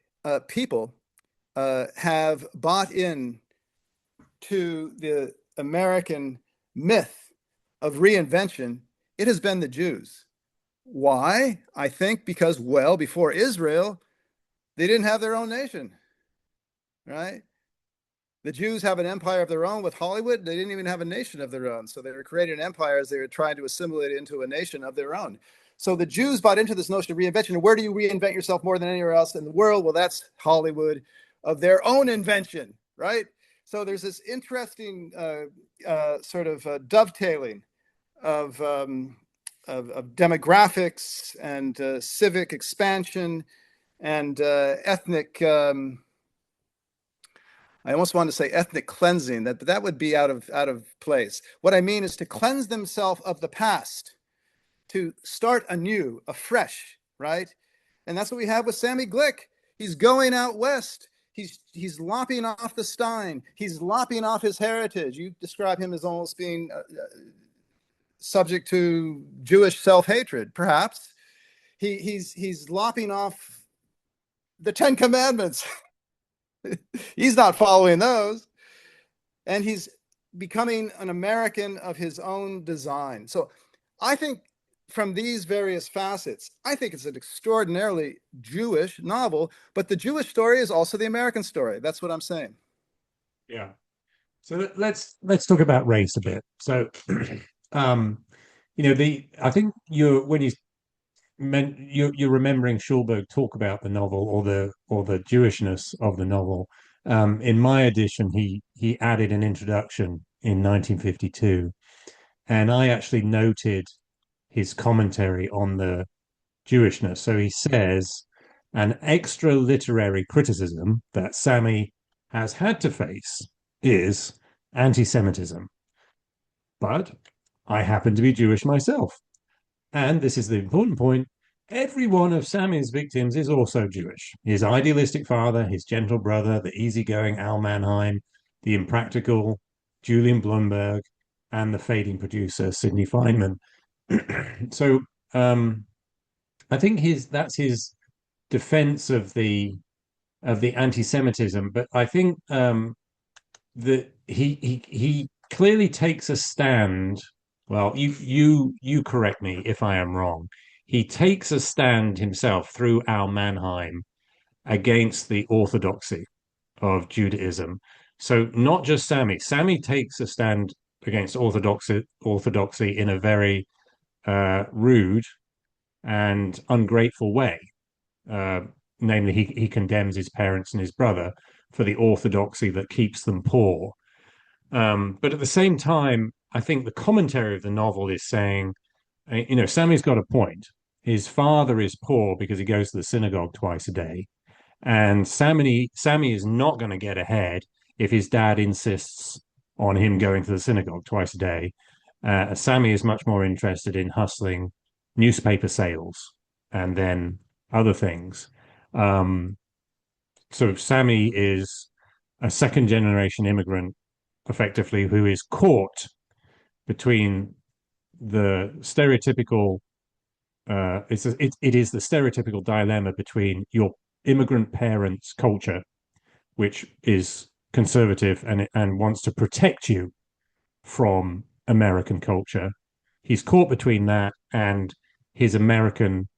people have bought in to the American myth of reinvention, it has been the Jews. Why? I think because, well, before Israel, they didn't have their own nation, right? The Jews have an empire of their own with Hollywood. They didn't even have a nation of their own. So they were creating an empire as they were trying to assimilate it into a nation of their own. So the Jews bought into this notion of reinvention. And where do you reinvent yourself more than anywhere else in the world? Well, that's Hollywood, of their own invention, right? So there's this interesting sort of dovetailing of demographics and civic expansion and ethnic. I almost want to say ethnic cleansing. That would be out of place. What I mean is to cleanse themselves of the past, to start anew, afresh, right? And that's what we have with Sammy Glick. He's going out west. He's lopping off the Stein. He's lopping off his heritage. You describe him as almost being subject to Jewish self-hatred, perhaps. He's lopping off the Ten Commandments. He's not following those. And he's becoming an American of his own design. So I think from these various facets, I think it's an extraordinarily Jewish novel, but the Jewish story is also the American story. That's what I'm saying. Yeah. So let's talk about race a bit. So, I think you're remembering Schulberg talk about the novel or the Jewishness of the novel. In my edition, he added an introduction in 1952, and I actually noted his commentary on the Jewishness. So he says an extra literary criticism that Sammy has had to face is anti-Semitism. But I happen to be Jewish myself. And this is the important point. Every one of Sammy's victims is also Jewish. His idealistic father, his gentle brother, the easygoing Al Manheim, the impractical Julian Blumberg, and the fading producer Sidney Feynman. So I think that's his defense of the anti-Semitism. But I think that he clearly takes a stand, Well, you correct me if I am wrong. He takes a stand himself through Al Manheim against the orthodoxy of Judaism. So not just Sammy. Sammy takes a stand against orthodoxy in a very rude and ungrateful way. Uh, Namely, he condemns his parents and his brother for the orthodoxy that keeps them poor. But at the same time, I think the commentary of the novel is saying, Sammy's got a point. His father is poor because he goes to the synagogue twice a day, and Sammy is not going to get ahead if his dad insists on him going to the synagogue twice a day. Sammy is much more interested in hustling newspaper sales and then other things. Um, so Sammy is a second generation immigrant, effectively, who is caught between the stereotypical it is the stereotypical dilemma between your immigrant parents' culture, which is conservative and wants to protect you from American culture. He's caught between that and his American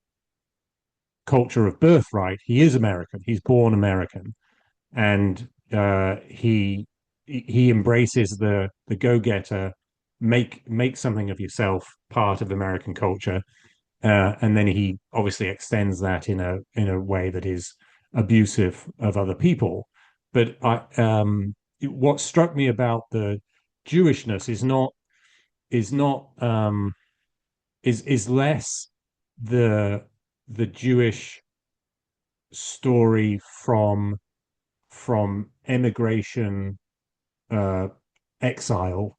culture of birthright. He is American. He's born American, and he embraces the go getter, make something of yourself part of American culture, and then he obviously extends that in a way that is abusive of other people. But what struck me about the Jewishness is not is less the the Jewish story from emigration, uh, exile,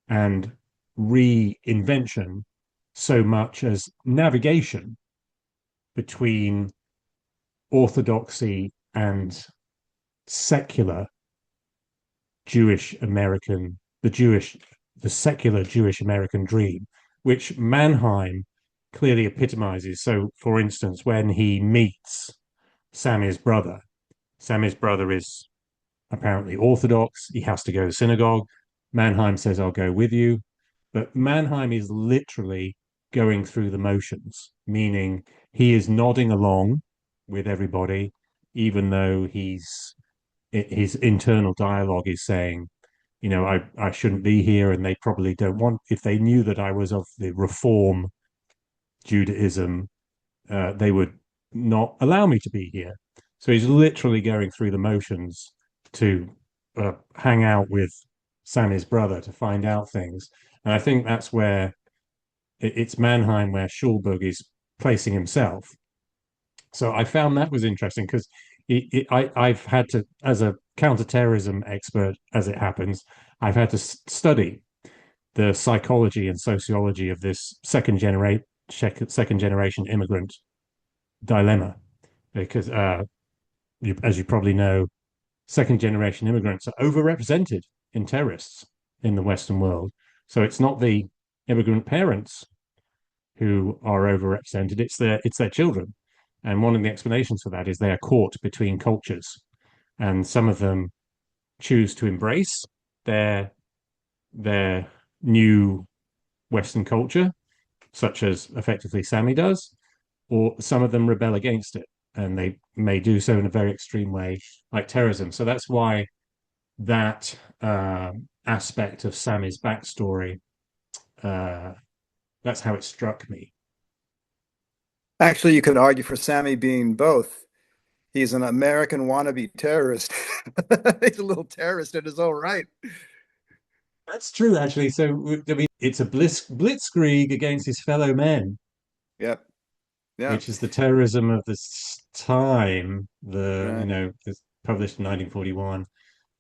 and reinvention, so much as navigation between orthodoxy and secular Jewish American, the secular Jewish American dream, which Manheim clearly epitomizes. So, for instance, when he meets Sammy's brother, Sammy's brother is apparently Orthodox. He has to go to synagogue. Manheim says, I'll go with you. But Manheim is literally going through the motions, meaning he is nodding along with everybody, even though his internal dialogue is saying, I shouldn't be here, and they probably don't want, if they knew that I was of the Reform Judaism, they would not allow me to be here. So he's literally going through the motions to hang out with Sammy's brother to find out things. And I think that's where it's Manheim where Schulberg is placing himself. So I found that was interesting because I've had to, as a counterterrorism expert, as it happens, I've had to study the psychology and sociology of this second generation immigrant dilemma, because as you probably know, second generation immigrants are overrepresented in terrorists in the Western world. So it's not the immigrant parents who are overrepresented; it's their children. And one of the explanations for that is they are caught between cultures, and some of them choose to embrace their their new Western culture, such as effectively Sammy does, or some of them rebel against it, and they may do so in a very extreme way, like terrorism. So that's why that aspect of Sammy's backstory, uh, that's how it struck me. Actually, you could argue for Sammy being both. He's an American wannabe terrorist. He's a little terrorist in his own right. That's true, actually. So, I mean, it's a blitzkrieg against his fellow men, Yep. Yeah. which is the terrorism of this time. Right. It's published in 1941.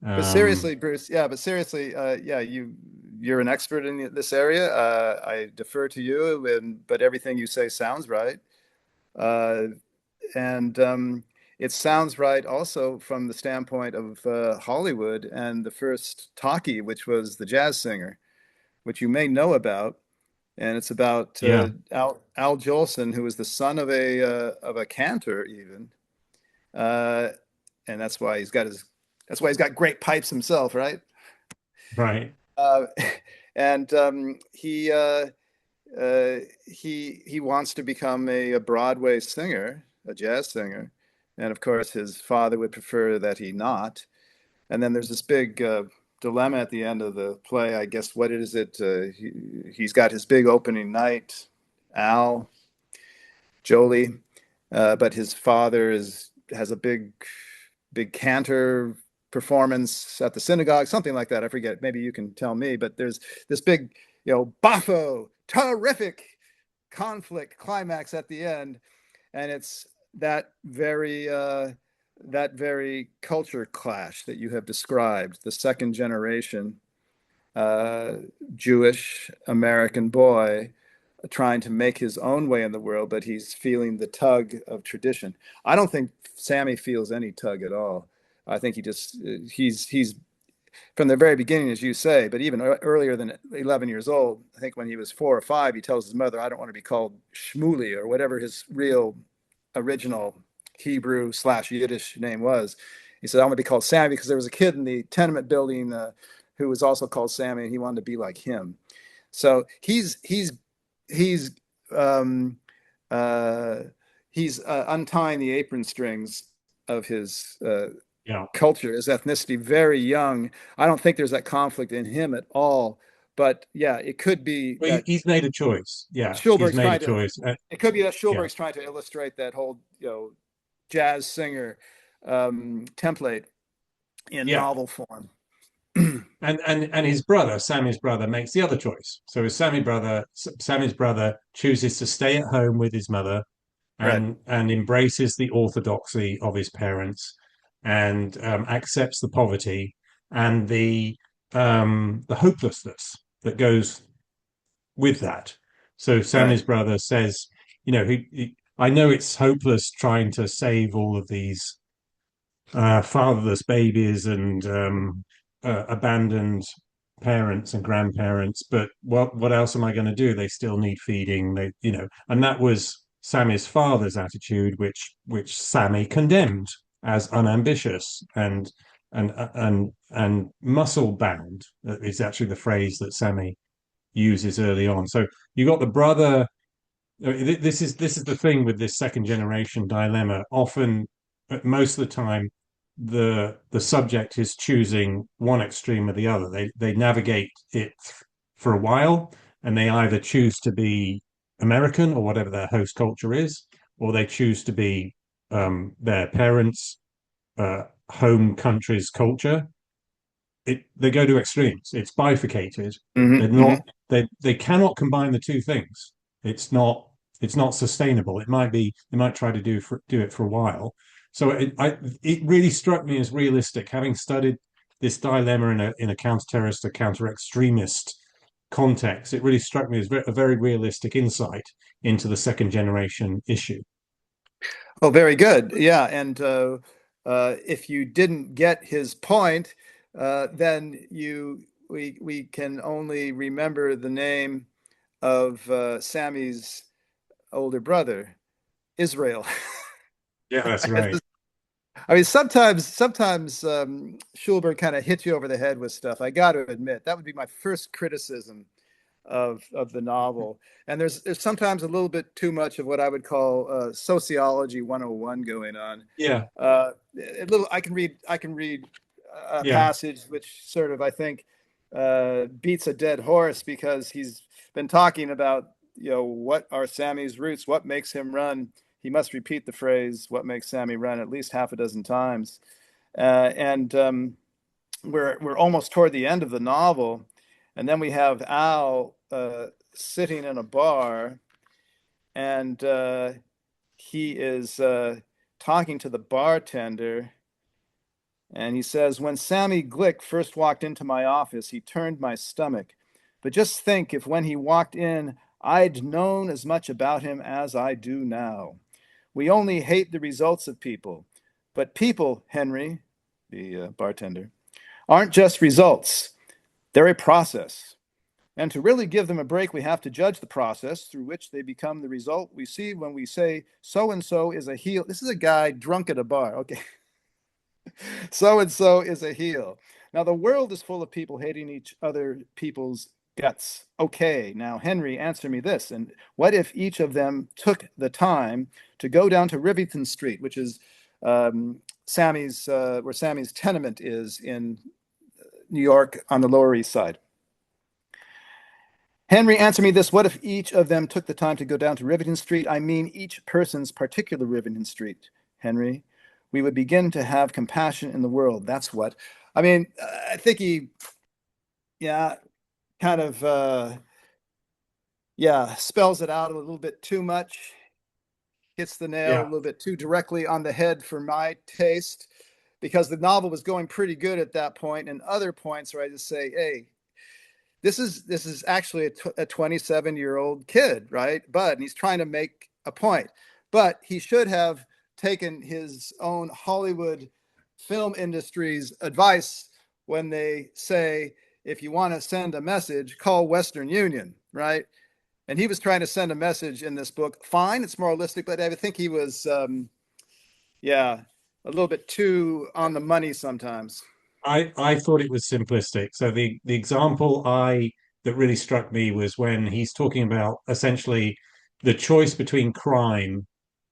But Um, seriously, Bruce, yeah, but seriously, yeah, you're an expert in this area. I defer to you, but everything you say sounds right. Uh, and it sounds right also from the standpoint of Hollywood and the first talkie, which was The Jazz Singer, which you may know about. And it's about yeah, Al Jolson, who was the son of a cantor, even, uh, and that's why he's got great pipes himself, right? right. Uh, And he wants to become a Broadway singer, a jazz singer, and of course his father would prefer that he not. And then there's this big dilemma at the end of the play. I guess what is it? He's got his big opening night, Al, Jolie, but his father has a big cantor performance at the synagogue, something like that. I forget. Maybe you can tell me. But there's this big, baffo, terrific conflict climax at the end, and it's that very culture clash that you have described. The second generation Jewish American boy trying to make his own way in the world, but he's feeling the tug of tradition. I don't think Sammy feels any tug at all. I think he's from the very beginning, as you say, but even earlier than 11 years old. I think when he was 4 or 5, he tells his mother, "I don't want to be called Shmuley," or whatever his real original Hebrew/Yiddish name was. He said, "I want to be called Sammy," because there was a kid in the tenement building who was also called Sammy, and he wanted to be like him. So he's um, uh, untying the apron strings of his Yeah. culture, his ethnicity, very young. I don't think there's that conflict in him at all. But yeah, it could be Well, that he's made a choice. Yeah, he's Schulberg's made a trying to. choice. It could be that Yeah, Schulberg's trying to illustrate that whole jazz singer template in yeah. novel form. And his brother, Sammy's brother, makes the other choice. So his Sammy's brother chooses to stay at home with his mother Right. and embraces the orthodoxy of his parents and accepts the poverty and the hopelessness that goes with that. So Right. Sammy's brother says, I know it's hopeless trying to save all of these fatherless babies and abandoned parents and grandparents. But what else am I going to do? They still need feeding. And that was Sammy's father's attitude, which Sammy condemned as unambitious and muscle bound. Is actually the phrase that Sammy uses early on. So you got the brother. This is the thing with this second generation dilemma. Often, most of the time, the subject is choosing one extreme or the other. They navigate it for a while, and they either choose to be American or whatever their host culture is, or they choose to be their parents' home country's culture. They go to extremes. It's bifurcated. They're Mm-hmm, not. mm-hmm. They cannot combine the two things. It's not. It's not sustainable. It might be. They might try to do it for a while. So it really struck me as realistic, having studied this dilemma in a counter-terrorist or counter-extremist context. It really struck me as a very realistic insight into the second generation issue. Oh, very good. Yeah, and if you didn't get his point, then we can only remember the name of Sammy's older brother, Israel. Yeah, that's right. I mean, sometimes Schulberg kind of hits you over the head with stuff. I got to admit, that would be my first criticism of the novel. And there's sometimes a little bit too much of what I would call sociology 101 going on. Yeah, I can read a yeah, passage which sort of, I think, beats a dead horse, because he's been talking about, what are Sammy's roots, what makes him run. He must repeat the phrase "what makes Sammy run" at least half a dozen times. And we're almost toward the end of the novel, and then we have Al sitting in a bar, and he is talking to the bartender, and he says, "When Sammy Glick first walked into my office, he turned my stomach. But just think if when he walked in, I'd known as much about him as I do now. We only hate the results of people. But people, Henry," the bartender, "aren't just results. They're a process. And to really give them a break, we have to judge the process through which they become the result we see when we say so and so is a heel." This is a guy drunk at a bar. Okay. "So and so is a heel. Now, the world is full of people hating each other people's Guts. Okay, now Henry, answer me this. And what if each of them took the time to go down to Rivington Street, which is Sammy's where Sammy's tenement is in New York on the Lower East Side? Henry, answer me this. What if each of them took the time to go down to Rivington Street? I mean, each person's particular Rivington Street, Henry. We would begin to have compassion in the world. That's what. I mean, I think he, yeah, kind of, yeah, spells it out a little bit too much, hits the nail a Yeah, little bit too directly on the head for my taste, because the novel was going pretty good at that point, and other points where I just say, hey, this is actually a 27-year-old kid, right? But he's trying to make a point. But he should have taken his own Hollywood film industry's advice when they say, if you want to send a message, call Western Union, right? And he was trying to send a message in this book. Fine, it's moralistic, but I think he was, yeah, a little bit too on the money sometimes. I thought it was simplistic. So the example I that really struck me was when he's talking about essentially the choice between crime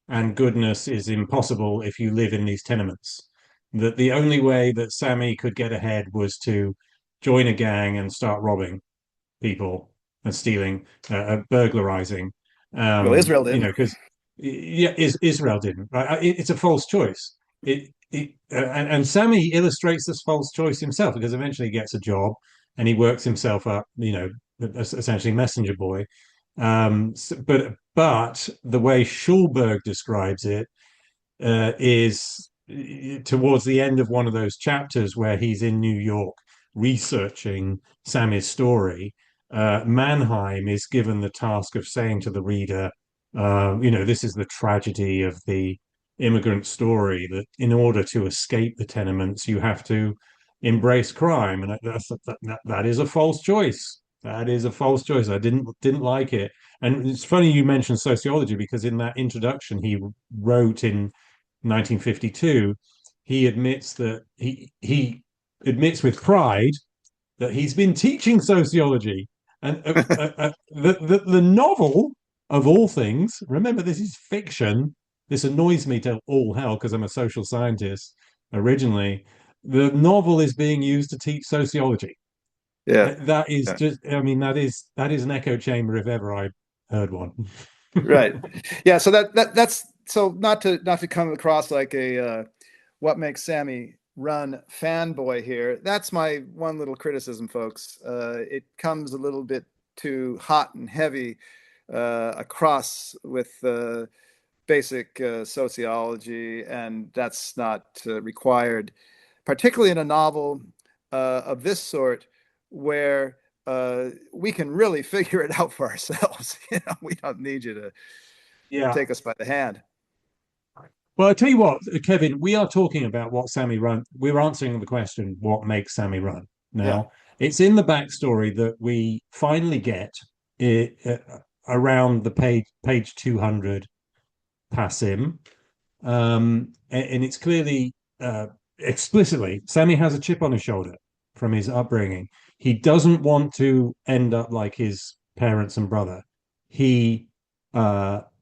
and goodness is impossible if you live in these tenements. That the only way that Sammy could get ahead was to join a gang and start robbing people and stealing, burglarizing. Well, Israel didn't. Because yeah, Israel didn't. Right? It's a false choice. And Sammy illustrates this false choice himself because eventually he gets a job and he works himself up. Essentially messenger boy. But the way Schulberg describes it is towards the end of one of those chapters where he's in New York researching Sammy's story. Manheim is given the task of saying to the reader, this is the tragedy of the immigrant story, that in order to escape the tenements, you have to embrace crime. And that is a false choice. That is a false choice. I didn't like it. And it's funny you mentioned sociology because in that introduction he wrote in 1952, he admits that he admits with pride that he's been teaching sociology, and the novel of all things. Remember, this is fiction. This annoys me to all hell because I'm a social scientist originally. The novel is being used to teach sociology. Yeah. That is Yeah. just, I mean, that is an echo chamber if ever I heard one. Right. Yeah. So that's so not to come across like a what makes Sammy run fanboy here. That's my one little criticism, folks. It comes a little bit too hot and heavy across with basic sociology, and that's not required, particularly in a novel of this sort where we can really figure it out for ourselves. We don't need you to Yeah. take us by the hand. Well, I tell you what, Kevin, we are talking about what Sammy run. We're answering the question, what makes Sammy run? Yeah. Now, it's in the backstory that we finally get it, around the page 200 passim. And it's clearly explicitly Sammy has a chip on his shoulder from his upbringing. He doesn't want to end up like his parents and brother. He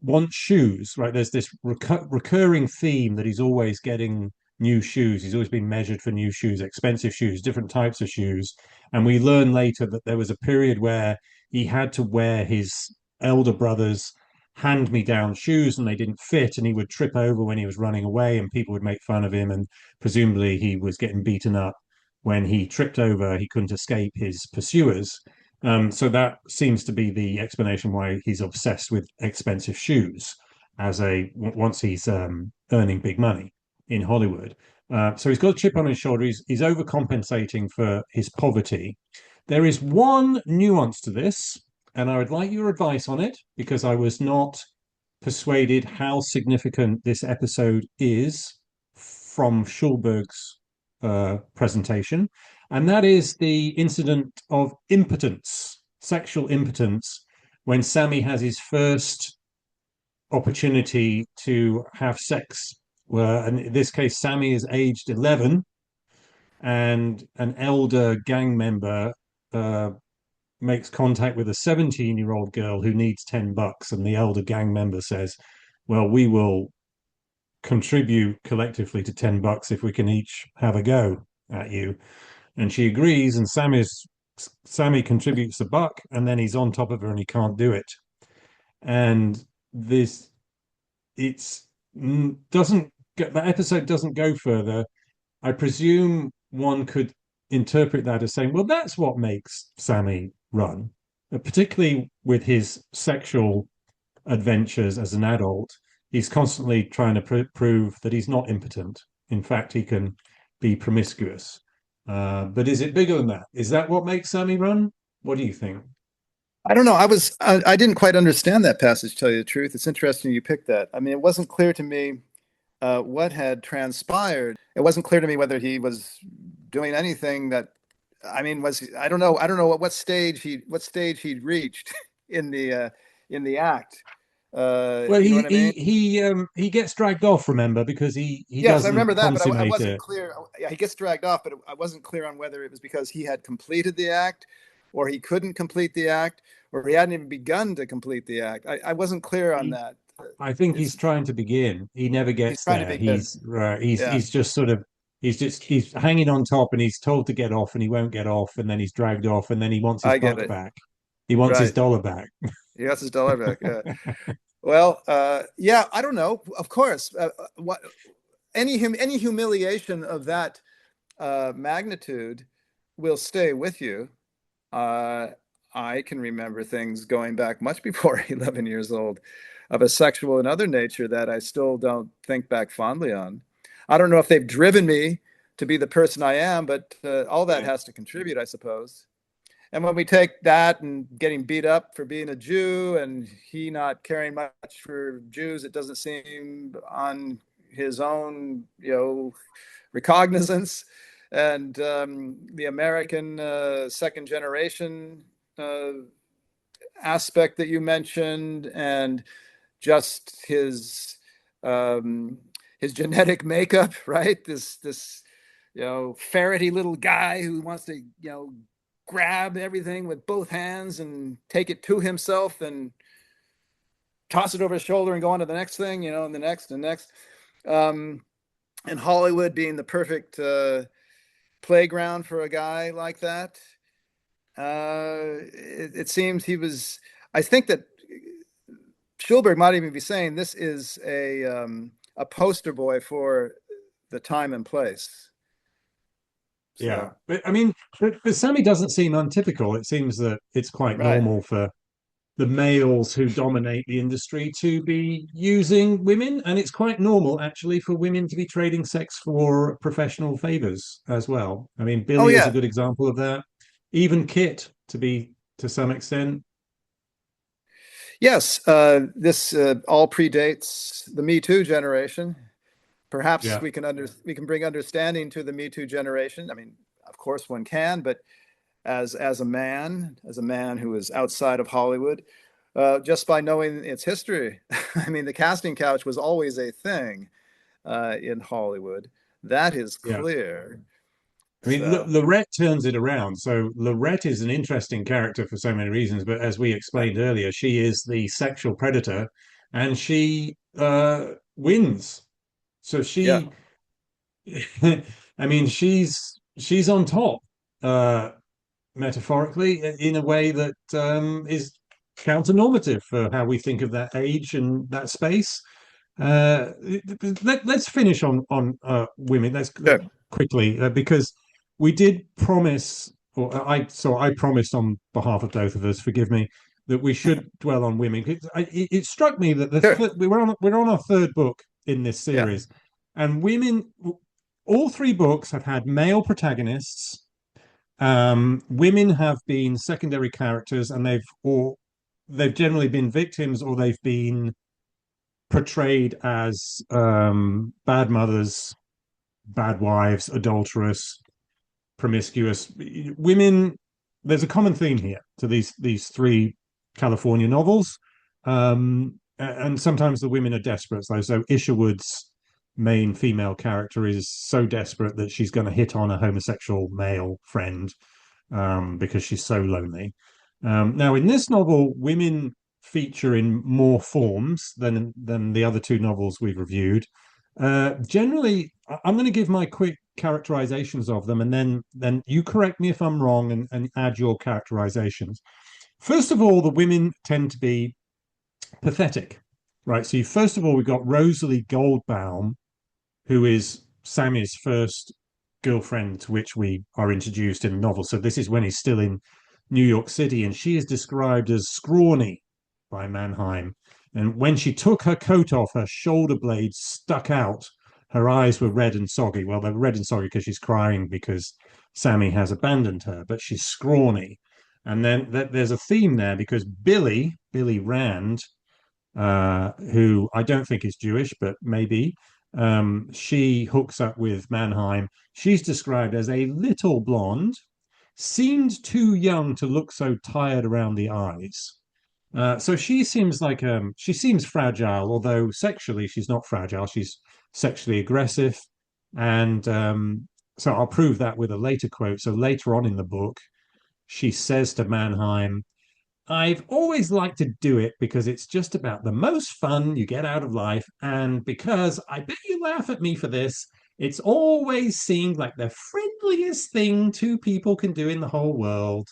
wants shoes, right? There's this recurring theme that he's always getting new shoes. He's always been measured for new shoes, expensive shoes, different types of shoes. And we learn later that there was a period where he had to wear his elder brother's hand-me-down shoes and they didn't fit, and he would trip over when he was running away and people would make fun of him, and presumably he was getting beaten up when he tripped over, he couldn't escape his pursuers. So that seems to be the explanation why he's obsessed with expensive shoes as a once he's earning big money in Hollywood. So he's got a chip on his shoulder. He's overcompensating for his poverty. There is one nuance to this, and I would like your advice on it because I was not persuaded how significant this episode is from Schulberg's presentation, and that is the incident of impotence, sexual impotence, when Sammy has his first opportunity to have sex. And in this case, Sammy is aged 11, and an elder gang member makes contact with a 17-year-old girl who needs $10, and the elder gang member says, well, we will contribute collectively to $10 if we can each have a go at you. And she agrees, and Sammy contributes $1, and then he's on top of her and he can't do it. And this it's doesn't that episode doesn't go further. I presume one could interpret that as saying, well, that's what makes Sammy run, particularly with his sexual adventures as an adult. He's constantly trying to prove that he's not impotent. In fact, he can be promiscuous. But is it bigger than that? Is that what makes Sammy run? What do you think? I don't know. I didn't quite understand that passage, to tell you the truth. It's interesting you picked that. I mean, it wasn't clear to me what had transpired. It wasn't clear to me whether he was doing anything that, I mean, I don't know what stage he'd reached in the act. Well, You know what I mean? he gets dragged off, remember, because he Yes, I doesn't remember that, but I consummate wasn't it. clear. Yeah, he gets dragged off, but I wasn't clear on whether it was because he had completed the act, or he couldn't complete the act, or he hadn't even begun to complete the act. I wasn't clear on He, that. I think he's It's trying to begin. He never He's gets trying to there. begin. Yeah, He's just sort of he's hanging on top, and he's told to get off, and he won't get off, and then he's dragged off, and then he wants his I get buck it. back. He wants his Right. dollar back. He has his dollar back. Yeah. Well, yeah. I don't know. Of course, what any humiliation of that magnitude will stay with you. Uh, I can remember things going back much before 11 years old of a sexual and other nature that I still don't think back fondly on. I don't know if they've driven me to be the person I am, but all that Yeah, has to contribute, I suppose. And when we take that and getting beat up for being a Jew and he not caring much for Jews, it doesn't seem on his own, recognizance, and the American second generation uh, aspect that you mentioned, and just um, his genetic makeup, right? This ferrety little guy who wants to grab everything with both hands and take it to himself and toss it over his shoulder and go on to the next thing, and the next and next. Um, and Hollywood being the perfect playground for a guy like that. It seems he was. I think that Schulberg might even be saying this is a poster boy for the time and place. yeah. So But I mean, but Sammy doesn't seem untypical. It seems that it's quite right. normal for the males who dominate the industry to be using women, and it's quite normal actually for women to be trading sex for professional favors as well. I mean, Oh Billy is a yeah. good example of that. Even Kit, to some extent. Yes. This all predates the Me Too generation. Perhaps Yeah, we can bring understanding to the Me Too generation. I mean, of course one can, but as a man who is outside of Hollywood, just by knowing its history. I mean, the casting couch was always a thing in Hollywood. That is yeah. clear. I mean, So Lorette turns it around. So Lorette is an interesting character for so many reasons, but as we yeah, explained earlier, she is the sexual predator, and she wins. So yeah. she I mean, she's on top, uh, metaphorically, in a way that is counter-normative for how we think of that age and that space. Uh, let's finish on women. Let's Sure. quickly because we did promise, or I promised on behalf of both of us. Forgive me. That we should dwell on women. It struck me that Sure. we're on our third book in this Yeah. series, and women. All three books have had male protagonists. Women have been secondary characters, and they've generally been victims, or they've been portrayed as bad mothers, bad wives, adulterous, promiscuous women. There's a common theme here to these three California novels, and sometimes the women are desperate. So Isherwood's main female character is so desperate that she's going to hit on a homosexual male friend because she's so lonely. Now, in this novel, women feature in more forms than the other two novels we've reviewed. Generally, I'm going to give my quick characterizations of them, and then you correct me if I'm wrong and add your characterizations. First of all, the women tend to be pathetic, right? So, first of all, we've got Rosalie Goldbaum, who is Sammy's first girlfriend to which we are introduced in the novel. So this is when he's still in New York City, and she is described as scrawny by Manheim. And when she took her coat off, her shoulder blades stuck out. Her eyes were red and soggy. Well, they're red and soggy because she's crying because Sammy has abandoned her, but she's scrawny. And then there's a theme there because Billy Rand, who I don't think is Jewish, but maybe. She hooks up with Manheim. She's described as a little blonde, seemed too young to look so tired around the eyes. So she seems fragile, although sexually she's not fragile. She's sexually aggressive, and so I'll prove that with a later quote. So later on in the book, she says to Manheim, I've always liked to do it because it's just about the most fun you get out of life. And because I bet you laugh at me for this, it's always seemed like the friendliest thing two people can do in the whole world.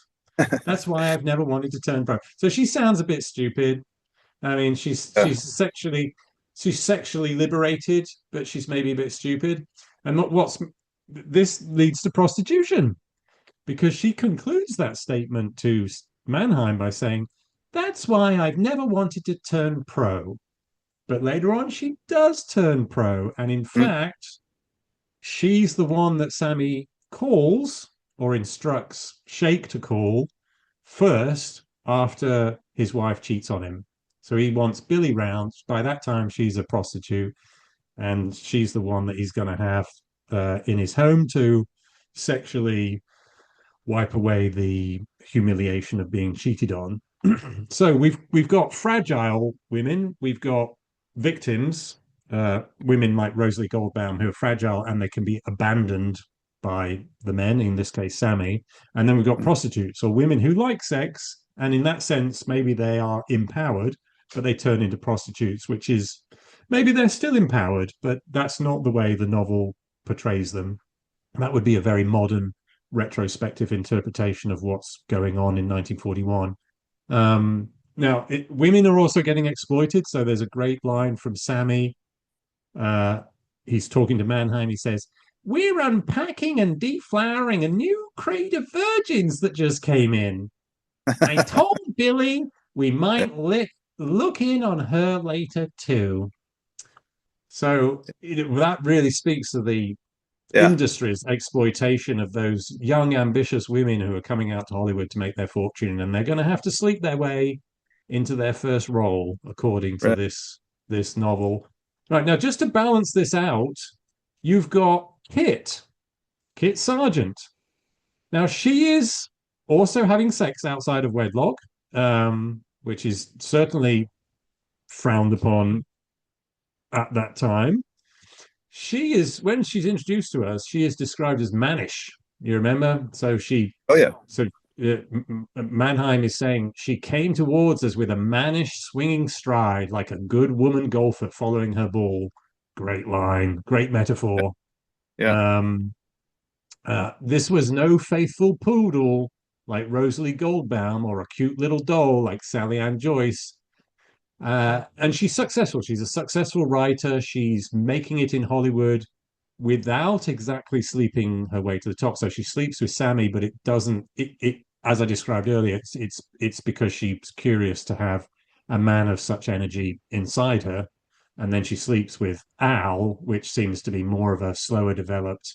That's why I've never wanted to turn pro. So she sounds a bit stupid. I mean, Yeah. she's sexually liberated, but she's maybe a bit stupid. And what's this leads to prostitution because she concludes that statement to Mannheim by saying, that's why I've never wanted to turn pro. But later on, she does turn pro. And in Mm. fact, she's the one that Sammy calls or instructs Shake to call first after his wife cheats on him. So he wants Billy round. By that time, she's a prostitute, and she's the one that he's going to have in his home to sexually wipe away the humiliation of being cheated on. So we've got fragile women, we've got victims, women like Rosalie Goldbaum who are fragile and they can be abandoned by the men, in this case Sammy, and then we've got prostitutes or women who like sex, and in that sense maybe they are empowered, but they turn into prostitutes, which is maybe they're still empowered, but that's not the way the novel portrays them. That would be a very modern retrospective interpretation of what's going on in 1941. Now, women are also getting exploited. So there's a great line from Sammy. Uh, he's talking to Mannheim. He says, we're unpacking and deflowering a new crate of virgins that just came in. I told Billy we might look in on her later, too. So that really speaks to the Yeah. industry's exploitation of those young, ambitious women who are coming out to Hollywood to make their fortune, and they're going to have to sleep their way into their first role, according to Right. this novel. Right now, just to balance this out, you've got Kit Sargent. Now she is also having sex outside of wedlock, which is certainly frowned upon at that time. She is when she's introduced to us, she is described as mannish. You remember? Oh yeah. So Mannheim is saying she came towards us with a mannish, swinging stride, like a good woman golfer following her ball. Great line, great metaphor. Yeah. Um, this was no faithful poodle like Rosalie Goldbaum or a cute little doll like Sally Ann Joyce. And she's successful. She's a successful writer. She's making it in Hollywood without exactly sleeping her way to the top. So she sleeps with Sammy, but it doesn't. It as I described earlier, it's because she's curious to have a man of such energy inside her, and then she sleeps with Al, which seems to be more of a slower developed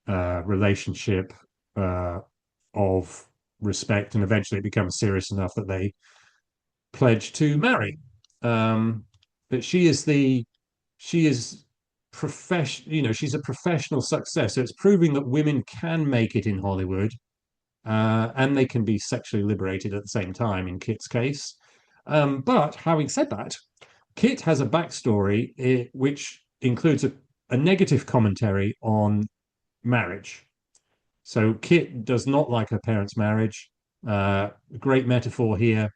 relationship of respect, and eventually it becomes serious enough that they pledge to marry. But she is profession. You know, she's a professional success. So it's proving that women can make it in Hollywood, and they can be sexually liberated at the same time. In Kit's case, but having said that, Kit has a backstory which includes a negative commentary on marriage. So Kit does not like her parents' marriage. Great metaphor here.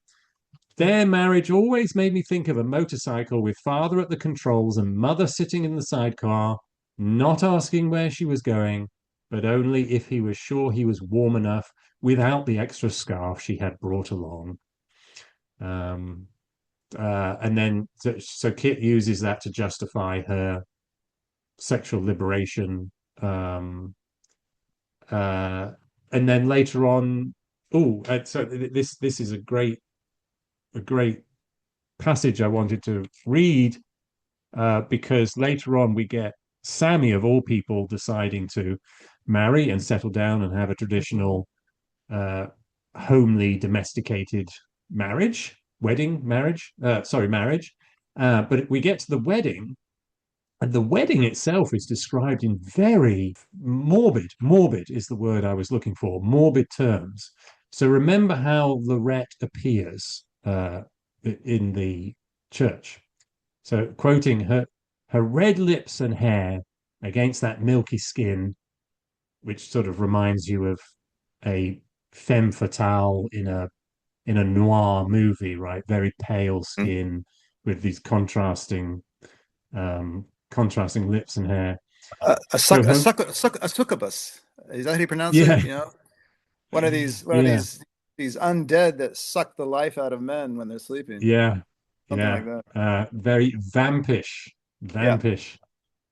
Their marriage always made me think of a motorcycle with father at the controls and mother sitting in the sidecar, not asking where she was going, but only if he was sure he was warm enough without the extra scarf she had brought along. Um, and then, so Kit uses that to justify her sexual liberation. Um, uh, and then later on, so this is a great passage I wanted to read, because later on we get Sammy, of all people, deciding to marry and settle down and have a traditional, uh, homely, domesticated marriage. But we get to the wedding, and the wedding itself is described in very morbid is the word I was looking for, morbid terms. So remember how Lorette appears, in the church. So quoting her red lips and hair against that milky skin, which sort of reminds you of a femme fatale in a noir movie, right? Very pale skin with these contrasting lips and hair. So her, A succubus. Is that how you pronounce it? yeah, You know, one of these yeah, undead that suck the life out of men when they're sleeping. yeah, Something yeah. like that. Very vampish, Yeah. vampish.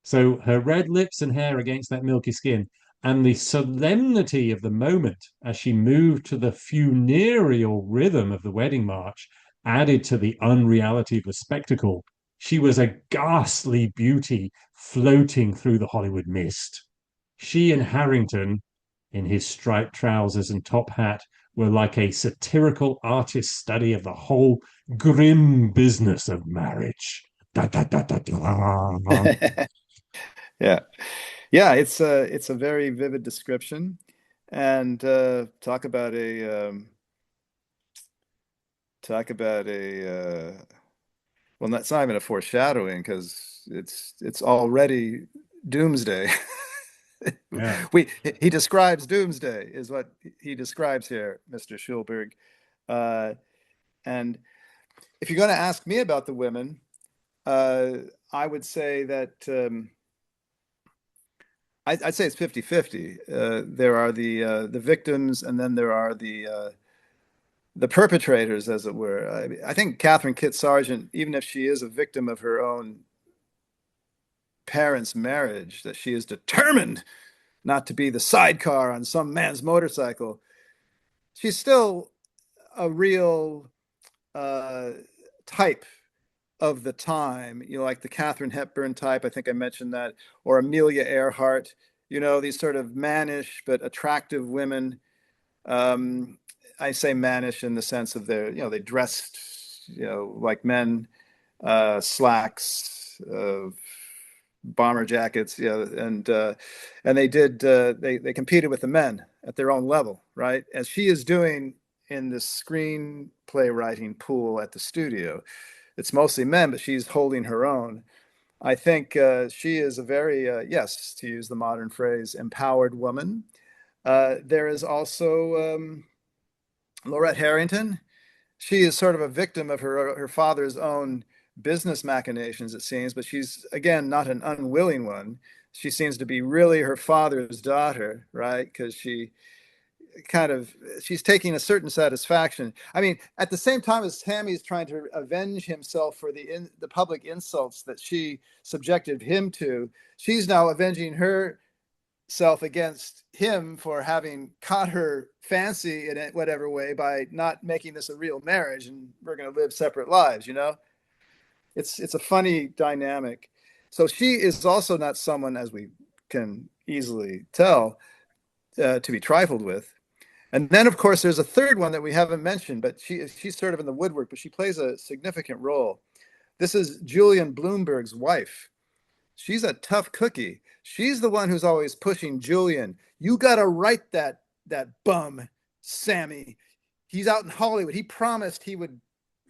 So her red lips and hair against that milky skin, and the solemnity of the moment as she moved to the funereal rhythm of the wedding march added to the unreality of the spectacle. She was a ghastly beauty floating through the Hollywood mist. She and Harrington, in his striped trousers and top hat, were like a satirical artist's study of the whole grim business of marriage. Da, da, da, da, da. Yeah. Yeah, it's a very vivid description, and talk about a well, that's not even a foreshadowing because it's already doomsday. Yeah. We He describes doomsday is what he describes here, Mr. Schulberg. Uh, and if you're going to ask me about the women, uh, I would say that I'd say it's 50-50. There are the victims, and then there are the perpetrators, as it were. I think Catherine Kit Sargent, even if she is a victim of her own parents' marriage, that she is determined not to be the sidecar on some man's motorcycle, she's still a real uh, type of the time, like the Katharine Hepburn type. I think I mentioned that, or Amelia Earhart. These sort of mannish but attractive women. Um, I say mannish in the sense of they dressed, like men, slacks, bomber jackets, and they competed with the men at their own level, right? As she is doing in the screenplay writing pool at the studio. It's mostly men, but she's holding her own. I think she is a very, yes, to use the modern phrase, empowered woman. There is also Laurette Harrington. She is sort of a victim of her father's own business machinations, it seems, but she's, again, not an unwilling one. She seems to be really her father's daughter, right? Because she's taking a certain satisfaction. I mean, at the same time as Sammy's trying to avenge himself for the public insults that she subjected him to, she's now avenging herself against him for having caught her fancy in it, whatever way, by not making this a real marriage, and we're going to live separate lives. It's a funny dynamic. So she is also not someone, as we can easily tell, to be trifled with. And then, of course, there's a third one that we haven't mentioned, but she's sort of in the woodwork, but she plays a significant role. This is Julian Bloomberg's wife. She's a tough cookie. She's the one who's always pushing Julian. You got to write that bum, Sammy. He's out in Hollywood. He promised he would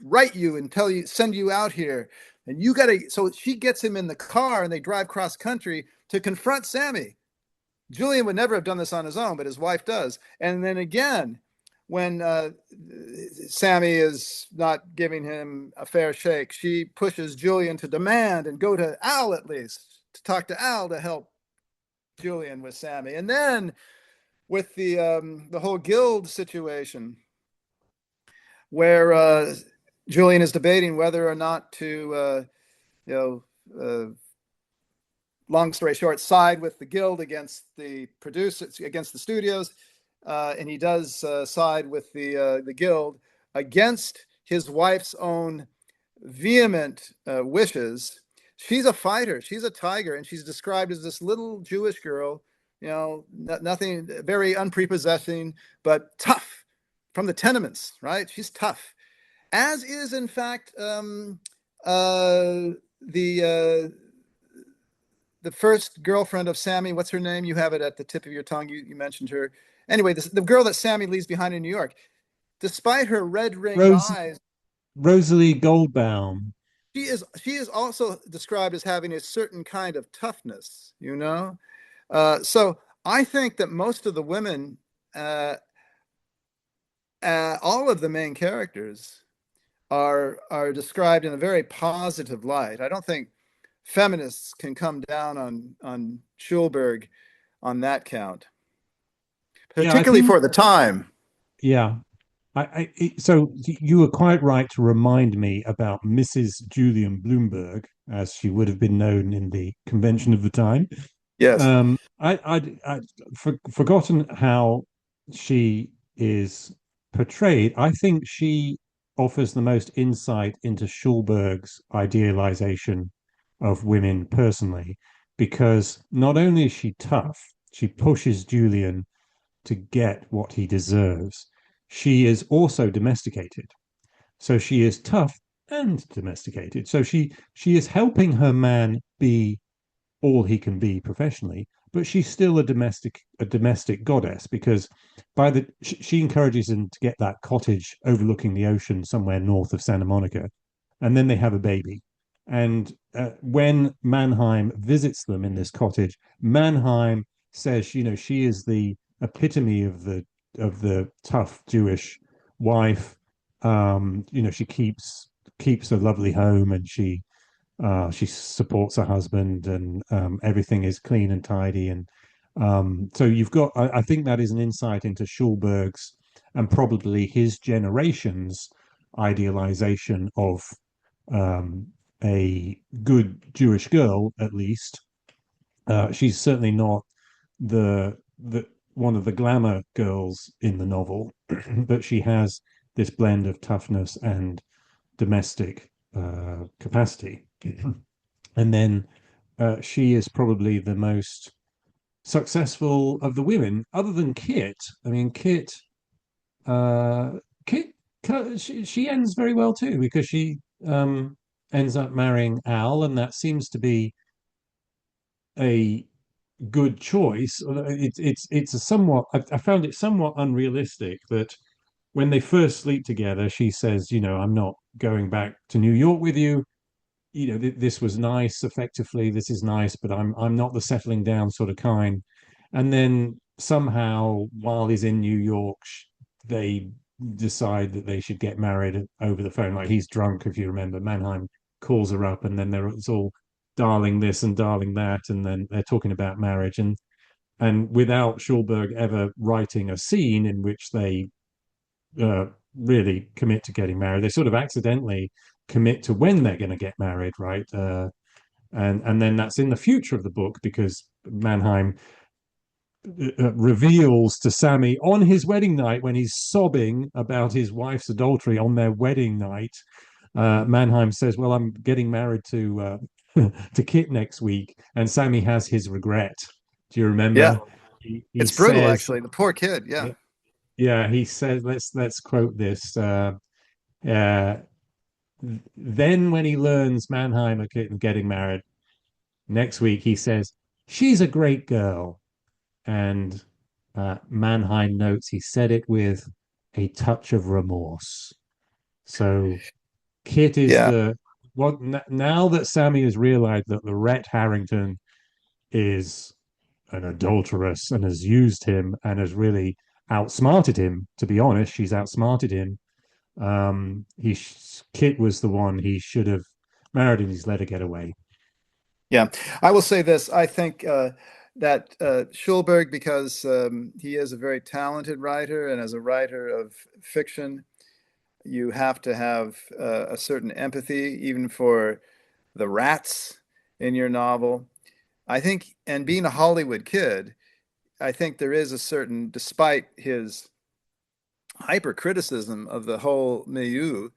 write you and send you out here. And you got to. So she gets him in the car and they drive cross country to confront Sammy. Julian would never have done this on his own, but his wife does. And then again, when Sammy is not giving him a fair shake, she pushes Julian to demand and go to Al at least to talk to Al to help Julian with Sammy. And then with the whole guild situation, where Julian is debating whether or not to you know long story short, side with the guild against the producers, against the studios, and he does side with the guild against his wife's own vehement wishes. She's a fighter. She's a tiger, and she's described as this little Jewish girl. Nothing, very unprepossessing, but tough, from the tenements, right? She's tough, as is in fact the first girlfriend of Sammy. What's her name? You have it at the tip of your tongue. You mentioned her. Anyway, the girl that Sammy leaves behind in New York, despite her red-ringed Rose eyes, Rosalie Goldbaum. she is also described as having a certain kind of toughness. So I think that most of the women, all of the main characters, are described in a very positive light. I don't think feminists can come down on Schulberg on that count, Yeah, I particularly think for the time. yeah. So you were quite right to remind me about Mrs. Julian Bloomberg, as she would have been known in the convention of the time. Yes. I'd forgotten how she is portrayed. I think she offers the most insight into Schulberg's idealization of women personally, because not only is she tough, she pushes Julian to get what he deserves. She is also domesticated. So she is tough and domesticated. So she is helping her man be all he can be professionally, but she's still a domestic goddess, because she encourages him to get that cottage overlooking the ocean somewhere north of Santa Monica, and then they have a baby. And when Manheim visits them in this cottage, Manheim says, she is the epitome of the tough Jewish wife. She keeps a lovely home, and she supports her husband, and everything is clean and tidy. And so you've got, I think that is an insight into Schulberg's and probably his generation's idealization of um, a good Jewish girl, at least. She's certainly not the one of the glamour girls in the novel, but she has this blend of toughness and domestic capacity. And then she is probably the most successful of the women, other than Kit. I mean, uh, Kit, she ends very well too, because she ends up marrying Al, and that seems to be a good choice. It's a somewhat, I found it somewhat unrealistic that when they first sleep together, she says, I'm not going back to New York with you. This was nice. Effectively, this is nice, but I'm not the settling down sort of kind. And then somehow, while he's in New York, they decide that they should get married over the phone. Like, he's drunk, if you remember. Mannheim calls her up, and then it's all darling this and darling that, and then they're talking about marriage, and without Schulberg ever writing a scene in which they uh, really commit to getting married. They sort of accidentally commit to when they're going to get married, right? And then that's in the future of the book, because Mannheim reveals to Sammy on his wedding night, when he's sobbing about his wife's adultery on their wedding night. Mannheim says, "Well, I'm getting married to to Kit next week," and Sammy has his regret. Do you Yeah. remember? He It's brutal, says, actually. The poor kid. Yeah. "Yeah," he says. Let's quote this. Uh, then, when he learns Mannheim are getting married next week, he says, "She's a great girl." And Mannheim notes he said it with a touch of remorse. So Kit is Yeah. the what now that Sammy has realized that Lorette Harrington is an adulteress and has used him and has really outsmarted him. To be honest, she's outsmarted him. Kit was the one he should have married and he's let her get away. Yeah, I will say this. I think that Schulberg, because he is a very talented writer, and as a writer of fiction, you have to have a certain empathy, even for the rats in your novel. I think, and being a Hollywood kid, I think there is a certain, despite his hypercriticism of the whole milieu,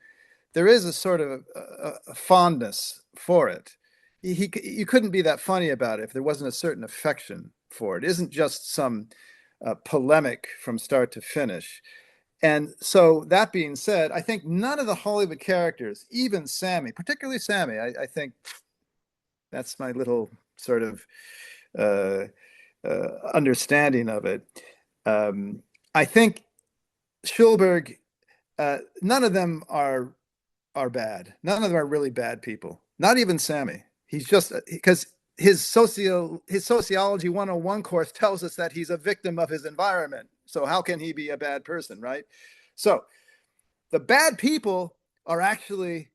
there is a sort of a fondness for it. You couldn't be that funny about it if there wasn't a certain affection for it. It isn't just some polemic from start to finish. And so that being said, I think none of the Hollywood characters, even Sammy, particularly Sammy, I think that's my little sort of uh, understanding of it. I think Schulberg, none of them are bad. None of them are really bad people. Not even Sammy. He's just because his sociology 101 course tells us that he's a victim of his environment. So how can he be a bad person, right? So the bad people are actually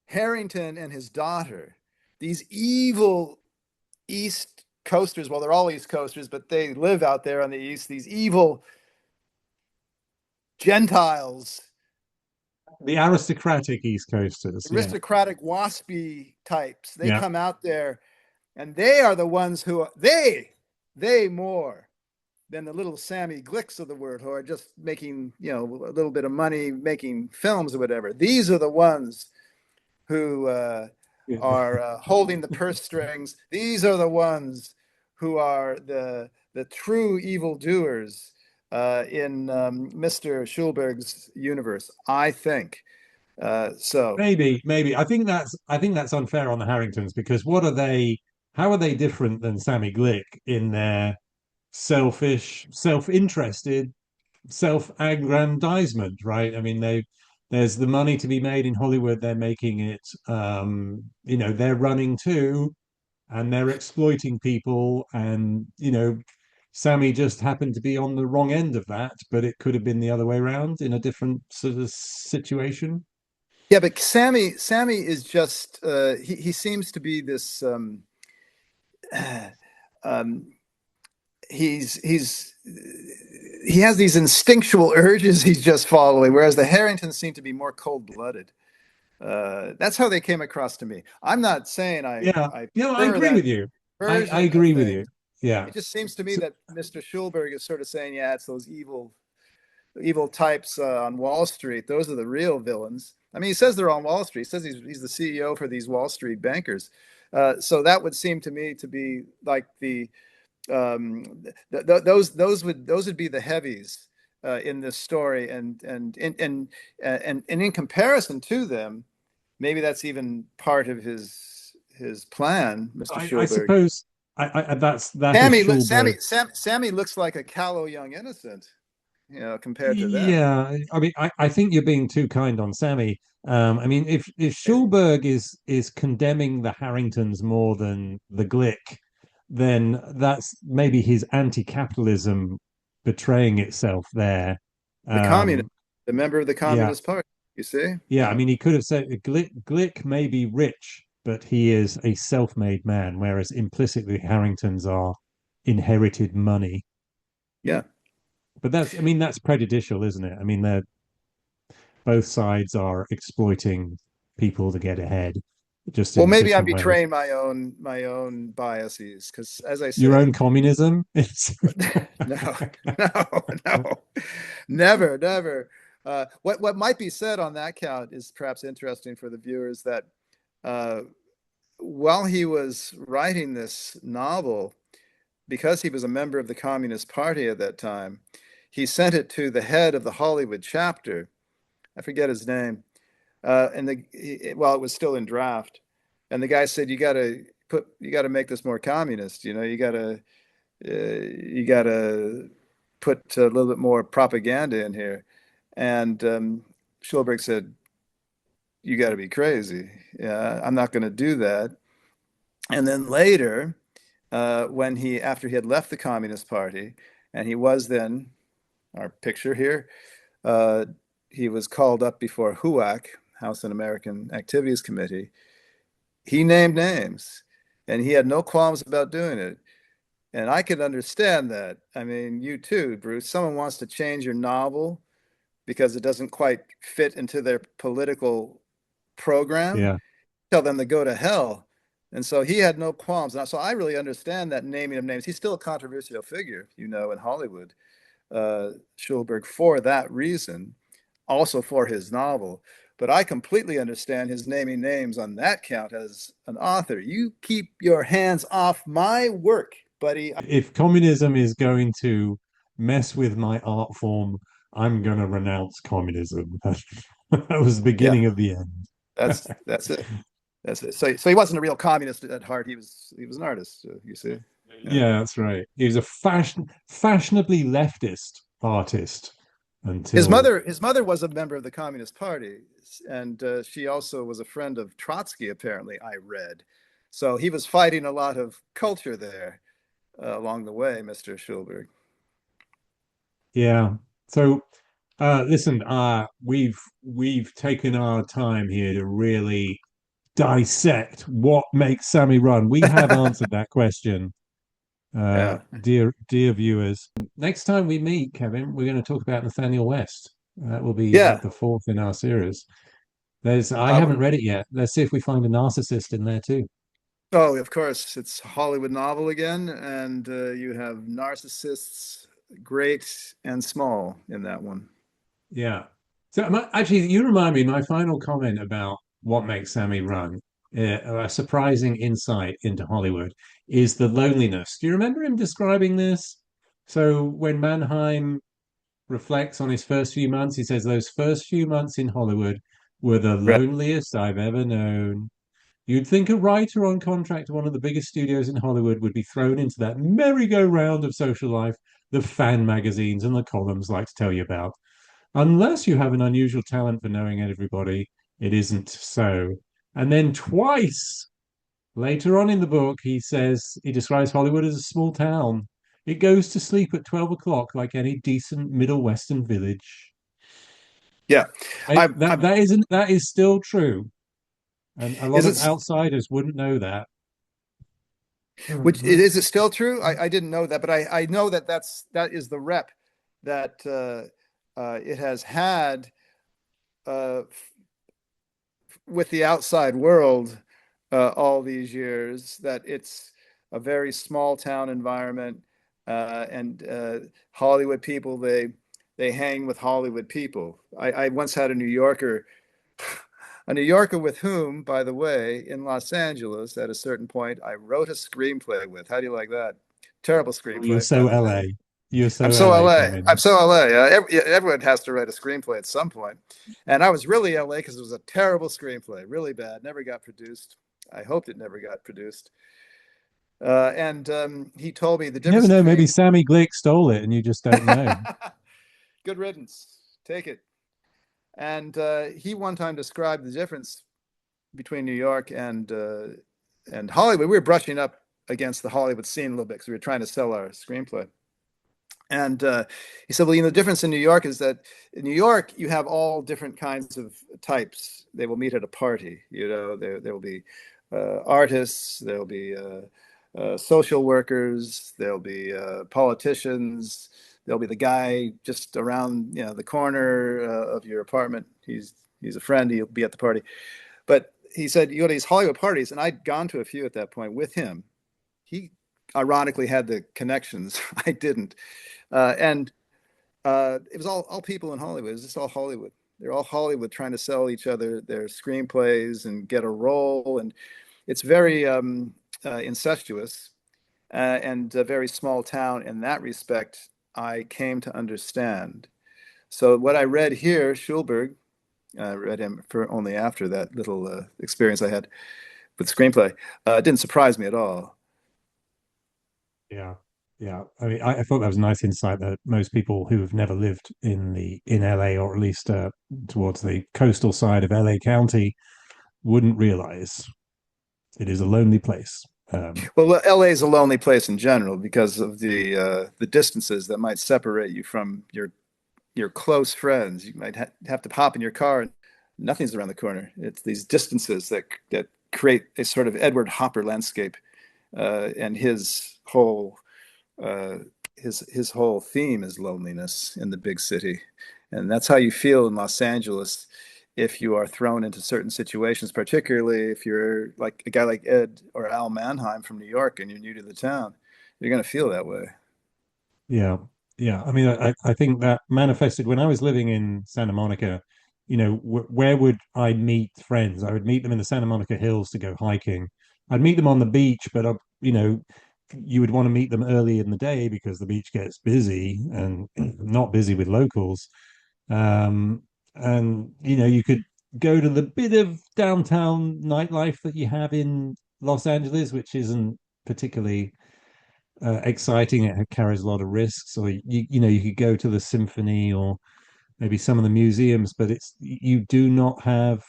Harrington and his daughter. These evil East Coasters. Well, they're all East Coasters, but they live out there on the East. These evil Gentiles, The aristocratic East Coasters, yeah, aristocratic waspy types. They yeah. come out there, and they are the ones who they more than the little Sammy Glicks of the world who are just making, a little bit of money making films or whatever. These are the ones who Yeah. are holding the purse strings. These are the ones who are the true evildoers in Mr. Schulberg's universe, I think. So Maybe. I think that's unfair on the Harringtons because what are they? How are they different than Sammy Glick in their selfish, self-interested, self-aggrandizement? Right? I mean, there's the money to be made in Hollywood. They're making it. They're running too, and they're exploiting people, and Sammy just happened to be on the wrong end of that, but it could have been the other way around in a different sort of situation. yeah, but Sammy is just he seems to be this um, he's he has these instinctual urges he's just following, whereas the Harringtons seem to be more cold-blooded. That's how they came across to me. I'm not saying Yeah, I I prefer agree that with you. I version of agree with things. you. Yeah. It just seems to me So, that Mr. Schulberg is sort of saying, yeah, it's those evil types on Wall Street. Those are the real villains. I mean, he says they're on Wall Street. He says he's the CEO for these Wall Street bankers. So that would seem to me to be like those would be the heavies in this story, and in comparison to them, maybe that's even part of his plan, Mr. I Schulberg. suppose that is Schulberg. Sammy looks like a callow young innocent, compared to them. Yeah, I mean, I think you're being too kind on Sammy. I mean, if Schulberg is condemning the Harringtons more than the Glick, then that's maybe his anti-capitalism betraying itself there. The communist, Um, the member of the yeah, Communist Party. You see? yeah. I Yeah, mean, he could have said Glick may be rich, but he is a self-made man, whereas implicitly Harringtons are inherited money. yeah. But I mean, that's prejudicial, isn't it? I mean, both sides are exploiting people to get ahead, just Well, in maybe I'm different ways. betraying my own biases because, as I Your said, own communism. It's no, no, never, never. What might be said on that count is perhaps interesting for the viewers that uh, while he was writing this novel, because he was a member of the Communist Party at that time, he sent it to the head of the Hollywood chapter. I forget his name, and while it was still in draft, and the guy said, you got to make this more communist. You got to put a little bit more propaganda in here. And Schulberg said, you got to be crazy. Yeah, I'm not going to do that. And then later, after he had left the Communist Party, And he was then, our picture here, uh, he was called up before HUAC, House Un-American Activities Committee. He named names, and he had no qualms about doing it. And I could understand that. I mean, you too, Bruce. Someone wants to change your novel because it doesn't quite fit into their political program. Yeah. Tell them to go to hell. And so he had no qualms. And so I really understand that naming of names. He's still a controversial figure, in Hollywood, Schulberg, for that reason, also for his novel. But I completely understand his naming names on that count as an author. You keep your hands off my work, buddy. If communism is going to mess with my art form, I'm going to renounce communism. That was the Yeah, beginning of the end. that's it. That's it. So he wasn't a real communist at heart. He was an artist. You see. Yeah. Yeah, that's right. He was a fashionably leftist artist His until, mother, his mother was a member of the Communist Party, and she also was a friend of Trotsky. Apparently, I read. So he was fighting a lot of culture there along the way, Mr. Schulberg. yeah. So, listen, we've taken our time here to really dissect what makes Sammy run. We have answered that question, Yeah, dear viewers. Next time we meet, Kevin, we're going to talk about Nathaniel West. That will be yeah. like the fourth in our series. I Uh, haven't read it yet. Let's see if we find a narcissist in there too. oh, of course, it's a Hollywood novel again, and you have narcissists, great and small, in that one. Yeah. So actually, you remind me. My final comment about what makes Sammy run, a surprising insight into Hollywood, is the loneliness. Do you remember him describing this? So when Manheim reflects on his first few months, he says those first few months in Hollywood were the Right. loneliest I've ever known. You'd think a writer on contract to one of the biggest studios in Hollywood would be thrown into that merry-go-round of social life the fan magazines and the columns like to tell you about. Unless you have an unusual talent for knowing everybody, it isn't so. And then twice later on in the book, he describes Hollywood as a small town. It goes to sleep at 12 o'clock like any decent Middle Western village. Yeah. I'm. That is still true. And a lot Is of it? outsiders wouldn't know that. Which is it still true? I didn't know that, but I know that that is the rep that it has had uh, with the outside world all these years. That it's a very small town environment, and Hollywood people they hang with Hollywood people. I once had a New Yorker. A New Yorker with whom, by the way, in Los Angeles, at a certain point, I wrote a screenplay with. How do you like that? Terrible Oh, you're screenplay, by so the way. LA. You're I'm so so LA, LA. I'm Kevin. so LA. Everyone has to write a screenplay at some point. And I was really LA because it was a terrible screenplay, really bad. Never got produced. I hoped it never got produced. And he told me the You never difference know, maybe between Sammy Glick stole it and you just don't know. good riddance. Take it. And he one time described the difference between New York and Hollywood. We were brushing up against the Hollywood scene a little bit because we were trying to sell our screenplay. And he said, well, the difference in New York is that in New York, you have all different kinds of types. They will meet at a party. There will be artists, there will be social workers, there'll be politicians, there'll be the guy just around, the corner of your apartment. He's a friend. He'll be at the party. But he said, you go to these Hollywood parties, and I'd gone to a few at that point with him. He ironically had the connections. I didn't. And it was all people in Hollywood. It was just all Hollywood. They're all Hollywood trying to sell each other their screenplays and get a role. And it's very incestuous and a very small town in that respect. I came to understand. So what I read here, Schulberg, I read him for only after that little experience I had with screenplay. It didn't surprise me at all. Yeah. Yeah. I mean, I thought that was a nice insight that most people who have never lived in LA or at least towards the coastal side of LA County wouldn't realize. It is a lonely place. Well, LA is a lonely place in general because of the distances that might separate you from your close friends. You might have to hop in your car and nothing's around the corner. It's these distances that create a sort of Edward Hopper landscape, and uh, his whole theme is loneliness in the big city, and that's how you feel in Los Angeles if you are thrown into certain situations, particularly if you're like a guy like Ed or Al Manheim from New York and you're new to the town. You're going to feel that way. Yeah, yeah. I mean, I think that manifested when I was living in Santa Monica. Where would I meet friends? I would meet them in the Santa Monica Hills to go hiking. I'd meet them on the beach, but you would want to meet them early in the day because the beach gets busy and not busy with locals. Um, and you could go to the bit of downtown nightlife that you have in Los Angeles, which isn't particularly exciting. It carries a lot of risks. Or you could go to the symphony or maybe some of the museums, but you do not have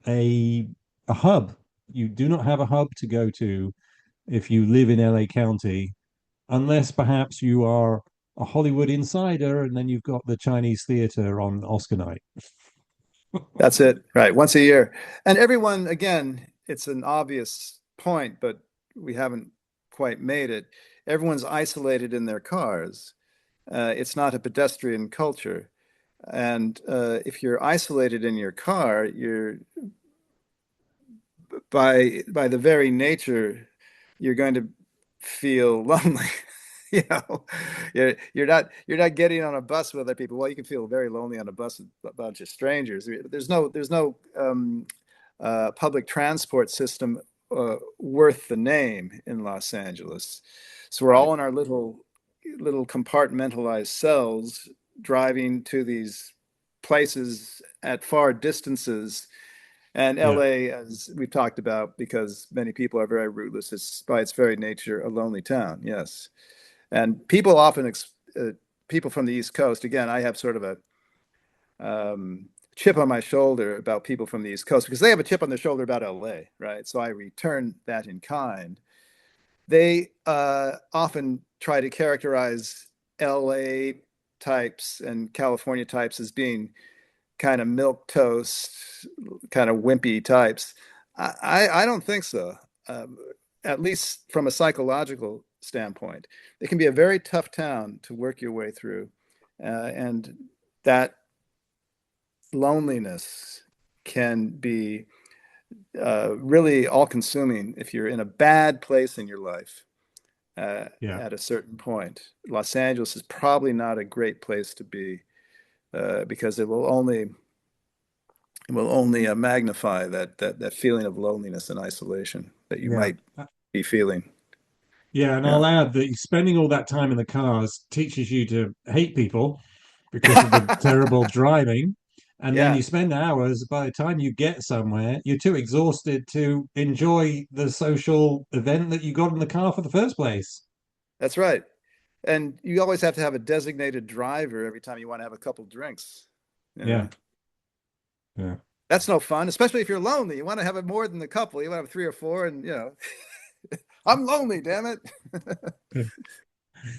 a a hub. You do not have a hub to go to if you live in LA County, unless perhaps you are a Hollywood insider and then you've got the Chinese theater on Oscar night. That's it, right? Once a year. And everyone, again, it's an obvious point, but we haven't quite made it. Everyone's isolated in their cars. It's not a pedestrian culture. And if you're isolated in your car, you're by the very nature, you're going to feel lonely. You know, you're not getting on a bus with other people. Well, you can feel very lonely on a bus with a bunch of strangers. There's no public transport system worth the name in Los Angeles. So we're Right. all in our little compartmentalized cells, driving to these places at far distances. And Yeah. LA, as we've talked about, because many people are very rootless, it's by its very nature a lonely town. Yes. And people often, people from the East Coast, again, I have sort of a chip on my shoulder about people from the East Coast because they have a chip on their shoulder about LA, right? So I return that in kind. They often try to characterize LA types and California types as being kind of milk toast, kind of wimpy types. I don't think so. At least from a psychological standpoint, it can be a very tough town to work your way through, and that loneliness can be really all-consuming if you're in a bad place in your life Yeah. at a certain point. Los Angeles is probably not a great place to be because it will only magnify that feeling of loneliness and isolation that you Yeah. might be feeling. Yeah, and Yeah. I'll add that spending all that time in the cars teaches you to hate people because of the terrible driving. And then you Yeah, spend hours, by the time you get somewhere, you're too exhausted to enjoy the social event that you got in the car for the first place. that's right. And you always have to have a designated driver every time you want to have a couple drinks. You Yeah. know, Yeah. that's no fun, especially if you're lonely. You want to have it more than the couple. You want to have three or four, and I'm lonely, damn it.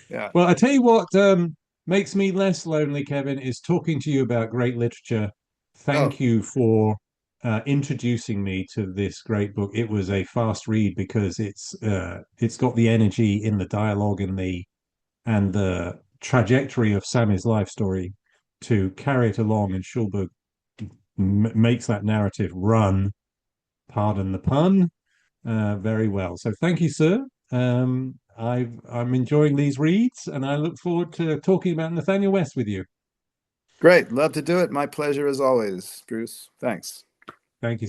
Yeah. Well, I tell you what makes me less lonely, Kevin, is talking to you about great literature. Oh, Thank you for introducing me to this great book. It was a fast read because it's got the energy in the dialogue and the trajectory of Sammy's life story to carry it along, and Schulberg makes that narrative run, pardon the pun, very well. So thank you, sir. I'm enjoying these reads, and I look forward to talking about Nathaniel West with you. great. Love to do it. My pleasure as always, Bruce. Thanks. Thank you.